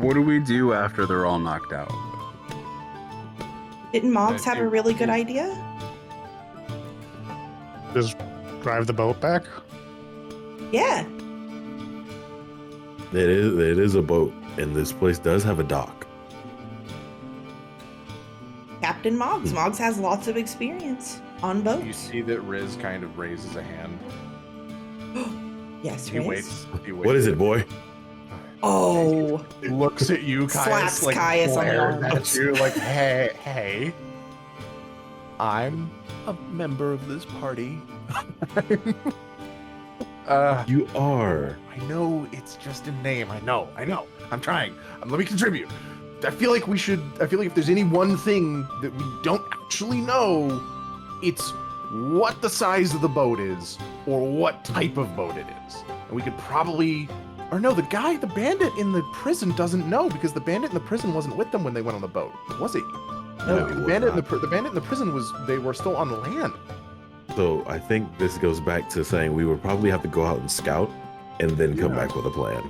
What do we do after they're all knocked out? Didn't Moggs have a really good idea? Just drive the boat back. Yeah. It is a boat, and this place does have a dock. Captain Moggs. Moggs has lots of experience on boats. You see that Riz kind of raises a hand. Yes, He Riz. waits. What is it, boy? Oh. Looks at you, Caius, Slaps like Caius on the glares arm. at you, like, hey. I'm a member of this party. You are. I know it's just a name. I know. I'm trying. Let me contribute. I feel like if there's any one thing that we don't actually know, it's what the size of the boat is or what type of boat it is. And we could probably, or no, the bandit in the prison doesn't know because the bandit in the prison wasn't with them when they went on the boat, was he? No, he the was bandit not. the bandit in the prison they were still on land. So I think this goes back to saying we would probably have to go out and scout and then come Yeah. back with a plan.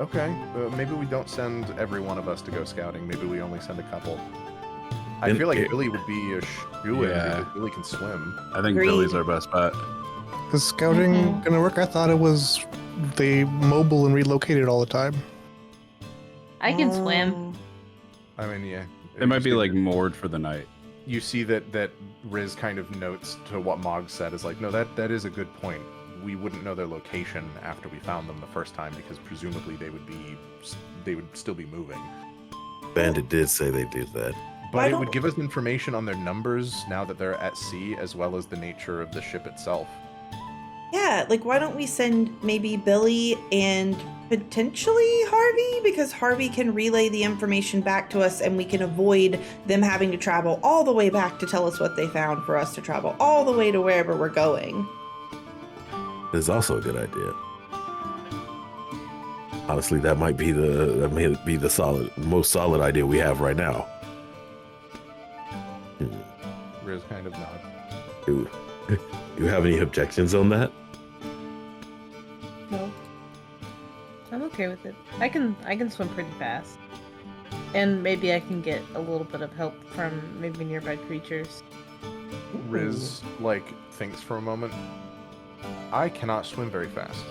Okay, maybe we don't send every one of us to go scouting. Maybe we only send a couple. I And feel like it- Billy would be a shoo-in Yeah. because Billy can swim. I think Agreed. Billy's our best bet. Is scouting Mhm. gonna work? I thought it was they mobile and relocated all the time. I can swim. Oh. I mean, yeah. It might be You see like moored for the night. you see that Riz kind of notes to what Mog said is like, no, that is a good point. We wouldn't know their location after we found them the first time because presumably they would still be moving. Bandit did say they did that. But Why it don't- would give us information on their numbers now that they're at sea, as well as the nature of the ship itself. Yeah, like why don't we send maybe Billy and potentially Harvey? Because Harvey can relay the information back to us and we can avoid them having to travel all the way back to tell us what they found for us to travel all the way to wherever we're going. It's also a good idea. Honestly, that might be the most solid idea we have right now. Riz kind of nods. Do you have any objections on that? No. I'm okay with it. I can swim pretty fast. And maybe I can get a little bit of help from maybe nearby creatures. Riz, like, thinks for a moment. I cannot swim very fast.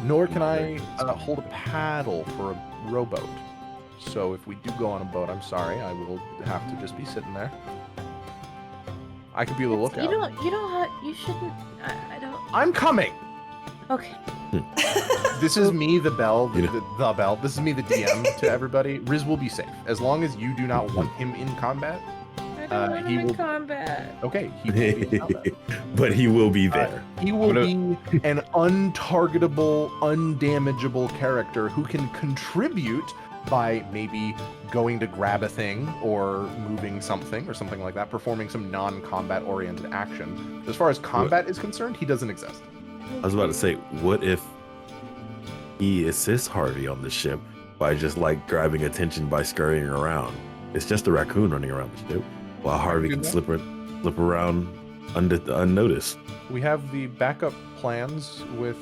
Nor can I hold a paddle for a rowboat. So if we do go on a boat, I'm sorry, I will have to just be sitting there. I could be the lookout. You shouldn't, I don't, I'm coming! okay. This is me, the bell, You the bell. This is me, the DM to everybody. Riz will be safe. As long as you do not want him in combat. I don't want he him in will- combat. Okay, he will be in combat. But he will be there. He will I'm be an untargetable, undamageable character who can contribute by maybe going to grab a thing or moving something or something like that, performing some non-combat oriented action. As far as combat is concerned, he doesn't exist. I was about to say, what if he assists Harvey on the ship by just like grabbing attention by scurrying around? It's just a raccoon running around the ship. while Harvey can slip around unnoticed. We have the backup plans with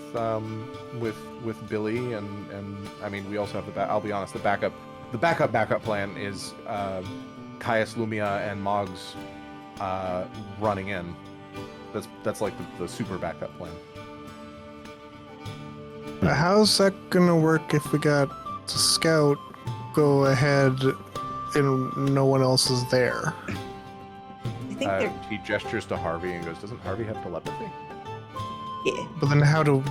Billie and I mean we also have I'll be honest, the backup plan is Caius, Lumia, and Moggs running in. That's like the super backup plan. How's that gonna work if we got the scout go ahead and no one else is there? I think they're. He gestures to Harvey and goes, "Doesn't Harvey have telepathy?" Yeah. But then how do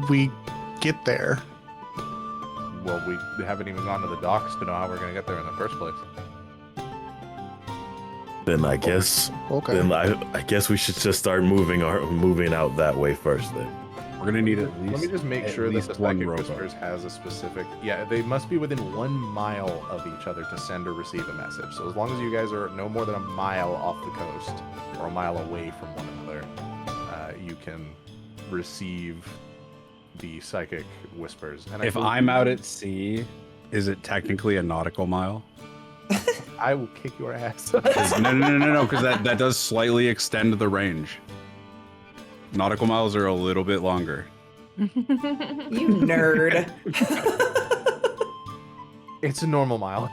we get there? Well, we haven't even gone to the docks to know how we're gonna get there in the first place. Then I guess Okay. then I guess we should just start moving out that way first. Then We're gonna need at least. Let me just make at sure that least the one Psychic robot. Whispers has a specific... Yeah, they must be within 1 mile of each other to send or receive a message. So as long as you guys are no more than a mile off the coast, or a mile away from one another, you can receive the Psychic Whispers. And If I'm out at sea, is it technically a nautical mile? I will kick your ass. No, because that does slightly extend the range. Nautical miles are a little bit longer. You nerd. It's a normal mile.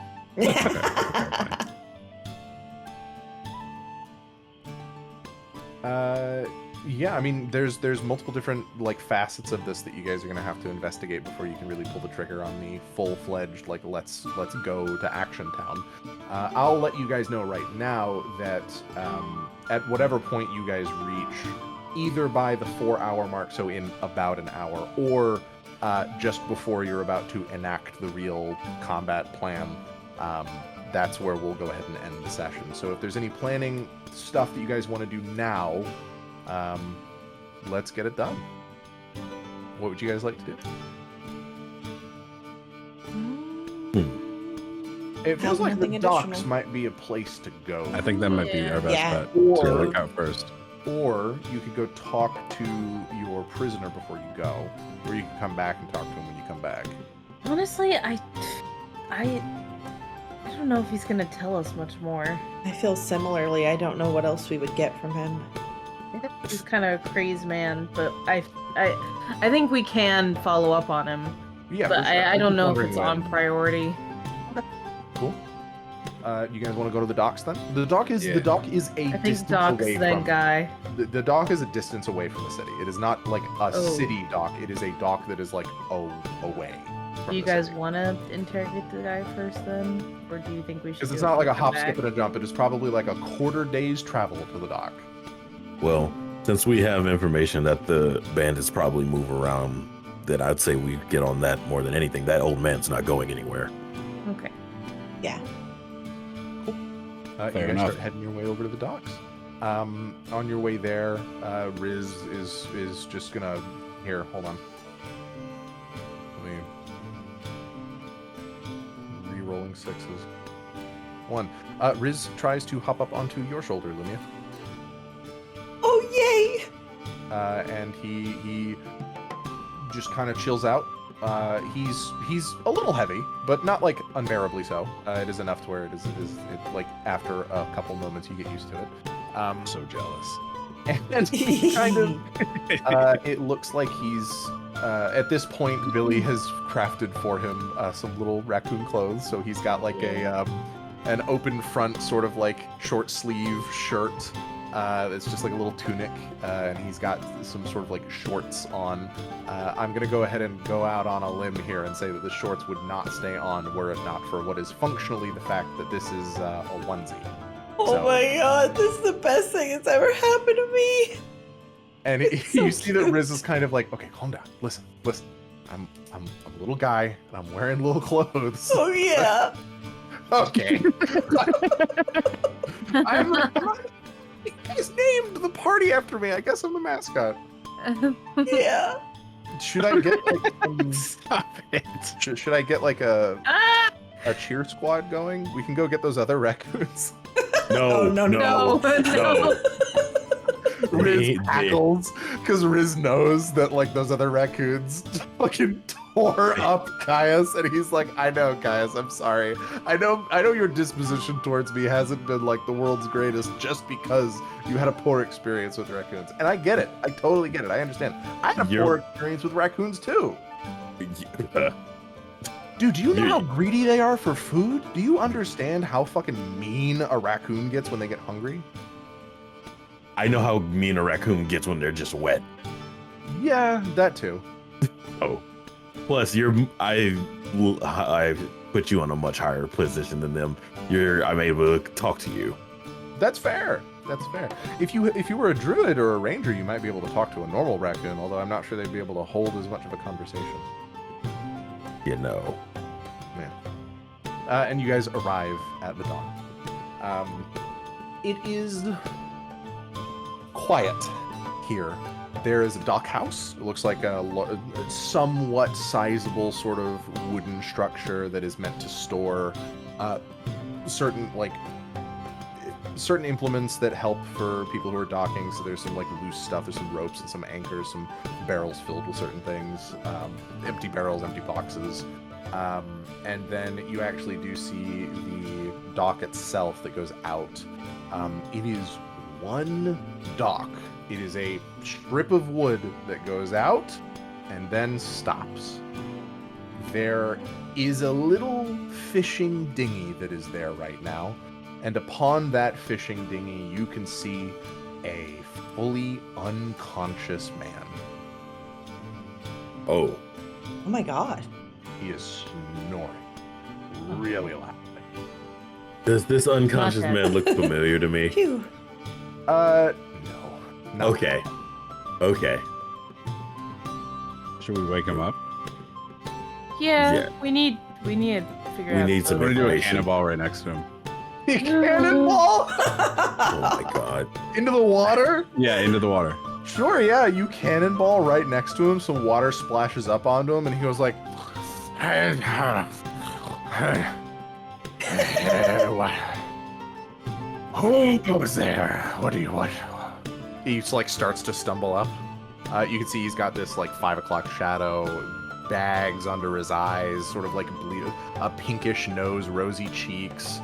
Yeah, I mean, there's multiple different like facets of this that you guys are gonna have to investigate before you can really pull the trigger on the full-fledged like let's go to Action Town. I'll let you guys know right now that at whatever point you guys reach, either by the 4-hour mark, so in about an hour, or just before you're about to enact the real combat plan, that's where we'll go ahead and end the session. So if there's any planning stuff that you guys want to do now, let's get it done. What would you guys like to do? It feels like the Nothing docks additional. might be a place to go. I think that might be our best Yeah. bet to look out first. Or you could go talk to your prisoner before you go, or you can come back and talk to him when you come back. Honestly, I don't know if he's gonna tell us much more. I feel similarly. I don't know what else we would get from him. He's kind of a crazed man, but I think we can follow up on him. Yeah, But for sure. I don't know if Wondering it's when. on priority. Cool. You guys want to go to the docks then? The dock is a I think distance Doc's away that from. guy. The dock is a distance away from the city. It is not like a Oh. city dock. It is a dock that is like away. From Do you the guys city. want to interrogate the guy first then? Or do you think we should Because it's do it not like a when we come hop, skip, back? and a jump. It is probably like a quarter day's travel to the dock. well, since we have information that the bandits probably move around, then I'd say we get on that more than anything. That old man's not going anywhere. Okay. Yeah. You Fair guys enough. start heading your way over to the docks. On your way there, Riz is just gonna... Here, hold on. Let me... Re-rolling sixes. 1. Riz tries to hop up onto your shoulder, Lumia. Oh, yay! And he just kind of chills out. He's a little heavy, but not like unbearably so. It is enough to where it like after a couple moments you get used to it. I'm so jealous. And he kind of it looks like he's at this point Billie has crafted for him some little raccoon clothes. So he's got like an open front sort of like short sleeve shirt. It's just like a little tunic, and he's got some sort of like shorts on. I'm gonna go ahead and go out on a limb here and say that the shorts would not stay on were it not for what is functionally the fact that this is a onesie. Oh So- my god, this is the best thing that's ever happened to me. And So you see that cute. Riz is kind of like, okay, calm down, listen. I'm a little guy and I'm wearing little clothes. Oh yeah. Okay. He's named the party after me. I guess I'm the mascot. Yeah. Should I get like some, Stop it. should I get like a Ah! cheer squad going? We can go get those other raccoons. No, Oh, no, No, no. Riz cackles because Riz knows that like those other raccoons fucking tore up Caius, and he's like, I know, Caius, I'm sorry. I know your disposition towards me hasn't been like the world's greatest just because you had a poor experience with raccoons. And I get it. I totally get it. I understand. I had a poor experience with raccoons too. Dude, do you know how greedy they are for food? Do you understand how fucking mean a raccoon gets when they get hungry? I know how mean a raccoon gets when they're just wet. Yeah, that too. Oh. Plus, I put you on a much higher position than them. I'm able to talk to you. That's fair. That's fair. If you were a druid or a ranger, you might be able to talk to a normal raccoon, although I'm not sure they'd be able to hold as much of a conversation. You know. Yeah. And you guys arrive at the dock. It is quiet here. There is a dock house. It looks like a somewhat sizable sort of wooden structure that is meant to store certain implements that help for people who are docking. So there's some like loose stuff. There's some ropes and some anchors, some barrels filled with certain things, empty barrels, empty boxes. And then you actually do see the dock itself that goes out. It is one dock. It is a strip of wood that goes out and then stops. There is a little fishing dinghy that is there right now. And upon that fishing dinghy, you can see a fully unconscious man. Oh. Oh my god. He is snoring really loudly. Does this unconscious man look familiar to me? Phew. No. Okay. Okay. Should we wake him up? Yeah. we need to figure out. We need some We're gonna do a information. cannonball right next to him. Cannonball Oh my god. into the water? Yeah, into the water. Sure, yeah. You cannonball right next to him. Some water splashes up onto him, and he goes like, "Who was there? What do you want?" He like starts to stumble up. You can see he's got this like 5 o'clock shadow, bags under his eyes, sort of like a pinkish nose, rosy cheeks.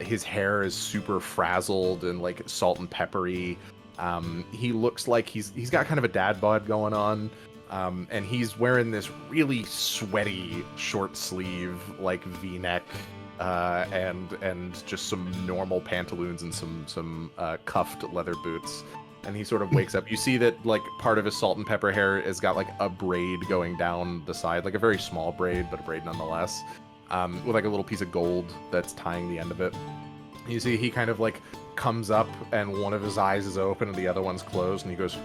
His hair is super frazzled and like salt and peppery. He looks like he's got kind of a dad bod going on. And he's wearing this really sweaty short sleeve like V-neck and just some normal pantaloons and some cuffed leather boots. And he sort of wakes up. You see that like part of his salt and pepper hair has got like a braid going down the side, like a very small braid, but a braid nonetheless, with like a little piece of gold that's tying the end of it. You see he kind of like comes up and one of his eyes is open and the other one's closed, and he goes,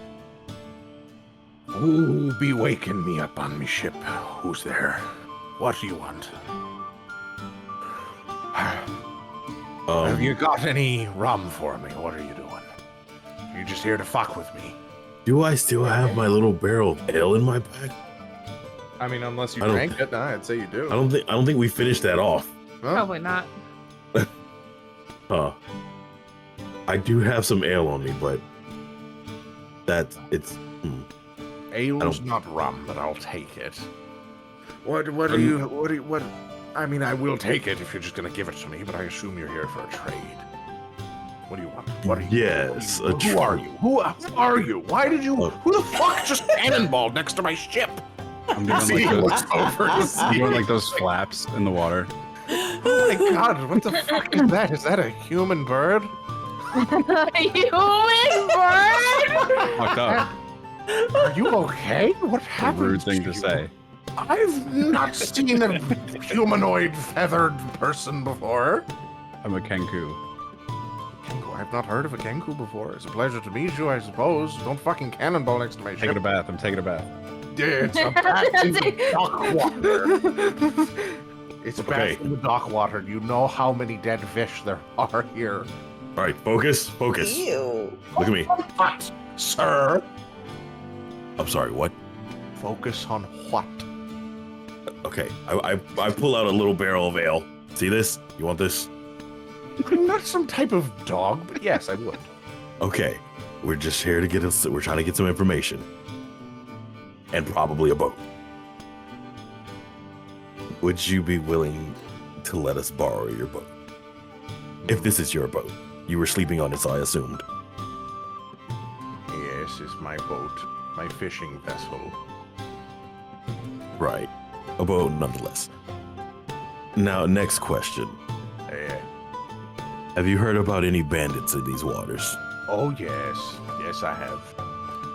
"Who be waking me up on me ship? Who's there? What do you want? Have you got any rum for me? What are you doing? Are you just here to fuck with me?" Do I still have my little barrel of ale in my bag? I mean, unless you I don't- drank it, I'd say you do. I don't think we finished that off. Huh? Probably not. Huh. I do have some ale on me, but it's Ale's not rum, but I'll take it. What do you, I mean, I will take it if you're just gonna give it to me, but I assume you're here for a trade. What do you want? What are you? Yes, a Who are you? Who are you? Why did you? Who the fuck just cannonballed next to my ship? I'm doing See, he like looks over to I'm see. doing like those flaps in the water. Oh my god, what the fuck is that? Is that a human bird? Human bird. Fucked up. Are you okay? What A happened? rude thing to to you? say. I've not seen a humanoid feathered person before. I'm a Kenku. Kenku, I've not heard of a Kenku before. It's a pleasure to meet you, I suppose. Don't fucking cannonball next to my Taking ship. a bath. I'm taking a bath. It's a bath in the dock water. It's a bath Okay. in the dock water. You know how many dead fish there are here. all right. Focus. Ew. Look at me. What, sir? I'm sorry. What? Focus on what? Okay. I pull out a little barrel of ale. See this? You want this? I'm not some type of dog, but yes, I would. Okay. We're just here to we're trying to get some information. And probably a boat. Would you be willing to let us borrow your boat? If this is your boat. You were sleeping on it, so I assumed. Yes, it's my boat, my fishing vessel. Right. A boat nonetheless. Now, next question. Have you heard about any bandits in these waters? Oh, yes. Yes, I have.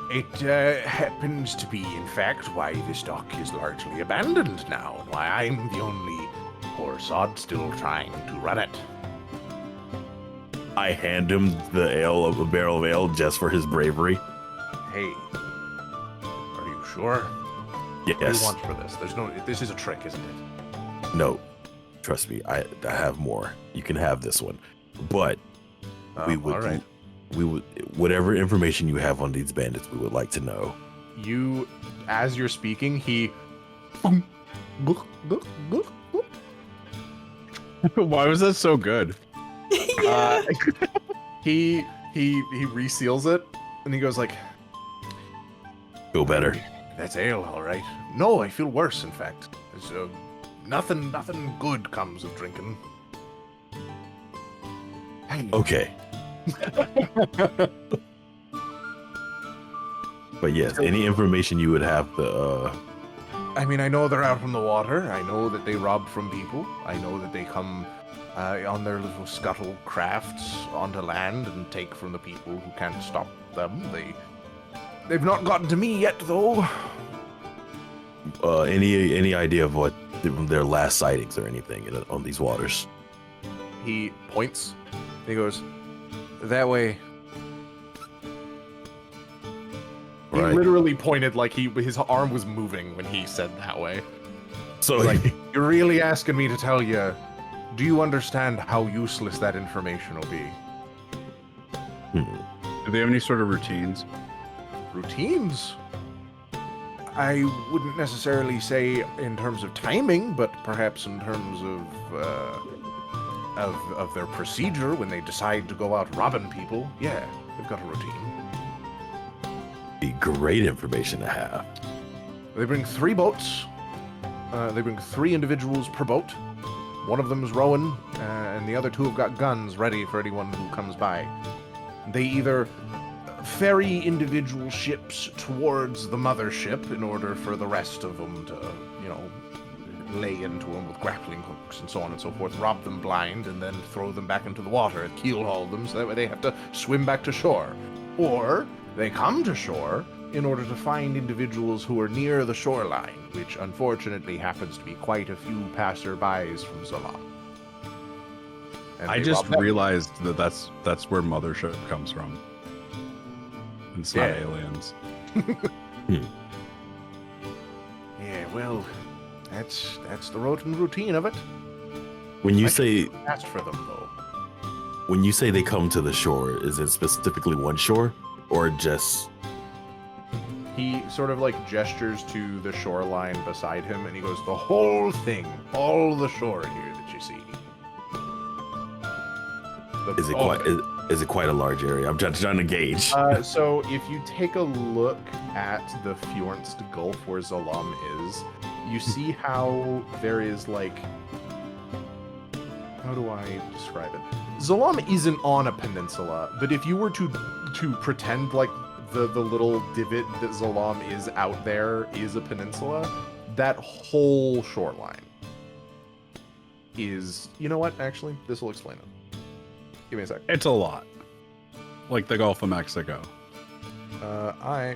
It happens to be, in fact, why this dock is largely abandoned now, and why I'm the only poor sod still trying to run it. I hand him a barrel of ale just for his bravery. Hey, are you sure? Yes. What do you want for this? This is a trick, isn't it? No. Trust me, I have more. You can have this one. But we would all right. Whatever information you have on these bandits, we would like to know. You, as you're speaking, he Why was that so good? he reseals it and he goes like, Feel better. "That's ale, all right." No, I feel worse. In fact, nothing good comes of drinking. Okay. But yes, any information you would have to. I mean, I know they're out on the water. I know that they rob from people. I know that they come on their little scuttle crafts onto land and take from the people who can't stop them. They've not gotten to me yet, though. Any idea of what their last sightings or anything on these waters? He points. He goes, "That way." Right. He literally pointed like his arm was moving when he said "that way." So Like, you're really asking me to tell you, do you understand how useless that information will be? Do they have any sort of routines? Routines? I wouldn't necessarily say in terms of timing, but perhaps in terms of their procedure when they decide to go out robbing people. Yeah, they've got a routine. be great information to have. They bring 3 boats. They bring 3 individuals per boat. One of them is rowing, and the other 2 have got guns ready for anyone who comes by. They either ferry individual ships towards the mothership in order for the rest of them to, lay into them with grappling hooks and so on and so forth, rob them blind, and then throw them back into the water and keel haul them so that way they have to swim back to shore. Or they come to shore in order to find individuals who are near the shoreline, which unfortunately happens to be quite a few passerbys from Zolam. And I they just rob them. realized that's where Mothership comes from. It's not Yeah. aliens. Yeah, well, that's the routine of it. When you I say asked for them though. when you say they come to the shore, is it specifically one shore or just? He sort of like gestures to the shoreline beside him, and he goes, "The whole thing, all the shore here that you see." Is it all quite? of Is it quite a large area? I'm just trying to gauge. So if you take a look at the Fjornst Gulf where Zolam is, you see how there is like, how do I describe it? Zolam isn't on a peninsula, but if you were to pretend like the little divot that Zolam is out there is a peninsula, that whole shoreline is, you know what, actually, this will explain it. Give me a sec. It's a lot. Like the Gulf of Mexico.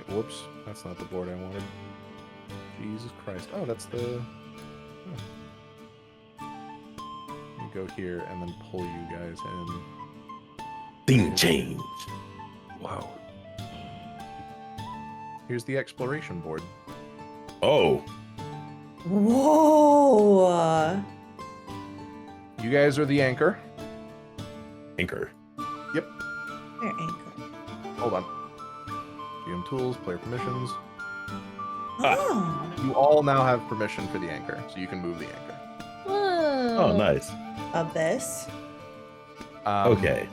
Whoops, that's not the board I wanted. Jesus Christ. Oh, that's the... You go here and then pull you guys in. Thing change. Wow. Here's the exploration board. Oh, Whoa. You guys are the anchor. anchor. Where anchor? Hold on. GM tools, player permissions. Oh. You all now have permission for the anchor, so you can move the anchor. Oh, nice. Of this. Um, Okay.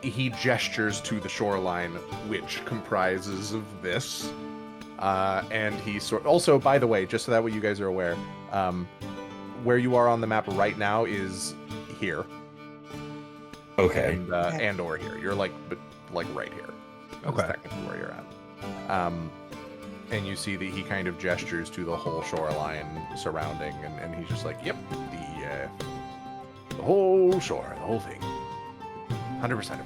he gestures to the shoreline, which comprises of this. And he also, by the way, just so that way you guys are aware, where you are on the map right now is here. Okay. And or here. You're like right here. That's Okay. technically where you're at. And you see that he kind of gestures to the whole shoreline surrounding, and he's just like, yep, the whole shore, the whole thing. 100% of it.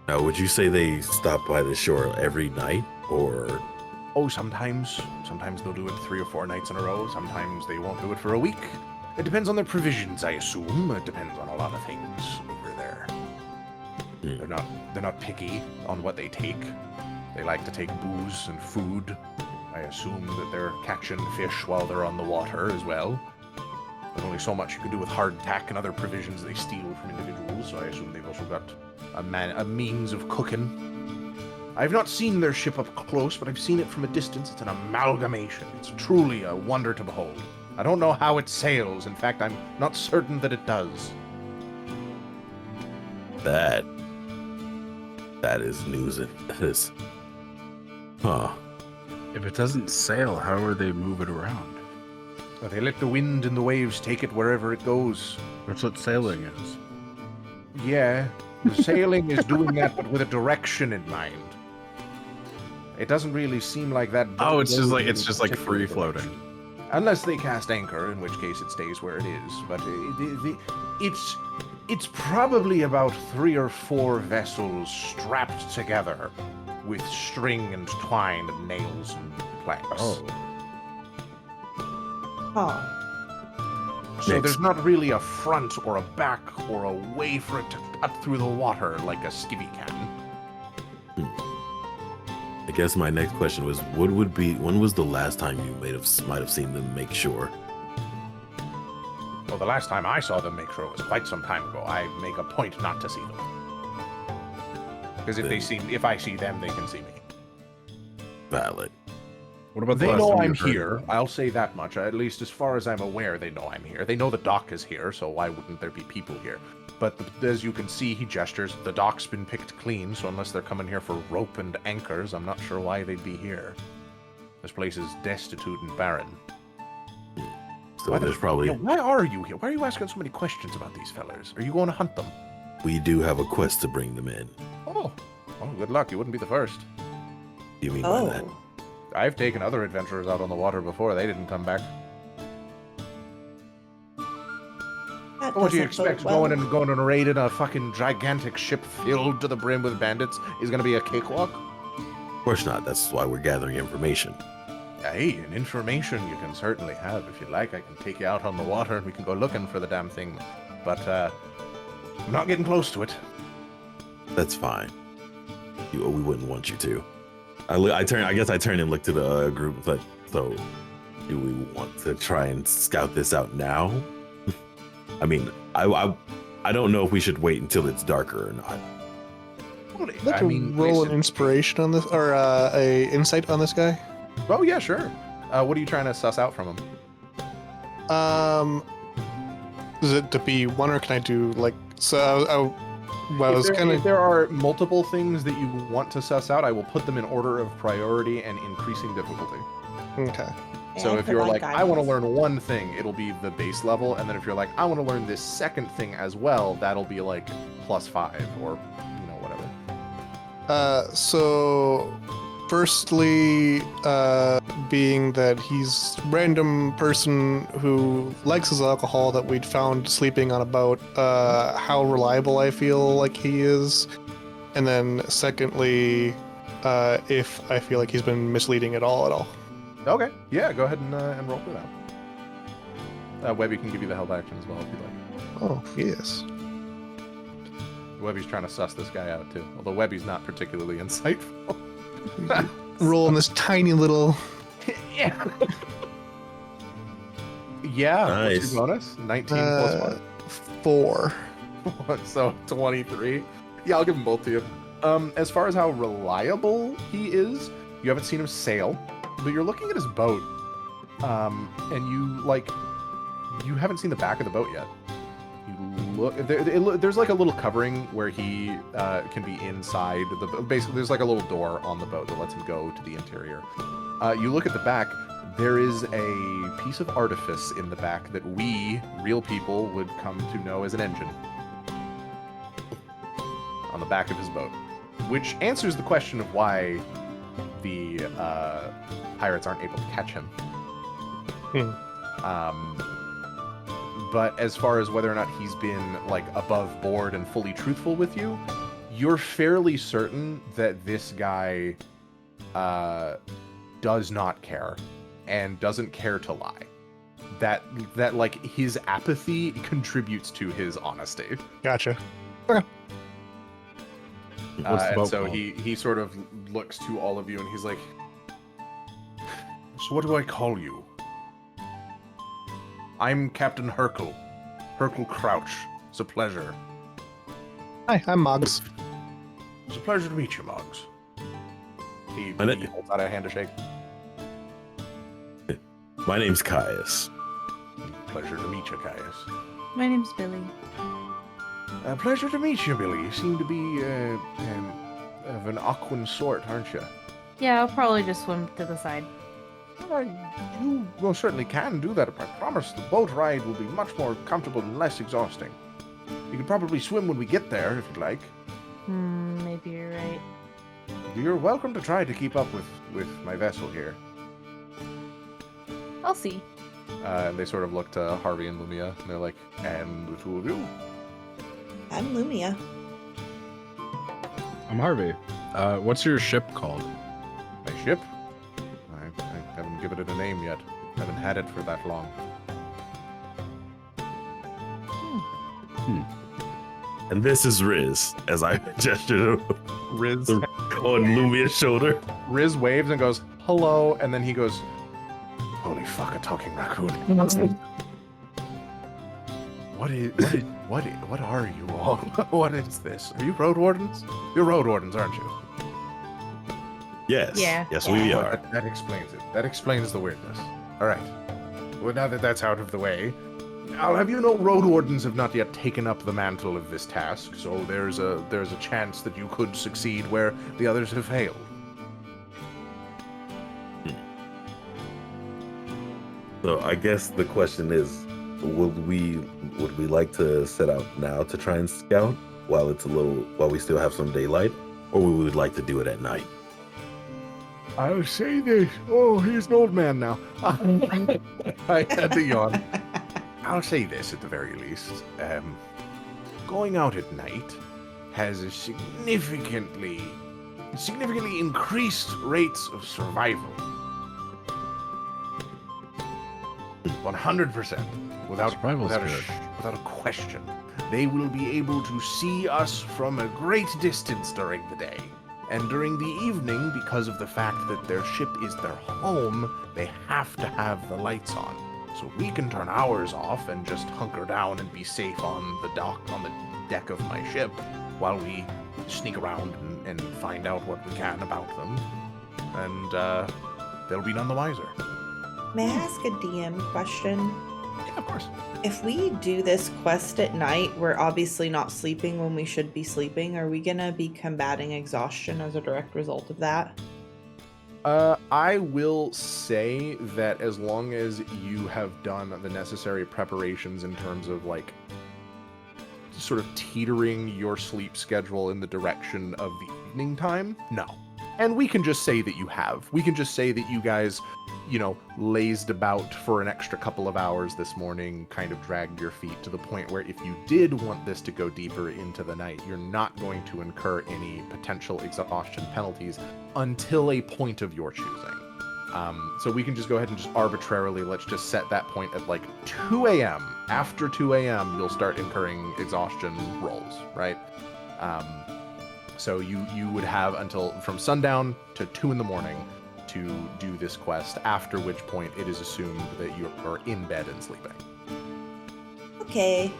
Now, would you say they stop by the shore every night, or? Oh, sometimes. Sometimes they'll do it 3 or 4 nights in a row. Sometimes they won't do it for a week. It depends on their provisions, I assume. It depends on a lot of things over there. They're not picky on what they take. They like to take booze and food. I assume that they're catching fish while they're on the water as well. There's only so much you can do with hardtack and other provisions they steal from individuals, so I assume they've also got a means of cooking. I've not seen their ship up close, but I've seen it from a distance. It's an amalgamation. It's truly a wonder to behold. I don't know how it sails. In fact, I'm not certain that it does. That is news. That is. Huh. If it doesn't sail, how are they moving around? They let the wind and the waves take it wherever it goes. That's what sailing is. Yeah, the sailing is doing that, but with a direction in mind. It doesn't really seem like that. Oh, it's just like particular free floating. direction. Unless they cast anchor, in which case it stays where it is. But it's probably about 3 or 4 vessels strapped together with string and twine and nails and planks. Oh. Oh. So Next. there's not really a front or a back or a way for it to cut through the water like a skivvy can. I guess my next question was, when was the last time you might have seen them make shore? Well, the last time I saw them make sure was quite some time ago. I make a point not to see them. Because if I see them, they can see me. Valid. What about the They last know time I'm you heard here. of them? I'll say that much. At least as far as I'm aware, they know I'm here. They know the dock is here, so why wouldn't there be people here? But as you can see, he gestures. The dock's been picked clean, so unless they're coming here for rope and anchors, I'm not sure why they'd be here. This place is destitute and barren. So there's probably Why are you here? Why are you asking so many questions about these fellers? Are you going to hunt them? we do have a quest to bring them in. Oh, good luck. You wouldn't be the first. What do you mean by that? Oh. I've taken other adventurers out on the water before. They didn't come back. That What do you doesn't bode expect? well. Going and raiding a fucking gigantic ship filled to the brim with bandits is going to be a cakewalk? Of course not. That's why we're gathering information. Hey, an information you can certainly have. If you like, I can take you out on the water and we can go looking for the damn thing. But, I'm not getting close to it. That's fine. We wouldn't want you to. I guess I turn and look to the group. But so, do we want to try and scout this out now? I mean, I don't know if we should wait until it's darker or not. I'd like to roll an inspiration on this, or a insight on this guy. Oh, yeah, sure. What are you trying to suss out from him? Is it to be one, or can I do like so? I was kind If of there are multiple things that you want to suss out, I will put them in order of priority and increasing difficulty. okay. So And if for you're my like, I want to guidance. learn one thing, it'll be the base level. And then if you're like, I want to learn this second thing as well, that'll be like +5 or, whatever. So, firstly, being that he's a random person who likes his alcohol that we'd found sleeping on a boat, how reliable I feel like he is. And then secondly, if I feel like he's been misleading at all. Okay. Yeah, go ahead and roll for that. Webby can give you the held action as well if you'd like. Oh, yes. Webby's trying to suss this guy out too. Although Webby's not particularly insightful. Rolling this tiny little... Yeah. Yeah. Nice. What's your bonus? 19 plus 4. 1. So 23. Yeah, I'll give them both to you. As far as how reliable he is, you haven't seen him sail, but you're looking at his boat, and you haven't seen the back of the boat yet. You look, there's like a little covering where he can be inside the. Basically, there's like a little door on the boat that lets him go to the interior. You look at the back. There is a piece of artifice in the back that we, real people, would come to know as an engine on the back of his boat, which answers the question of why the pirates aren't able to catch him. But as far as whether or not he's been like above board and fully truthful with you, you're fairly certain that this guy does not care and doesn't care to lie. That like his apathy contributes to his honesty. Gotcha. What's the And boat so called? he sort of looks to all of you and he's like, so what do I call you? I'm Captain Hercule. Hercule Crouch. It's a pleasure. Hi, I'm Moggs. It's a pleasure to meet you, Moggs. He holds out a hand to shake. My name's Caius. Pleasure to meet you, Caius. My name's Billie. Pleasure to meet you, Billie. You seem to be of an aquan sort, aren't you? Yeah, I'll probably just swim to the side. You most certainly can do that. I promise the boat ride will be much more comfortable and less exhausting. You can probably swim when we get there, if you'd like. Maybe you're right. You're welcome to try to keep up with my vessel here. I'll see. And they sort of look to Harvey and Lumia, and they're like, and the two of you? I'm Lumia. I'm Harvey. What's your ship called? My ship? I haven't given it a name yet. I haven't had it for that long. And this is Riz, as I gestured Riz. on Lumia's shoulder. Riz waves and goes, hello, and then he goes, holy fuck, a talking raccoon. What are you all? What is this? Are you road wardens? You're road wardens, aren't you? Yes. Yeah. Yes, we Well, are. that explains it. That explains the weirdness. All right. Well, now that that's out of the way, I'll have you know road wardens have not yet taken up the mantle of this task, so there's a chance that you could succeed where the others have failed. So I guess the question is, would we like to set out now to try and scout while we still have some daylight, or we would like to do it at night? I'll say this. Oh, he's an old man now. I had to yawn. I'll say this at the very least. Going out at night has a significantly increased rates of survival. 100%. Survival's good. Without a question. They will be able to see us from a great distance during the day. And during the evening, because of the fact that their ship is their home, they have to have the lights on. So we can turn ours off and just hunker down and be safe on the deck of my ship, while we sneak around and find out what we can about them. And they'll be none the wiser. May I ask a DM question? Yeah, of course. If we do this quest at night, we're obviously not sleeping when we should be sleeping. Are we gonna be combating exhaustion as a direct result of that? I will say that as long as you have done the necessary preparations in terms of like sort of teetering your sleep schedule in the direction of the evening time, no. And we can just say that you have. We can just say that you guys, lazed about for an extra couple of hours this morning, kind of dragged your feet to the point where if you did want this to go deeper into the night, you're not going to incur any potential exhaustion penalties until a point of your choosing. So we can just go ahead and just arbitrarily, let's just set that point at like 2 a.m. After 2 a.m., you'll start incurring exhaustion rolls, right? So you would have until from sundown to 2 in the morning to do this quest, after which point it is assumed that you are in bed and sleeping. Okay.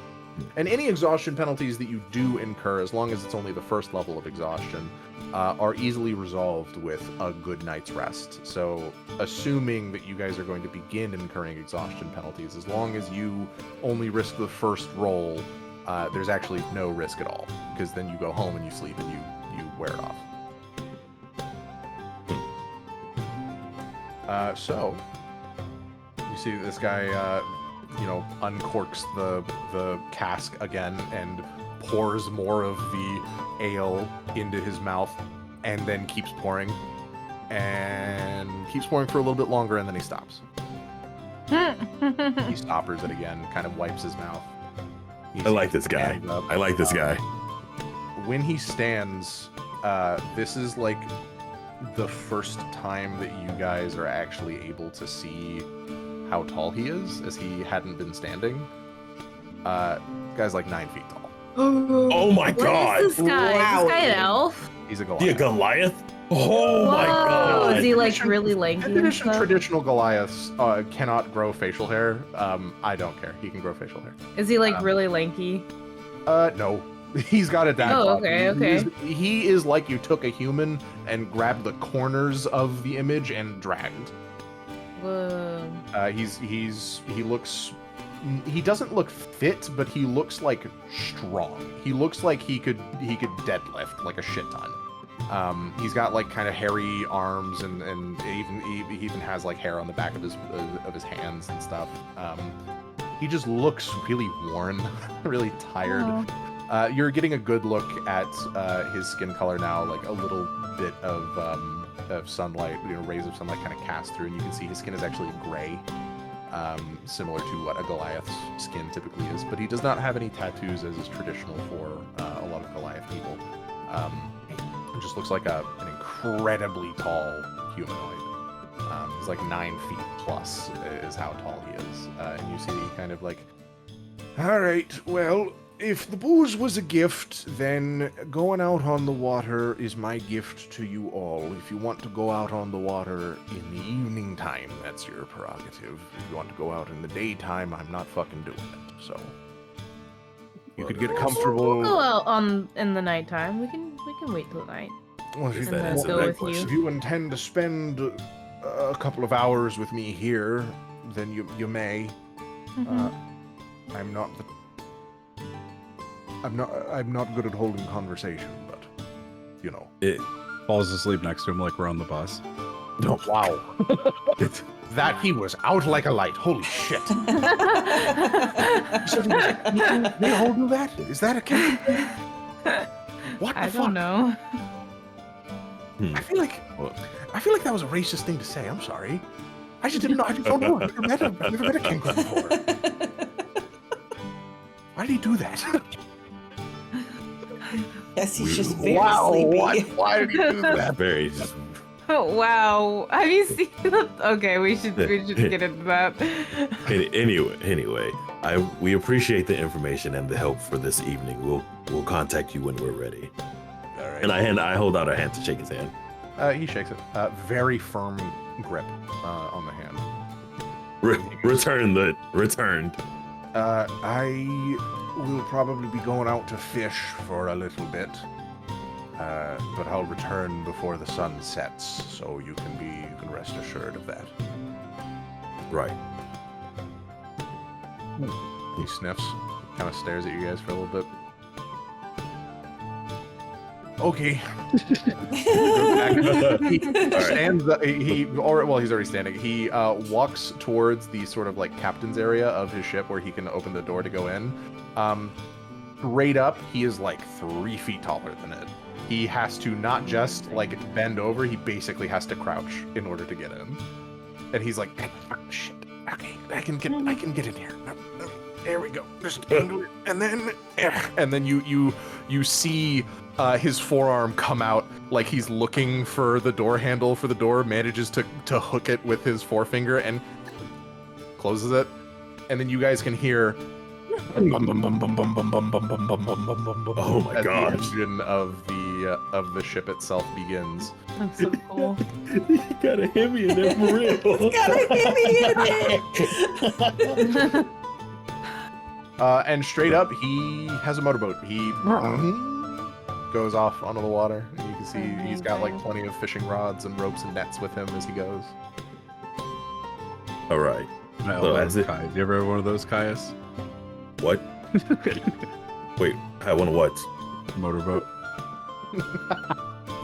And any exhaustion penalties that you do incur, as long as it's only the first level of exhaustion, are easily resolved with a good night's rest. So assuming that you guys are going to begin incurring exhaustion penalties, as long as you only risk the first roll, there's actually no risk at all, because then you go home and you sleep and you wear it off. So you see this guy, uncorks the cask again and pours more of the ale into his mouth, and then keeps pouring for a little bit longer, and then he stops. He stoppers it again, kind of wipes his mouth. I like this guy. I like this guy. When he stands, this is like the first time that you guys are actually able to see how tall he is, as he hadn't been standing. Guy's like 9 feet tall. Oh my god! What is this guy? Wow. Is this guy an elf? He's a Goliath. He a Goliath? Oh my Whoa, god! is he like really lanky In and addition, stuff? traditional Goliaths cannot grow facial hair. I don't care. He can grow facial hair. Is he like really lanky? No. He's got a dad Oh, bod. okay. He is like you took a human and grabbed the corners of the image and dragged. Whoa. He doesn't look fit, but he looks like strong. He looks like he could deadlift like a shit ton. He's got like kind of hairy arms and he even has like hair on the back of his hands and stuff. He just looks really worn, really tired. Oh. You're getting a good look at his skin color now, like a little bit of sunlight, rays of sunlight kind of cast through, and you can see his skin is actually gray, similar to what a Goliath's skin typically is. But he does not have any tattoos, as is traditional for a lot of Goliath people. It just looks like an incredibly tall humanoid. He's like 9 feet plus is how tall he is, and you see he kind of like, all right, well, if the booze was a gift, then going out on the water is my gift to you all. If you want to go out on the water in the evening time, that's your prerogative. If you want to go out in the daytime, I'm not fucking doing it. So you could get comfortable. We'll go out in the nighttime. We can wait till night. Well, if That answers go that with question. if you intend to spend a couple of hours with me here, then you may. Mhm. I'm not good at holding conversation, but It, Falls asleep next to him like we're on the bus. No, wow. That he was out like a light. Holy shit. They all do that? Is that a cat? What the I fuck? don't know. I feel like that was a racist thing to say. I'm sorry. I just didn't know. I just don't know. I've never met a kangaroo before. Why did he do that? Yes, he's just very Wow. sleepy. Why did he do that? very just Oh, wow. Have you seen that? Okay, we should get into that. Anyway, we appreciate the information and the help for this evening. We'll contact you when we're ready. All right. And I hold out a hand to shake his hand. He shakes it. Very firm grip on the hand. Returned. I will probably be going out to fish for a little bit, but I'll return before the sun sets, so you can rest assured of that. Right. He sniffs, kind of stares at you guys for a little bit. Okay. He stands. He's already standing. He walks towards the sort of like captain's area of his ship where he can open the door to go in. Straight up, he is like 3 feet taller than it. He has to not just like bend over. He basically has to crouch in order to get in. And he's like, oh, shit. Okay, I can get in here. There we go. Just angle it, and then you see his forearm come out like he's looking for the door handle for the door, manages to hook it with his forefinger and closes it. And then you guys can hear Oh my as gosh. the engine of the ship itself begins. That's so cool. You gotta hit me in there for real. Gotta hit me in it. And straight up, he has a motorboat. He goes off onto the water, and you can see he's got like plenty of fishing rods and ropes and nets with him as he goes. All right. I So love that's it. Caius. You ever have one of those, Caius? What? Wait, have one what? Motorboat.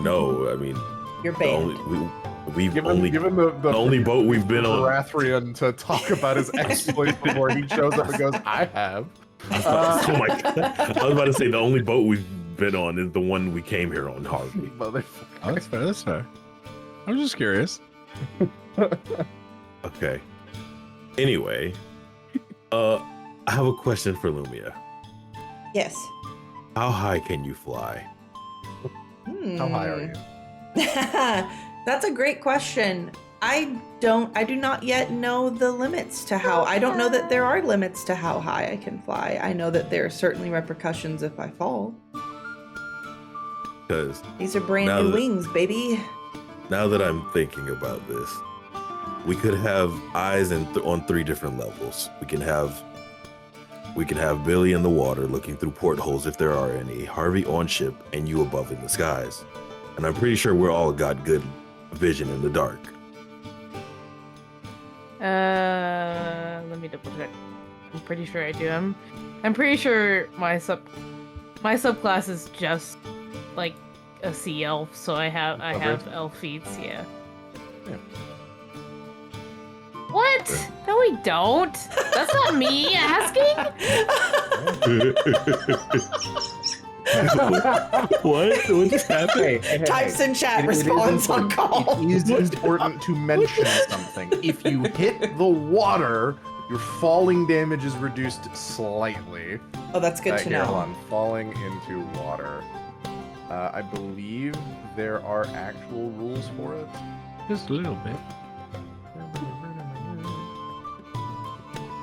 No, I mean You're the banned. we've Given, only given the only boat we've been on. Xirathrian to talk about his exploits before he shows up and goes, I have. Oh my god! I was about to say the only boat we've been on is the one we came here on, Harvey. Motherfucker. Oh, that's fair. That's fair. I'm just curious. Okay. Anyway, I have a question for Lumia. Yes. How high can you fly? How high are you? That's a great question. I do not yet know the limits to how. I don't know that there are limits to how high I can fly. I know that there are certainly repercussions if I fall. Because These are brand Now new that- wings, baby. now that I'm thinking about this, we could have eyes on 3 different levels. We can have Billie in the water looking through portholes if there are any, Harvey on ship, and you above in the skies. And I'm pretty sure we're all got good vision in the dark. Let me double check. I'm pretty sure I do. I'm pretty sure my subclass is just like a sea elf, so I have elf feats, yeah. Yeah. What? No, we don't. That's not me asking. What? What just happened? Types in chat, It is responds on important- call. It is important to mention something. If you hit the water, your falling damage is reduced slightly. Oh, that's good to Here, know. hold on. Falling into water. I believe there are actual rules for it. Just a little bit.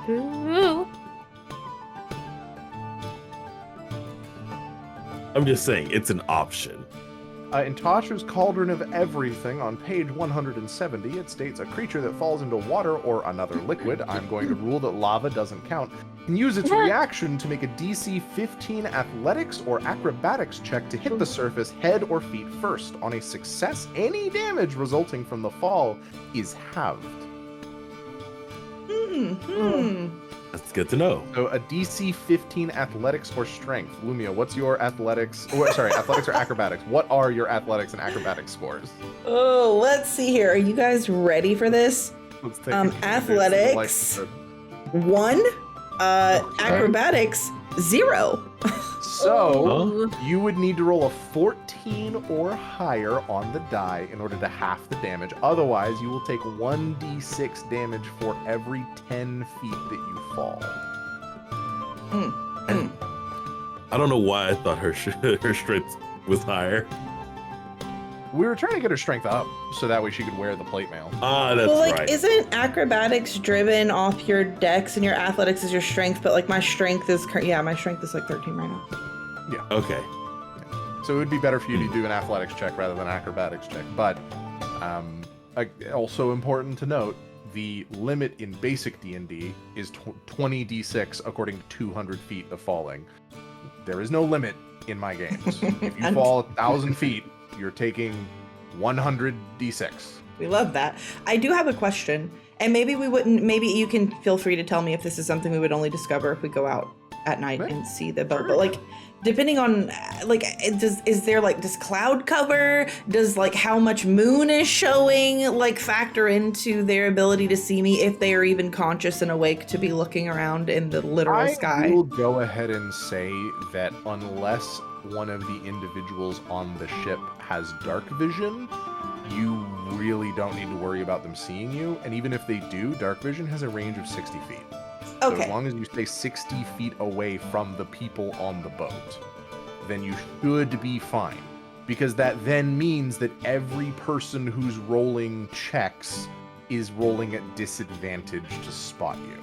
Ooh. I'm just saying, it's an option. In Tasha's Cauldron of Everything, on page 170, it states a creature that falls into water or another liquid, I'm going to rule that lava doesn't count, can use its reaction to make a DC 15 athletics or acrobatics check to hit the surface head or feet first. On a success, any damage resulting from the fall is halved. That's good to know. So a DC 15 athletics or strength. Lumia, what's your athletics? Athletics or acrobatics. What are your athletics and acrobatics scores? Oh, let's see here. Are you guys ready for this? Let's take Athletics. 1, acrobatics 0. So you would need to roll a 14 or higher on the die in order to half the damage. Otherwise, you will take 1d6 damage for every 10 feet that you fall. I don't know why I thought her strength was higher. We were trying to get her strength up so that way she could wear the plate mail. Ah, that's Well, like, right. isn't acrobatics driven off your dex and your athletics is your strength? But like, my strength is my strength is like 13 right now. Okay. So it would be better for you to do an athletics check rather than an acrobatics check. But also important to note, the limit in basic D&D is 20d6 according to 200 feet of falling. There is no limit in my games. If you fall 1,000 feet, you're taking 100 d6. We love that. I do have a question, and maybe you can feel free to tell me if this is something we would only discover if we go out at night and see the boat. But like, depending on does cloud cover, does like how much moon is showing like factor into their ability to see me if they are even conscious and awake to be looking around in the literal sky? I will go ahead and say that unless one of the individuals on the ship has dark vision, you really don't need to worry about them seeing you. And even if they do, dark vision has a range of 60 feet. So Okay. as long as you stay 60 feet away from the people on the boat, then you should be fine. Because that then means that every person who's rolling checks is rolling at disadvantage to spot you.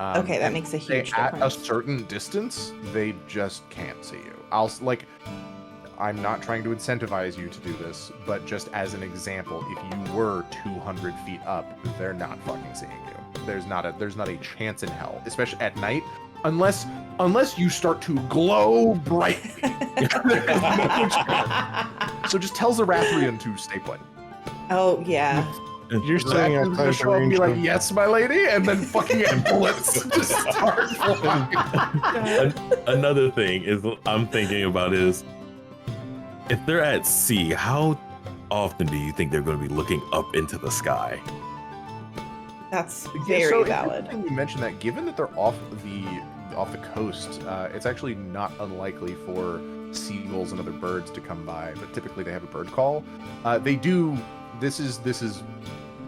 Okay, that makes a huge At a difference. certain distance, they just can't see you. I'm not trying to incentivize you to do this, but just as an example, if you were 200 feet up, they're not fucking seeing you. There's not a chance in hell, especially at night, unless you start to glow brightly. So just tell Xirathrian to stay put. Oh yeah. You're staying That is gonna outside the show up and range be like, of... yes, my lady, and then fucking bullets just start flying. Another thing is I'm thinking about is if they're at sea, how often do you think they're going to be looking up into the sky? That's Yeah, very so valid. interesting you mentioned that. Given that they're off the coast, it's actually not unlikely for seagulls and other birds to come by. But typically, they have a bird call. They do. This is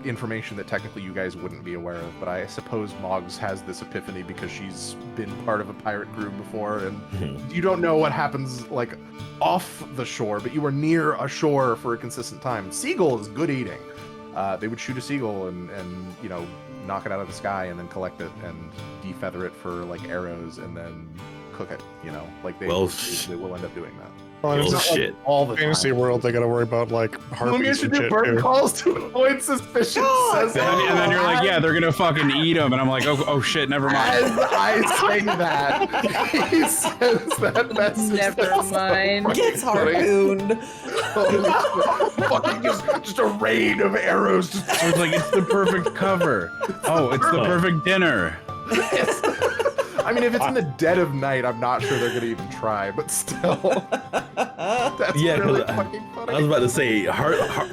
information that technically you guys wouldn't be aware of. But I suppose Moggs has this epiphany because she's been part of a pirate crew before, and you don't know what happens like off the shore, but you were near a shore for a consistent time. Seagull is good eating. They would shoot a seagull and you know, knock it out of the sky and then collect it and defeather it for like arrows and then cook it, you know, like they will end up doing that. Well, and Oh, it's not shit. All the fantasy time. world, they gotta worry about like Lumia harpies should and do shit bird too. calls to avoid suspicion. Says And then you're like, yeah, they're gonna fucking eat them, and I'm like, oh shit, never mind. As I say that, he says that message. Never mind. Gets harpooned. Fucking just a rain of arrows. Just I was like, it's the perfect cover. Oh, it's the perfect dinner. I mean, if it's in the dead of night, I'm not sure they're gonna even try, but still, that's Yeah, 'cause really I- fucking I was funny. about to say,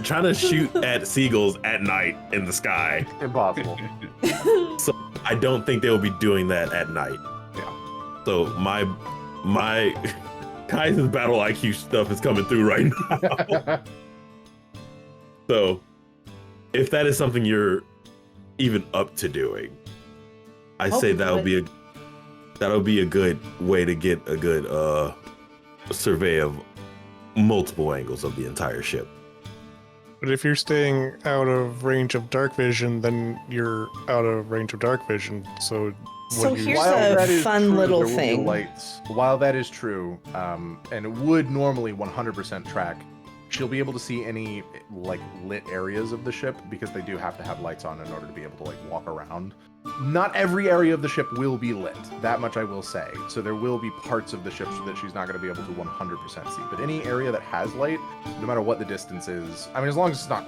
trying to shoot at seagulls at night in the sky. Impossible. So I don't think they'll be doing that at night. Yeah. So my Caius' battle IQ stuff is coming through right now. So if that is something you're even up to doing, I say that'll be a good way to get a good survey of multiple angles of the entire ship. But if you're staying out of range of dark vision, then you're out of range of dark vision. So So what you- here's While a that is fun true, little there will be thing. lights. While that is true, and it would normally 100% track, she'll be able to see any like lit areas of the ship because they do have to have lights on in order to be able to like walk around. Not every area of the ship will be lit. That much I will say. So there will be parts of the ship that she's not going to be able to 100% see. But any area that has light, no matter what the distance is, I mean, as long as it's not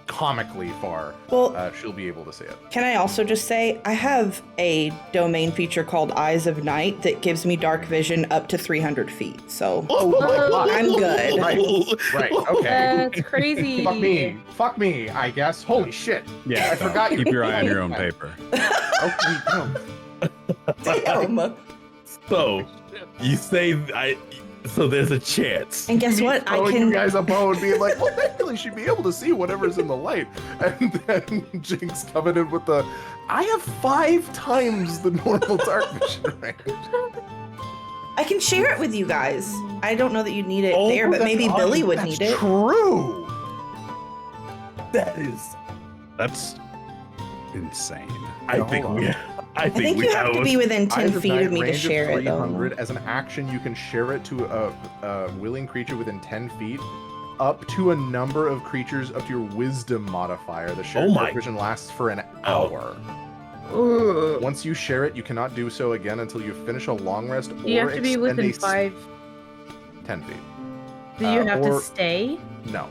comically far, Well, she'll be able to see it. can I also just say, I have a domain feature called Eyes of Night that gives me dark vision up to 300 feet. So Oh my god! I'm good. Right. Okay. That's crazy. Fuck me. I guess. Holy shit. Yeah, I forgot keep you- your eye on your own paper. Okay. No. Damn. So you say so there's a chance. And guess what? I Throwing you can. guys a bone, being like, well, technically she'd be able to see whatever's in the light. And then Jinx coming in with the, I have 5 times the normal dark vision range. I can share it with you guys. I don't know that you need it Oh, there, but that's maybe awesome. Billie would That's need it. True. That's insane. I think hold we. on. I think you have to be within 10 Eyes of feet Night, of me to range of share it, though. 300. As an action, you can share it to a willing creature within 10 feet, up to a number of creatures up to your wisdom modifier. The shared Oh my- dark vision lasts for an hour. Ugh. Once you share it, you cannot do so again until you finish a long rest or You have to be expend within a 5. 10 feet. Do you have or- to stay? No.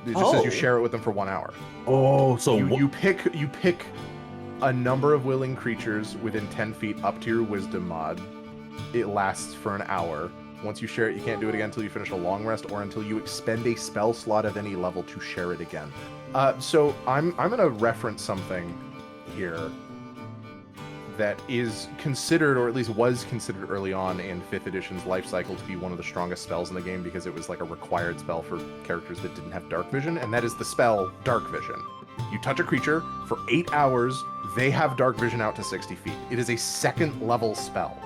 It just says you Oh. share it with them for 1 hour. Oh, so You pick a number of willing creatures within 10 feet up to your wisdom mod. It lasts for an hour. Once you share it, you can't do it again until you finish a long rest or until you expend a spell slot of any level to share it again. So I'm gonna reference something here that is considered, or at least was considered early on in 5th edition's life cycle, to be one of the strongest spells in the game because it was like a required spell for characters that didn't have dark vision, and that is the spell Dark Vision. You touch a creature for 8 hours, they have dark vision out to 60 feet. It is a 2nd level spell.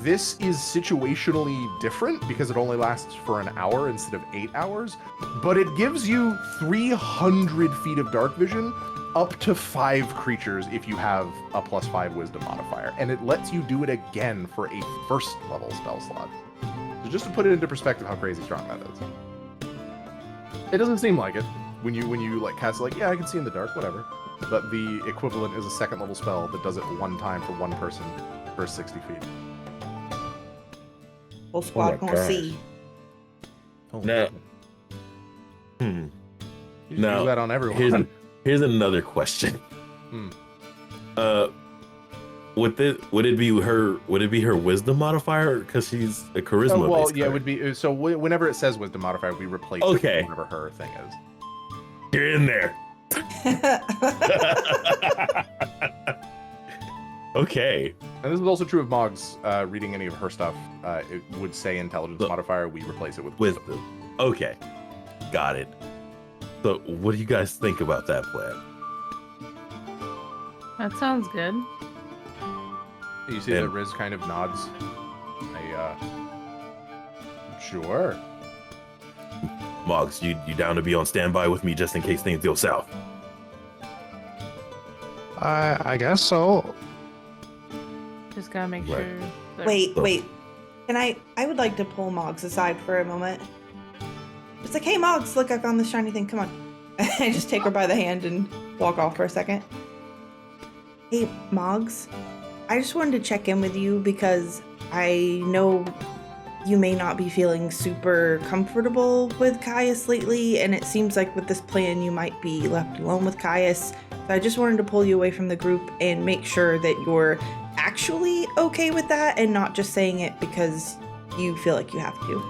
This is situationally different because it only lasts for an hour instead of 8 hours, but it gives you 300 feet of dark vision up to 5 creatures if you have a +5 wisdom modifier, and it lets you do it again for a 1st level spell slot. So just to put it into perspective how crazy strong that is. It doesn't seem like it when you like cast it, like, yeah, I can see in the dark, whatever. But the equivalent is a 2nd level spell that does it 1 time for 1 person for 60 feet. Whole squad my gonna gosh. see. Holy No. shit. Hmm. You Now, Do that on everyone. here's another question. Hmm. Would it be her wisdom modifier because she's a charisma? Well, based yeah, it cleric? would be. So whenever it says wisdom modifier, we replace it Okay. with whatever her thing is. You're in there. Okay. And this is also true of Mog's reading any of her stuff. It would say intelligence So- modifier. We replace it with Wisdom. Okay. Got it. So, what do you guys think about that plan? That sounds good. You see that And- Riz kind of nods. Sure. Moggs, you down to be on standby with me just in case things go south? I guess so. Just gotta make Right. sure. that- Wait. Can I would like to pull Moggs aside for a moment. It's like, hey Moggs, look, I found this shiny thing. Come on. I just take her by the hand and walk off for a second. Hey Moggs, I just wanted to check in with you because I know you may not be feeling super comfortable with Caius lately, and it seems like with this plan you might be left alone with Caius. So I just wanted to pull you away from the group and make sure that you're actually okay with that and not just saying it because you feel like you have to.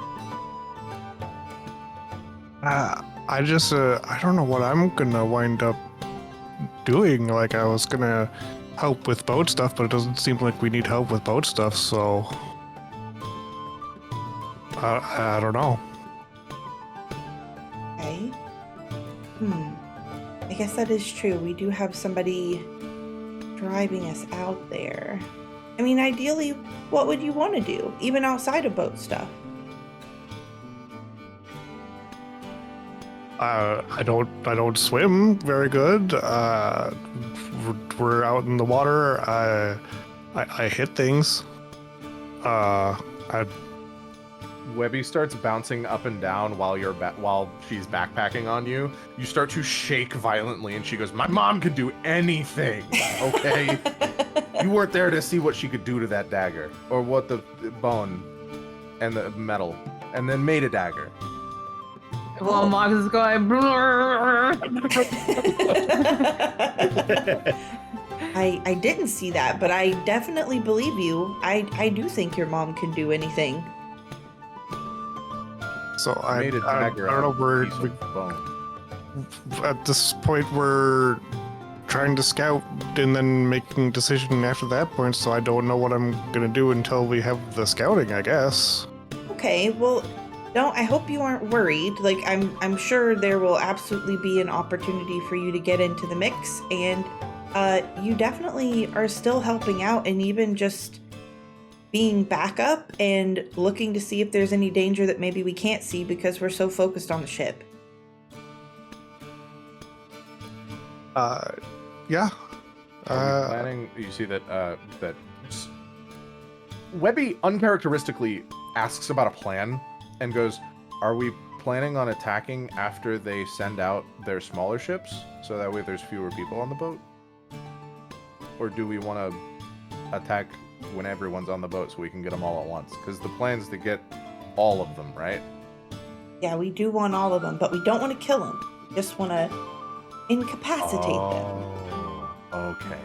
I just, I don't know what I'm gonna wind up doing. Like, I was gonna help with boat stuff, but it doesn't seem like we need help with boat stuff, so. I don't know. Okay. I guess that is true. We do have somebody driving us out there. I mean, ideally, what would you want to do, even outside of boat stuff? I don't swim very good. We're out in the water. I hit things. Webby starts bouncing up and down while while she's backpacking on you. You start to shake violently, and she goes, "My mom could do anything. Okay, you weren't there to see what she could do to that dagger, or what the bone and the metal, and then made a dagger." Well, Moggs is going. I didn't see that, but I definitely believe you. I do think your mom can do anything. So I Made a dagger don't know out of a where piece of bone. at this point we're trying to scout and then making a decision after that point. So I don't know what I'm gonna do until we have the scouting, I guess. Okay, well, no, I hope you aren't worried. Like, I'm sure there will absolutely be an opportunity for you to get into the mix, and you definitely are still helping out, and even just being backup and looking to see if there's any danger that maybe we can't see because we're so focused on the ship. Yeah. Are we planning? You see that Webby uncharacteristically asks about a plan and goes, "Are we planning on attacking after they send out their smaller ships, so that way there's fewer people on the boat? Or do we want to attack when everyone's on the boat so we can get them all at once? Because the plan is to get all of them, right?" Yeah, we do want all of them, but we don't want to kill them. We just want to incapacitate them. Oh, okay.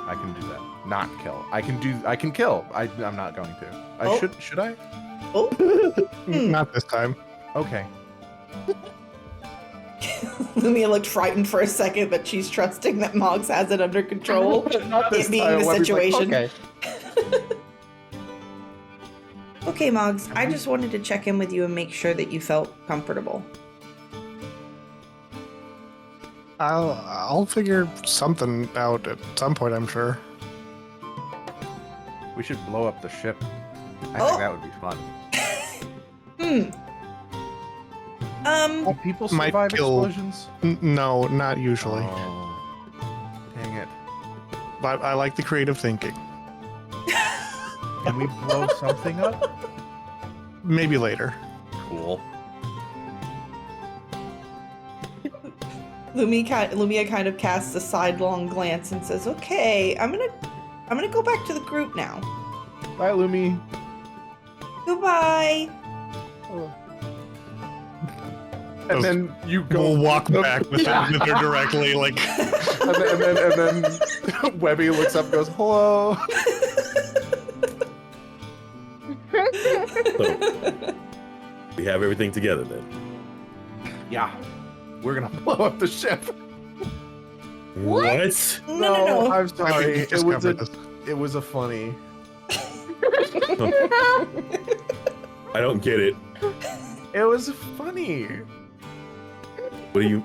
I can do that. Not kill. I can kill. I'm not going to. Oh. Should I? Oh, Not this time. Okay. Lumia looked frightened for a second, but she's trusting that Moggs has it under control. Not It being the Webby's like, situation. okay. Okay, Moggs, I just wanted to check in with you and make sure that you felt comfortable. I'll figure something out at some point, I'm sure. We should blow up the ship. I Oh. think that would be fun. Do people Might survive kill- explosions? No, not usually. Oh, dang it. But I like the creative thinking. Can we blow something up? Maybe later. Cool. Lumia kind of casts a sidelong glance and says, "Okay, I'm gonna go back to the group now. Bye, Lumi. Goodbye." And then you go. We'll walk back with her directly, like. and then Webby looks up and goes, "Hello." So, we have everything together then. Yeah, we're gonna blow up the ship. What? No. I'm sorry. You just covered this. It was a funny. I don't get it. It was funny. What do you?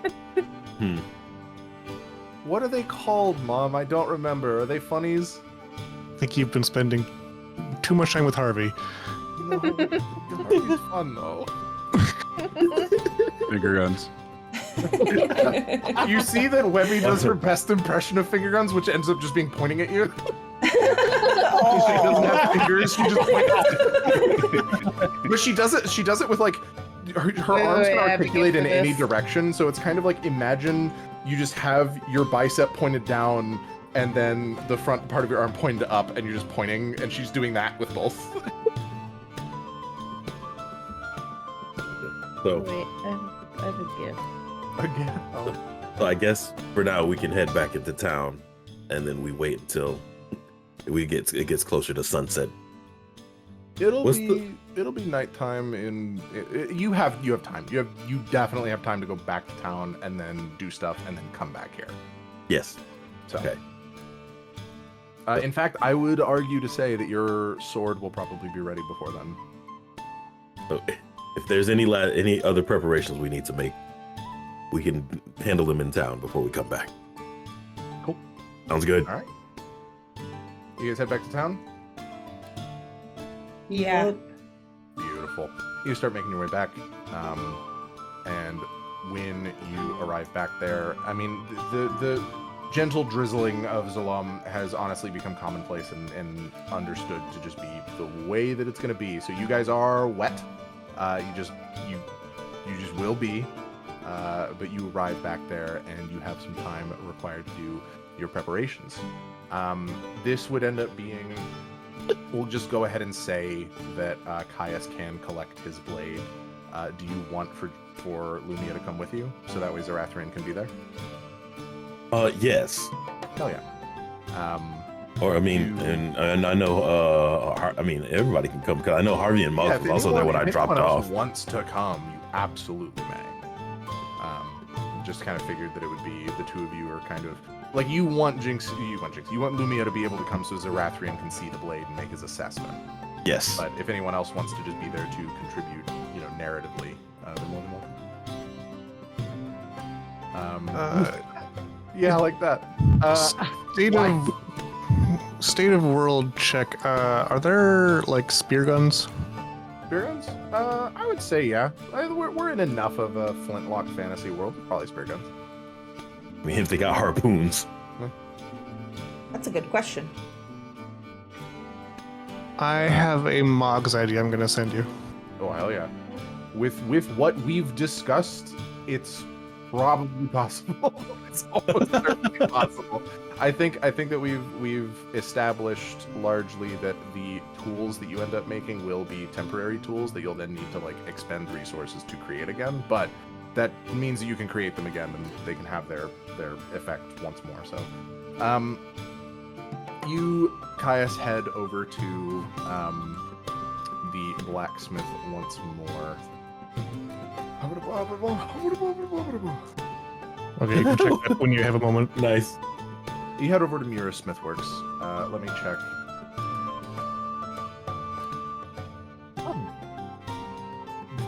What are they called, Mom? I don't remember. Are they funnies? I think you've been spending too much time with Harvey. No, Harvey's fun though. Bigger guns. You see that Webby does her best impression of finger guns, which ends up just being pointing at you. She doesn't have fingers. She just points. But she does it. She does it with like her arms can articulate in any direction. So it's kind of like, imagine you just have your bicep pointed down and then the front part of your arm pointed up, and you're just pointing, and she's doing that with both. So, Wait, I have a gift. Again. Oh. so I guess for now we can head back into town, and then we wait until it gets closer to sunset. It'll What's be nighttime you have time. You definitely have time to go back to town and then do stuff and then come back here. Yes. So, Okay. In fact, I would argue to say that your sword will probably be ready before then. So if there's any other preparations we need to make, we can handle them in town before we come back. Cool. Sounds good. All right. You guys head back to town? Yeah. Beautiful. You start making your way back, and when you arrive back there, I mean, the gentle drizzling of Zalam has honestly become commonplace and understood to just be the way that it's going to be. So you guys are wet. You just will be, but you arrive back there and you have some time required to do your preparations. This would end up being. We'll just go ahead and say that Caius can collect his blade. Do you want for Lumia to come with you, so that way Xirathrian can be there? Yes. Hell yeah. Or I mean, and I know. I mean, everybody can come because I know Harvey and Muggs was also there when I dropped off. Wants to come, you absolutely may. Just kind of figured that it would be the two of you are kind of like you want Lumia to be able to come so Xirathrian can see the blade and make his assessment. Yes. But if anyone else wants to just be there to contribute, narratively, they're more than welcome. Yeah, like that. State of world check. Are there like spear guns? Spear guns? I would say yeah. We're in enough of a flintlock fantasy world. Probably spear guns. I mean, if they got harpoons. That's a good question. I have a Mog's idea I'm gonna send you. Oh hell yeah! With what we've discussed, it's probably possible. It's almost certainly possible. I think that we've established largely that the tools that you end up making will be temporary tools that you'll then need to like expend resources to create again. But that means that you can create them again and they can have their effect once more. So, you Caius head over to the blacksmith once more. Okay, you can check that when you have a moment. Nice. You head over to Mira Smithworks. Let me check.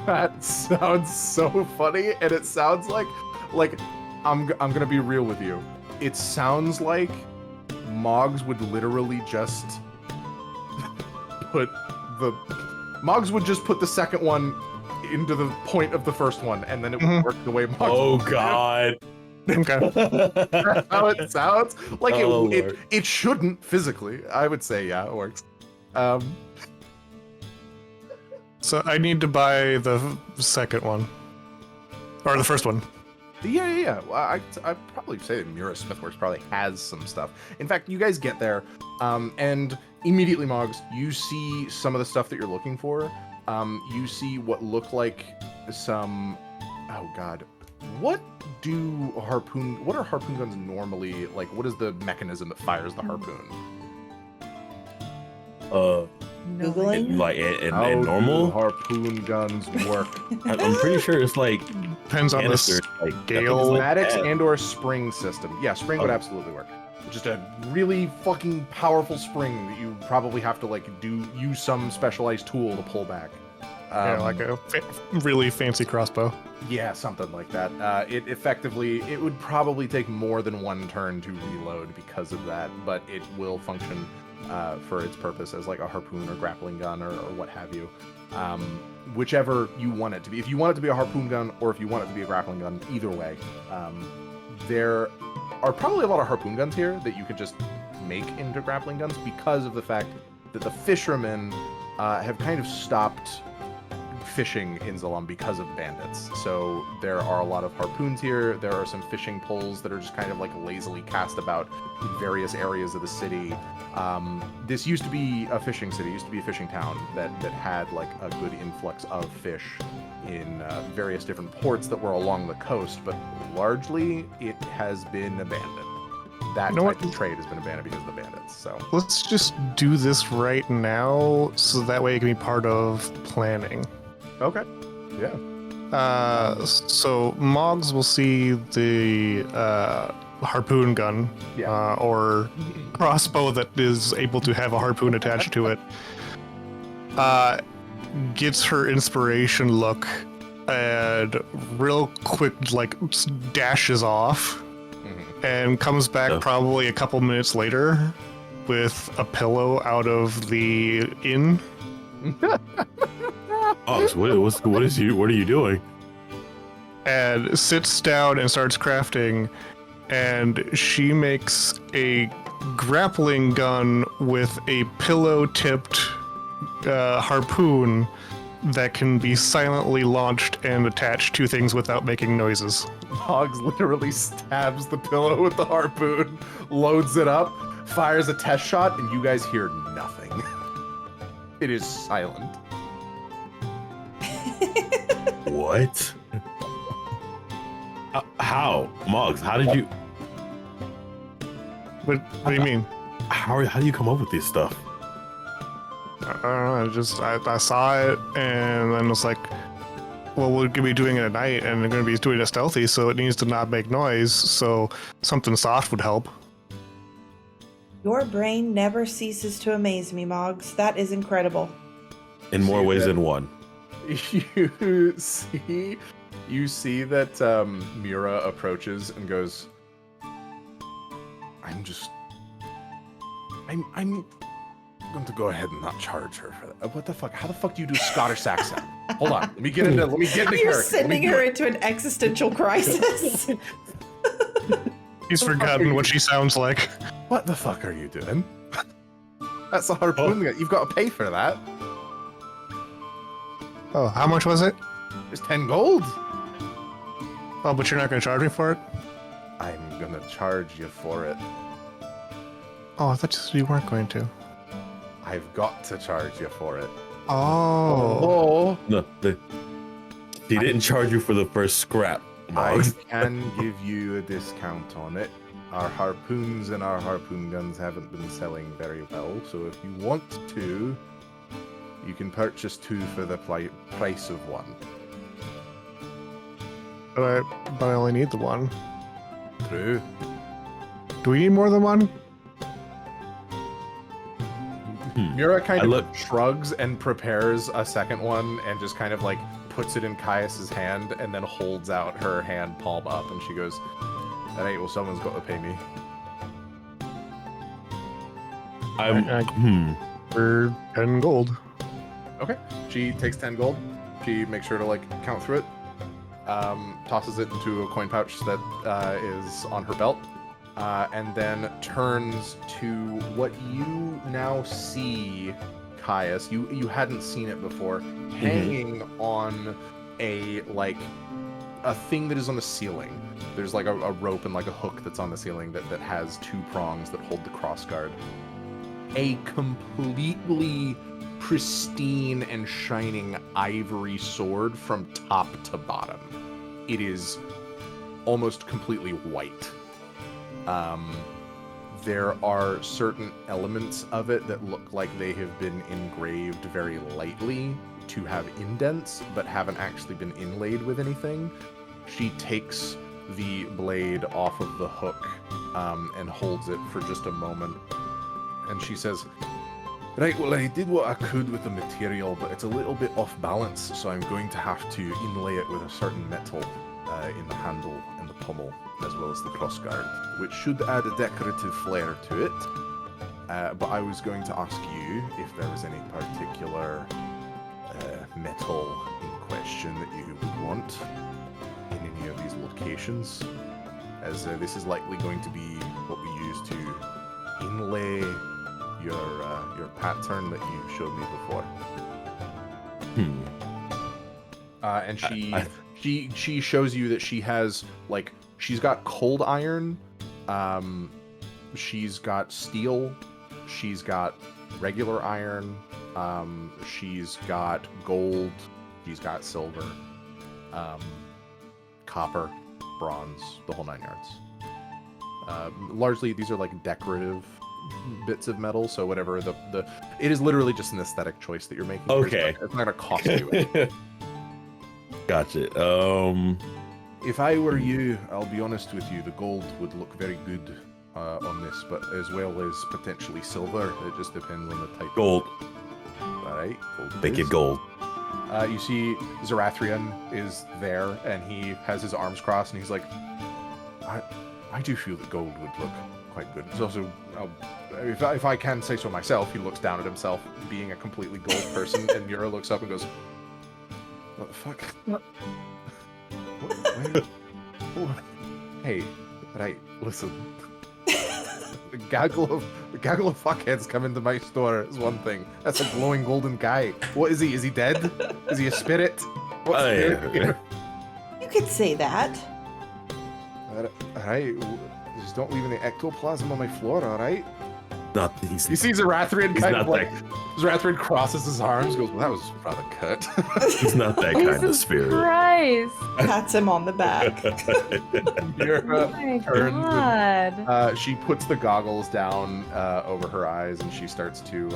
That sounds so funny, and it sounds like I'm gonna be real with you. It sounds like Moggs would literally just put the second one into the point of the first one, and then it would work the way Moggs. Oh would. God. Okay. That's how it sounds. Like Oh, it shouldn't physically. I would say yeah, it works. So I need to buy the second one, or the first one. Yeah. Well, I'd probably say that Mira Smithworks probably has some stuff. In fact, you guys get there, and immediately, Moggs, you see some of the stuff that you're looking for. You see what look like some Oh God, what are harpoon guns normally like? What is the mechanism that fires the harpoon? Googling? Like How and do normal. harpoon guns work? I'm pretty sure it's like Depends on the canister. Like I think it's scale. like Pneumatics that. and or spring system. Yeah, spring would Oh. absolutely work. Just a really fucking powerful spring that you probably have to like use some specialized tool to pull back. Yeah, like a really fancy crossbow. Yeah, something like that. It would probably take more than one turn to reload because of that, but it will function for its purpose as like a harpoon or grappling gun or what have you. Whichever you want it to be. If you want it to be a harpoon gun or if you want it to be a grappling gun, either way. There are probably a lot of harpoon guns here that you could just make into grappling guns because of the fact that the fishermen have kind of stopped fishing in Zalum because of bandits. So there are a lot of harpoons here. There are some fishing poles that are just kind of like lazily cast about in various areas of the city. This used to be a fishing city, used to be a fishing town that had like a good influx of fish in various different ports that were along the coast, but largely it has been abandoned. That type of trade has been abandoned because of the bandits. So Let's just do this right now, so that way it can be part of planning. okay, yeah. So Moggs will see the harpoon gun, Yeah. or crossbow that is able to have a harpoon attached to it. Gets her inspiration look and real quick like dashes off and comes back probably a couple minutes later with a pillow out of the inn. Oh, so what are you doing? And sits down and starts crafting, and she makes a grappling gun with a pillow-tipped harpoon that can be silently launched and attached to things without making noises. Hogs literally stabs the pillow with the harpoon, loads it up, fires a test shot, and you guys hear nothing. It is silent. What? How? Moggs, how did you... What do you mean? How do you come up with this stuff? I don't know, I saw it, and then it's like, well, we're gonna be doing it at night, and they're gonna be doing it stealthy, so it needs to not make noise, so something soft would help. Your brain never ceases to amaze me, Moggs. That is incredible. In more ways than one. You see that Mira approaches and goes, I'm going to go ahead and not charge her for that. What the fuck? How the fuck do you do a Scottish accent? Hold on. Let me get into You're character. sending her into an existential crisis. He's forgotten what she sounds like. What the fuck are you doing? That's a harpoon gun. You've got to pay for that. Oh, how much was it? It's 10 gold. Oh, but you're not gonna charge me for it? I'm gonna charge you for it. Oh, I thought you weren't going to. I've got to charge you for it. Oh. No, he didn't charge you for the first scrap. I Moggs. can give you a discount on it. Our harpoons and our harpoon guns haven't been selling very well, so if you want to, you can purchase 2 for the price of 1. But I only need the one. True. Do we need more than one? Mira kind of shrugs and prepares a second one and just kind of like puts it in Caius's hand and then holds out her hand palm up and she goes, "That ain't well, someone's got to pay me." For 10 gold. Okay. She takes 10 gold. She makes sure to like count through it. Tosses it into a coin pouch that is on her belt. And then turns to what you now see, Caius. You hadn't seen it before. Hanging on a thing that is on the ceiling. There's like a rope and like a hook that's on the ceiling that has 2 prongs that hold the crossguard. A completely pristine and shining ivory sword from top to bottom. it is almost completely white. There are certain elements of it that look like they have been engraved very lightly to have indents, but haven't actually been inlaid with anything. She takes the blade off of the hook and holds it for just a moment. And she says, right, well, I did what I could with the material, but it's a little bit off balance, so I'm going to have to inlay it with a certain metal in the handle and the pommel, as well as the crossguard, which should add a decorative flair to it. But I was going to ask you if there was any particular metal in question that you would want in any of these locations, as this is likely going to be what we use to inlay your pattern that you showed me before. And she shows you that she has, like, she's got cold iron, she's got steel, she's got regular iron, she's got gold, she's got silver, copper, bronze, the whole 9 yards. Largely, these are like decorative bits of metal, so whatever it is literally just an aesthetic choice that you're making. Okay. It's not gonna cost you anything. Gotcha. If I were you, I'll be honest with you, the gold would look very good on this, but as well as potentially silver. It just depends on the type. Gold. Alright, gold. Make it gold. You see Xirathrian is there, and he has his arms crossed, and he's like, I do feel that gold would look quite good. It's also, if I can say so myself, he looks down at himself, being a completely gold person, and Mura looks up and goes, what the fuck? What? Hey, right, listen. The gaggle of fuckheads come into my store is one thing. That's a glowing golden guy. What is he? Is he dead? Is he a spirit? What's Yeah. You could say that. Alright, just don't leave any ectoplasm on my floor, alright? He's You see Xirathrian kind not of like, Xirathrian crosses his arms, goes, well, that was rather cut. not that kind of Jesus spirit. Christ! Pats him on the back. Mira Oh my turns and, God! she puts the goggles down over her eyes, and she starts to,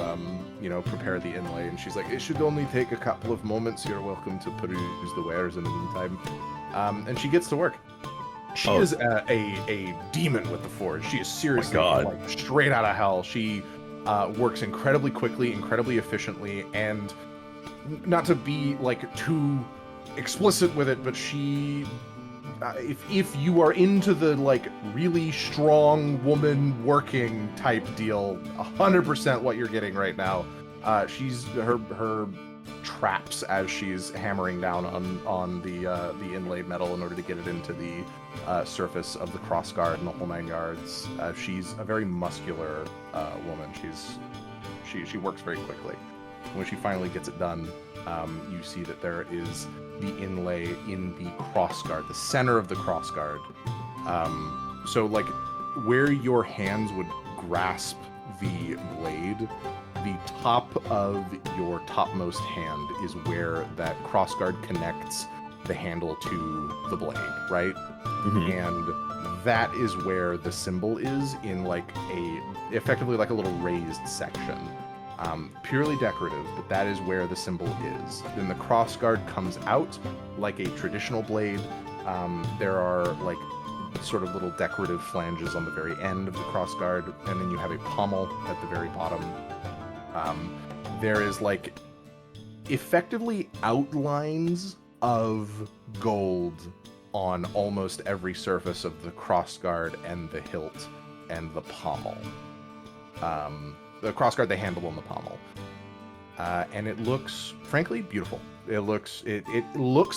prepare the inlay. And she's like, it should only take a couple of moments. You're welcome to peruse the wares in the meantime. And she gets to work. She is a demon with the forge. She is seriously like straight out of hell. She works incredibly quickly, incredibly efficiently, and not to be like too explicit with it, but she, if you are into the like really strong woman working type deal, 100% what you're getting right now. She's her traps as she's hammering down on the inlaid metal in order to get it into the surface of the crossguard and the whole 9 yards. She's a very muscular woman. She works very quickly. When she finally gets it done, you see that there is the inlay in the crossguard, the center of the crossguard. So like where your hands would grasp the blade, the top of your topmost hand is where that crossguard connects the handle to the blade, right? Mhm. And that is where the symbol is in like effectively like a little raised section. Purely decorative, but that is where the symbol is. Then the crossguard comes out like a traditional blade. There are like sort of little decorative flanges on the very end of the crossguard, and then you have a pommel at the very bottom. There is like effectively outlines of gold on almost every surface of the crossguard and the hilt and the pommel. The crossguard, the handle, and the pommel. And it looks, frankly, beautiful. It looks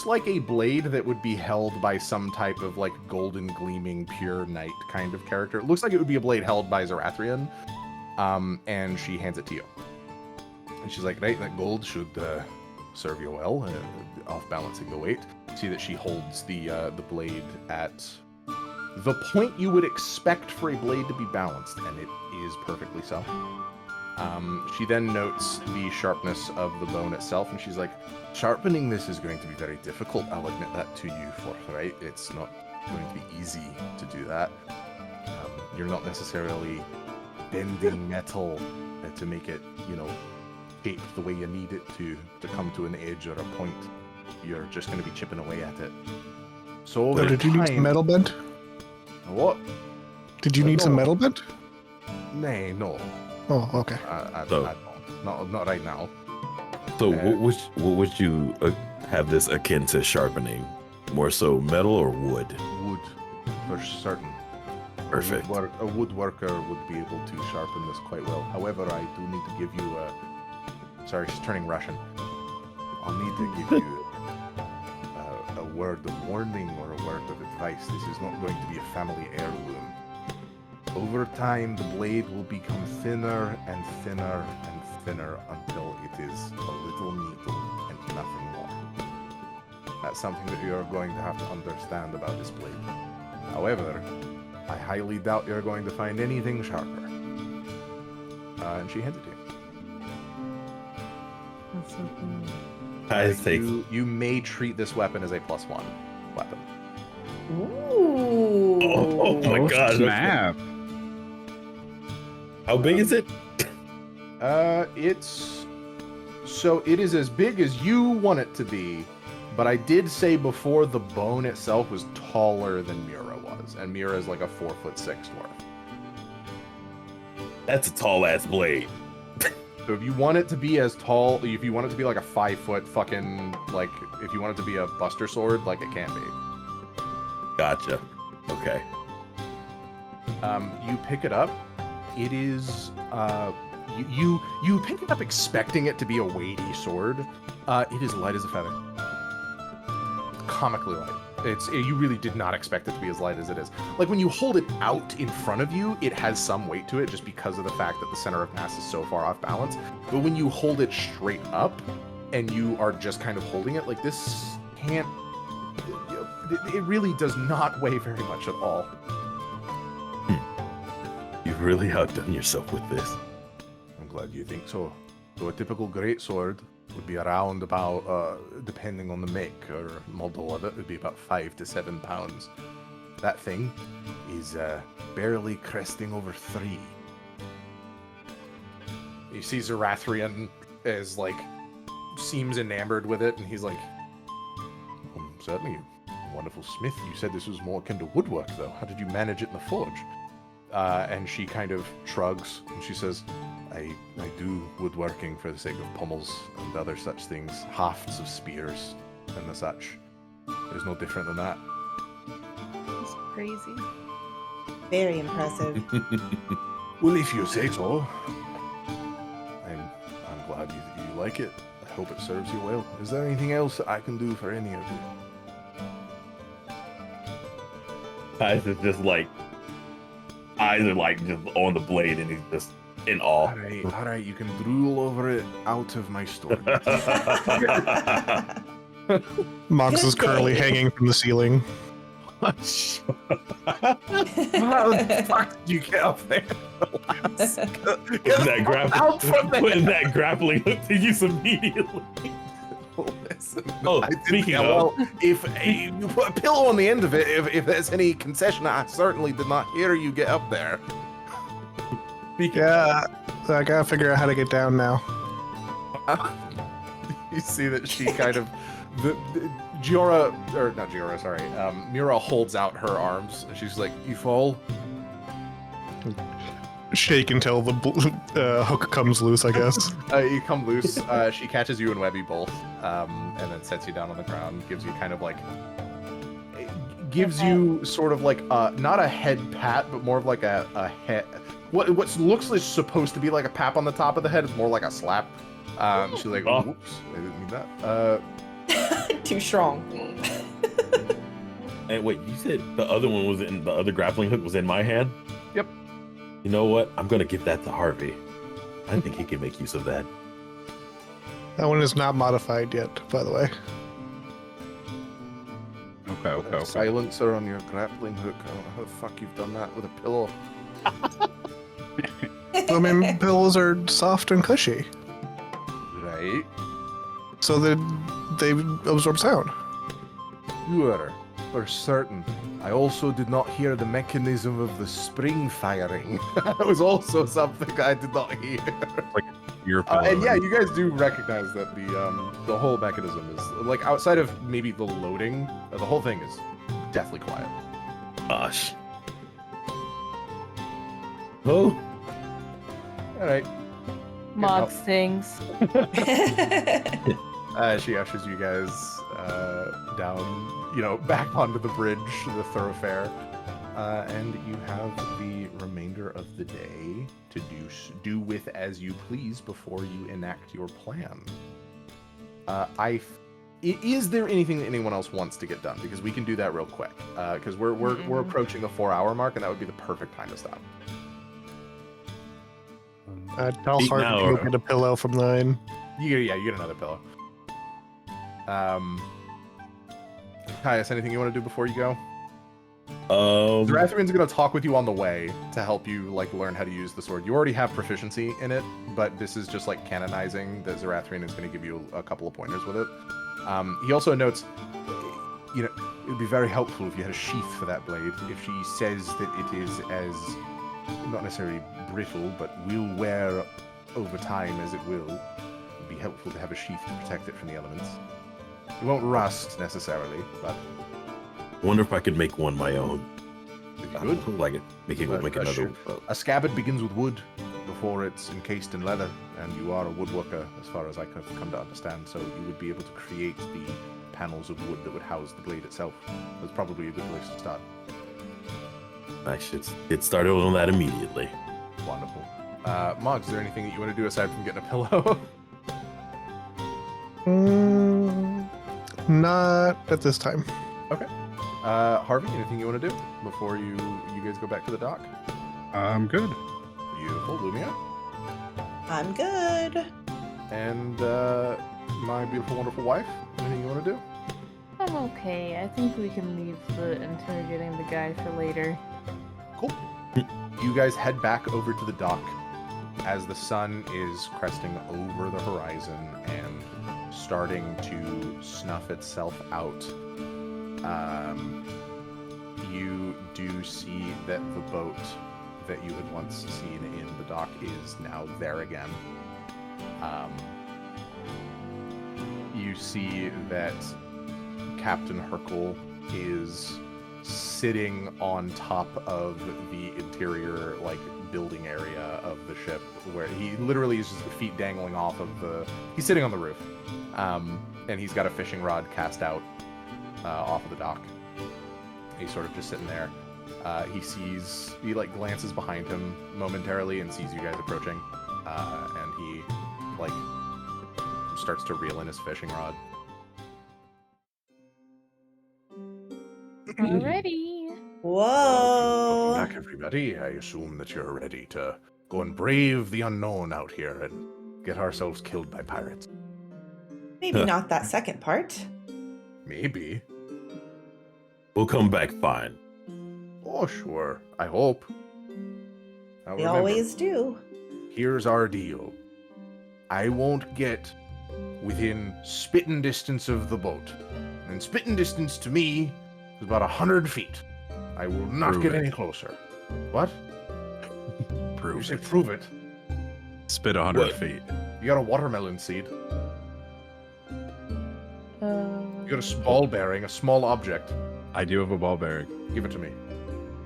like a blade that would be held by some type of like golden gleaming pure knight kind of character. It looks like it would be a blade held by Xirathrian. And she hands it to you. And she's like, right, that gold should serve you well, off balancing the weight. See that she holds the blade at the point you would expect for a blade to be balanced, and it is perfectly so. She then notes the sharpness of the bone itself, and she's like, sharpening this is going to be very difficult. I'll admit that to you forthright. It's not going to be easy to do that. You're not necessarily bending metal to make it, shaped the way you need it to come to an edge or a point. You're just going to be chipping away at it. So over Did you need some metal bent? What? Did you need some no. metal bent? Nay, no. Oh, okay. I So- don't. Not right now. So what would you have this akin to sharpening? More so metal or wood? Wood, for certain. Perfect. A woodworker would be able to sharpen this quite well. However, I do need to give you a... Sorry, she's turning Russian. I'll need to give you a word of warning or a word of advice. This is not going to be a family heirloom. Over time, the blade will become thinner and thinner and thinner until it is a little needle and nothing more. That's something that you're going to have to understand about this blade. However, I highly doubt you're going to find anything sharper. And she handed you. That's so cool. I think You may treat this weapon as a +1 weapon. Ooh. Oh my Oh, god. snap. How big is it? It is as big as you want it to be, but I did say before the bone itself was taller than Mira was, and Mira is like a 4'6" dwarf. That's a tall ass blade. So if you want it to be as tall, if you want it to be like a 5 foot fucking, like, if you want it to be a buster sword, like it can be. Gotcha. Okay. You pick it up. It is, you pick it up expecting it to be a weighty sword. It is light as a feather. Comically light. You really did not expect it to be as light as it is. Like when you hold it out in front of you, it has some weight to it just because of the fact that the center of mass is so far off balance. But when you hold it straight up and you are just kind of holding it, like this can't, it really does not weigh very much at all. You've really outdone yourself with this. I'm glad you think so. So a typical greatsword would be around about, depending on the make or model of it, would be about 5 to 7 pounds. That thing is barely cresting over 3. You see Xirathrian is like, seems enamored with it, and he's like, certainly a wonderful smith. You said this was more akin to woodwork, though. How did you manage it in the forge? And she kind of shrugs, and she says, I do woodworking for the sake of pommels and other such things, hafts of spears and the such. There's no different than that. That's crazy. Very impressive. Well, if you say so. I'm glad you like it. I hope it serves you well. Is there anything else that I can do for any of you? Caius is just like, eyes are like just on the blade, and he's just in awe. All right, you can drool over it out of my store. Mox is currently hanging from the ceiling. How the fuck did you get up there? Putting that grappling hook to use immediately. Listen, Oh, speaking of, if you put a pillow on the end of it, if there's any concession, I certainly did not hear you get up there. Yeah, I gotta figure out how to get down now. You see that she kind of, Mira holds out her arms, and she's like, you fall? Shake until the hook comes loose, I guess. You come loose. She catches you and Webby both, and then sets you down on the ground. Gives you kind of like, gives you sort of like not a head pat, but more of like a head. What looks like supposed to be like a pap on the top of the head is more like a slap. She's like, whoops, I didn't mean that. Too strong. and wait, you said the other one was in the other grappling hook was in my hand? Yep. You know what? I'm gonna give that to Harvey. I think he can make use of that. That one is not modified yet, by the way. Okay. Silencer on your grappling hook. I don't know how the fuck you've done that with a pillow. I mean, pillows are soft and cushy, Right? so they absorb sound. Sure, for certain. I also did not hear the mechanism of the spring firing. That was also something I did not hear. Your pillow. And yeah, you guys do recognize that the whole mechanism is like outside of maybe the loading, the whole thing is deathly quiet. Gosh. Oh, All right. Mog help. sings. She ushers you guys down, back onto the bridge, the thoroughfare, and you have the remainder of the day to do with as you please before you enact your plan. Is there anything that anyone else wants to get done? Because we can do that real quick. Because we're approaching the 4-hour mark, and that would be the perfect time to stop. Tell Eat Harvey now, to or- go get a pillow from 9. You get another pillow. Caius, anything you want to do before you go? Xirathrian's going to talk with you on the way to help you learn how to use the sword. You already have proficiency in it, but this is just canonizing that Xirathrian is going to give you a couple of pointers with it. He also notes, it would be very helpful if you had a sheath for that blade. If she says that it is as, not necessarily brittle, but will wear over time as it will, it'd be helpful to have a sheath to protect it from the elements. It won't rust necessarily, but wonder if I could make one my own. if you could. Like it, make another. A scabbard begins with wood before it's encased in leather, and you are a woodworker, as far as I have come to understand, so you would be able to create the panels of wood that would house the blade itself. That's probably a good place to start. I should get started on that immediately. Wonderful. Mog, is there anything that you want to do aside from getting a pillow? Not at this time. Okay. Harvey, anything you want to do before you guys go back to the dock? I'm good. Beautiful. Lumia? I'm good. And my beautiful, wonderful wife, anything you want to do? I'm okay. I think we can leave the interrogating the guy for later. Cool. You guys head back over to the dock as the sun is cresting over the horizon and starting to snuff itself out. You do see that the boat that you had once seen in the dock is now there again. You see that Captain Hercule is sitting on top of the interior building area of the ship, where he literally is just the feet dangling off of he's sitting on the roof, and he's got a fishing rod cast out off of the dock. He's sort of just sitting there. He glances behind him momentarily and sees you guys approaching, and he starts to reel in his fishing rod. Alrighty. Whoa. Welcome back, everybody. I assume that you're ready to go and brave the unknown out here and get ourselves killed by pirates. Maybe not that second part. Maybe. We'll come back fine. Oh, sure. I hope. Now We remember, always do. here's our deal. I won't get within spitting distance of the boat. And spitting distance to me is about 100 feet. I will not Prove get it. any closer. What? You Prove say it. prove it. Spit 100 What? feet. You got a watermelon seed. You got a ball bearing, a small object. I do have a ball bearing. Give it to me.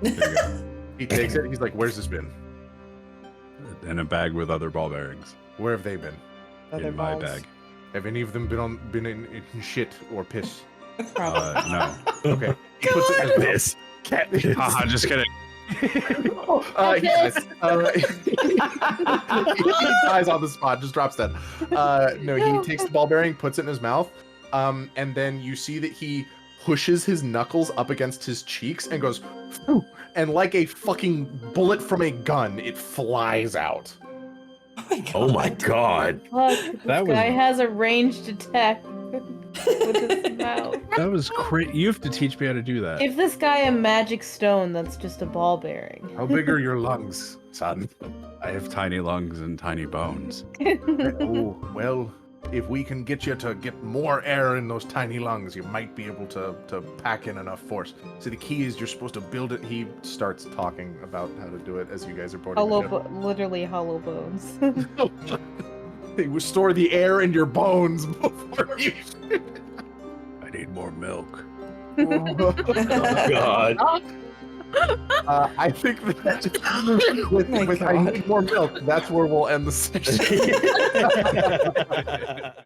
There you go. He takes it. He's like, "Where's this been? In a bag with other ball bearings. Where have they been? Other in my balls. bag. Have any of them been in shit or piss?" No. Okay. He puts it in his This cat. Haha, just kidding. He dies. He dies on the spot, just drops dead. No, he takes the ball bearing, puts it in his mouth, and then you see that he pushes his knuckles up against his cheeks and goes, "Phew," and like a fucking bullet from a gun, it flies out. Oh my god. Oh my god. Fuck, this That was- guy has a ranged attack. with its mouth. That was great. You have to teach me how to do that. Give this guy a magic stone that's just a ball bearing. How big are your lungs, son? I have tiny lungs and tiny bones. Oh, well, if we can get you to get more air in those tiny lungs, you might be able to pack in enough force. So the key is you're supposed to build it. He starts talking about how to do it as you guys are boarding the ship. Literally hollow bones. They will store the air in your bones before you. I need more milk. Oh, God. I think that with I need more milk, that's where we'll end the session.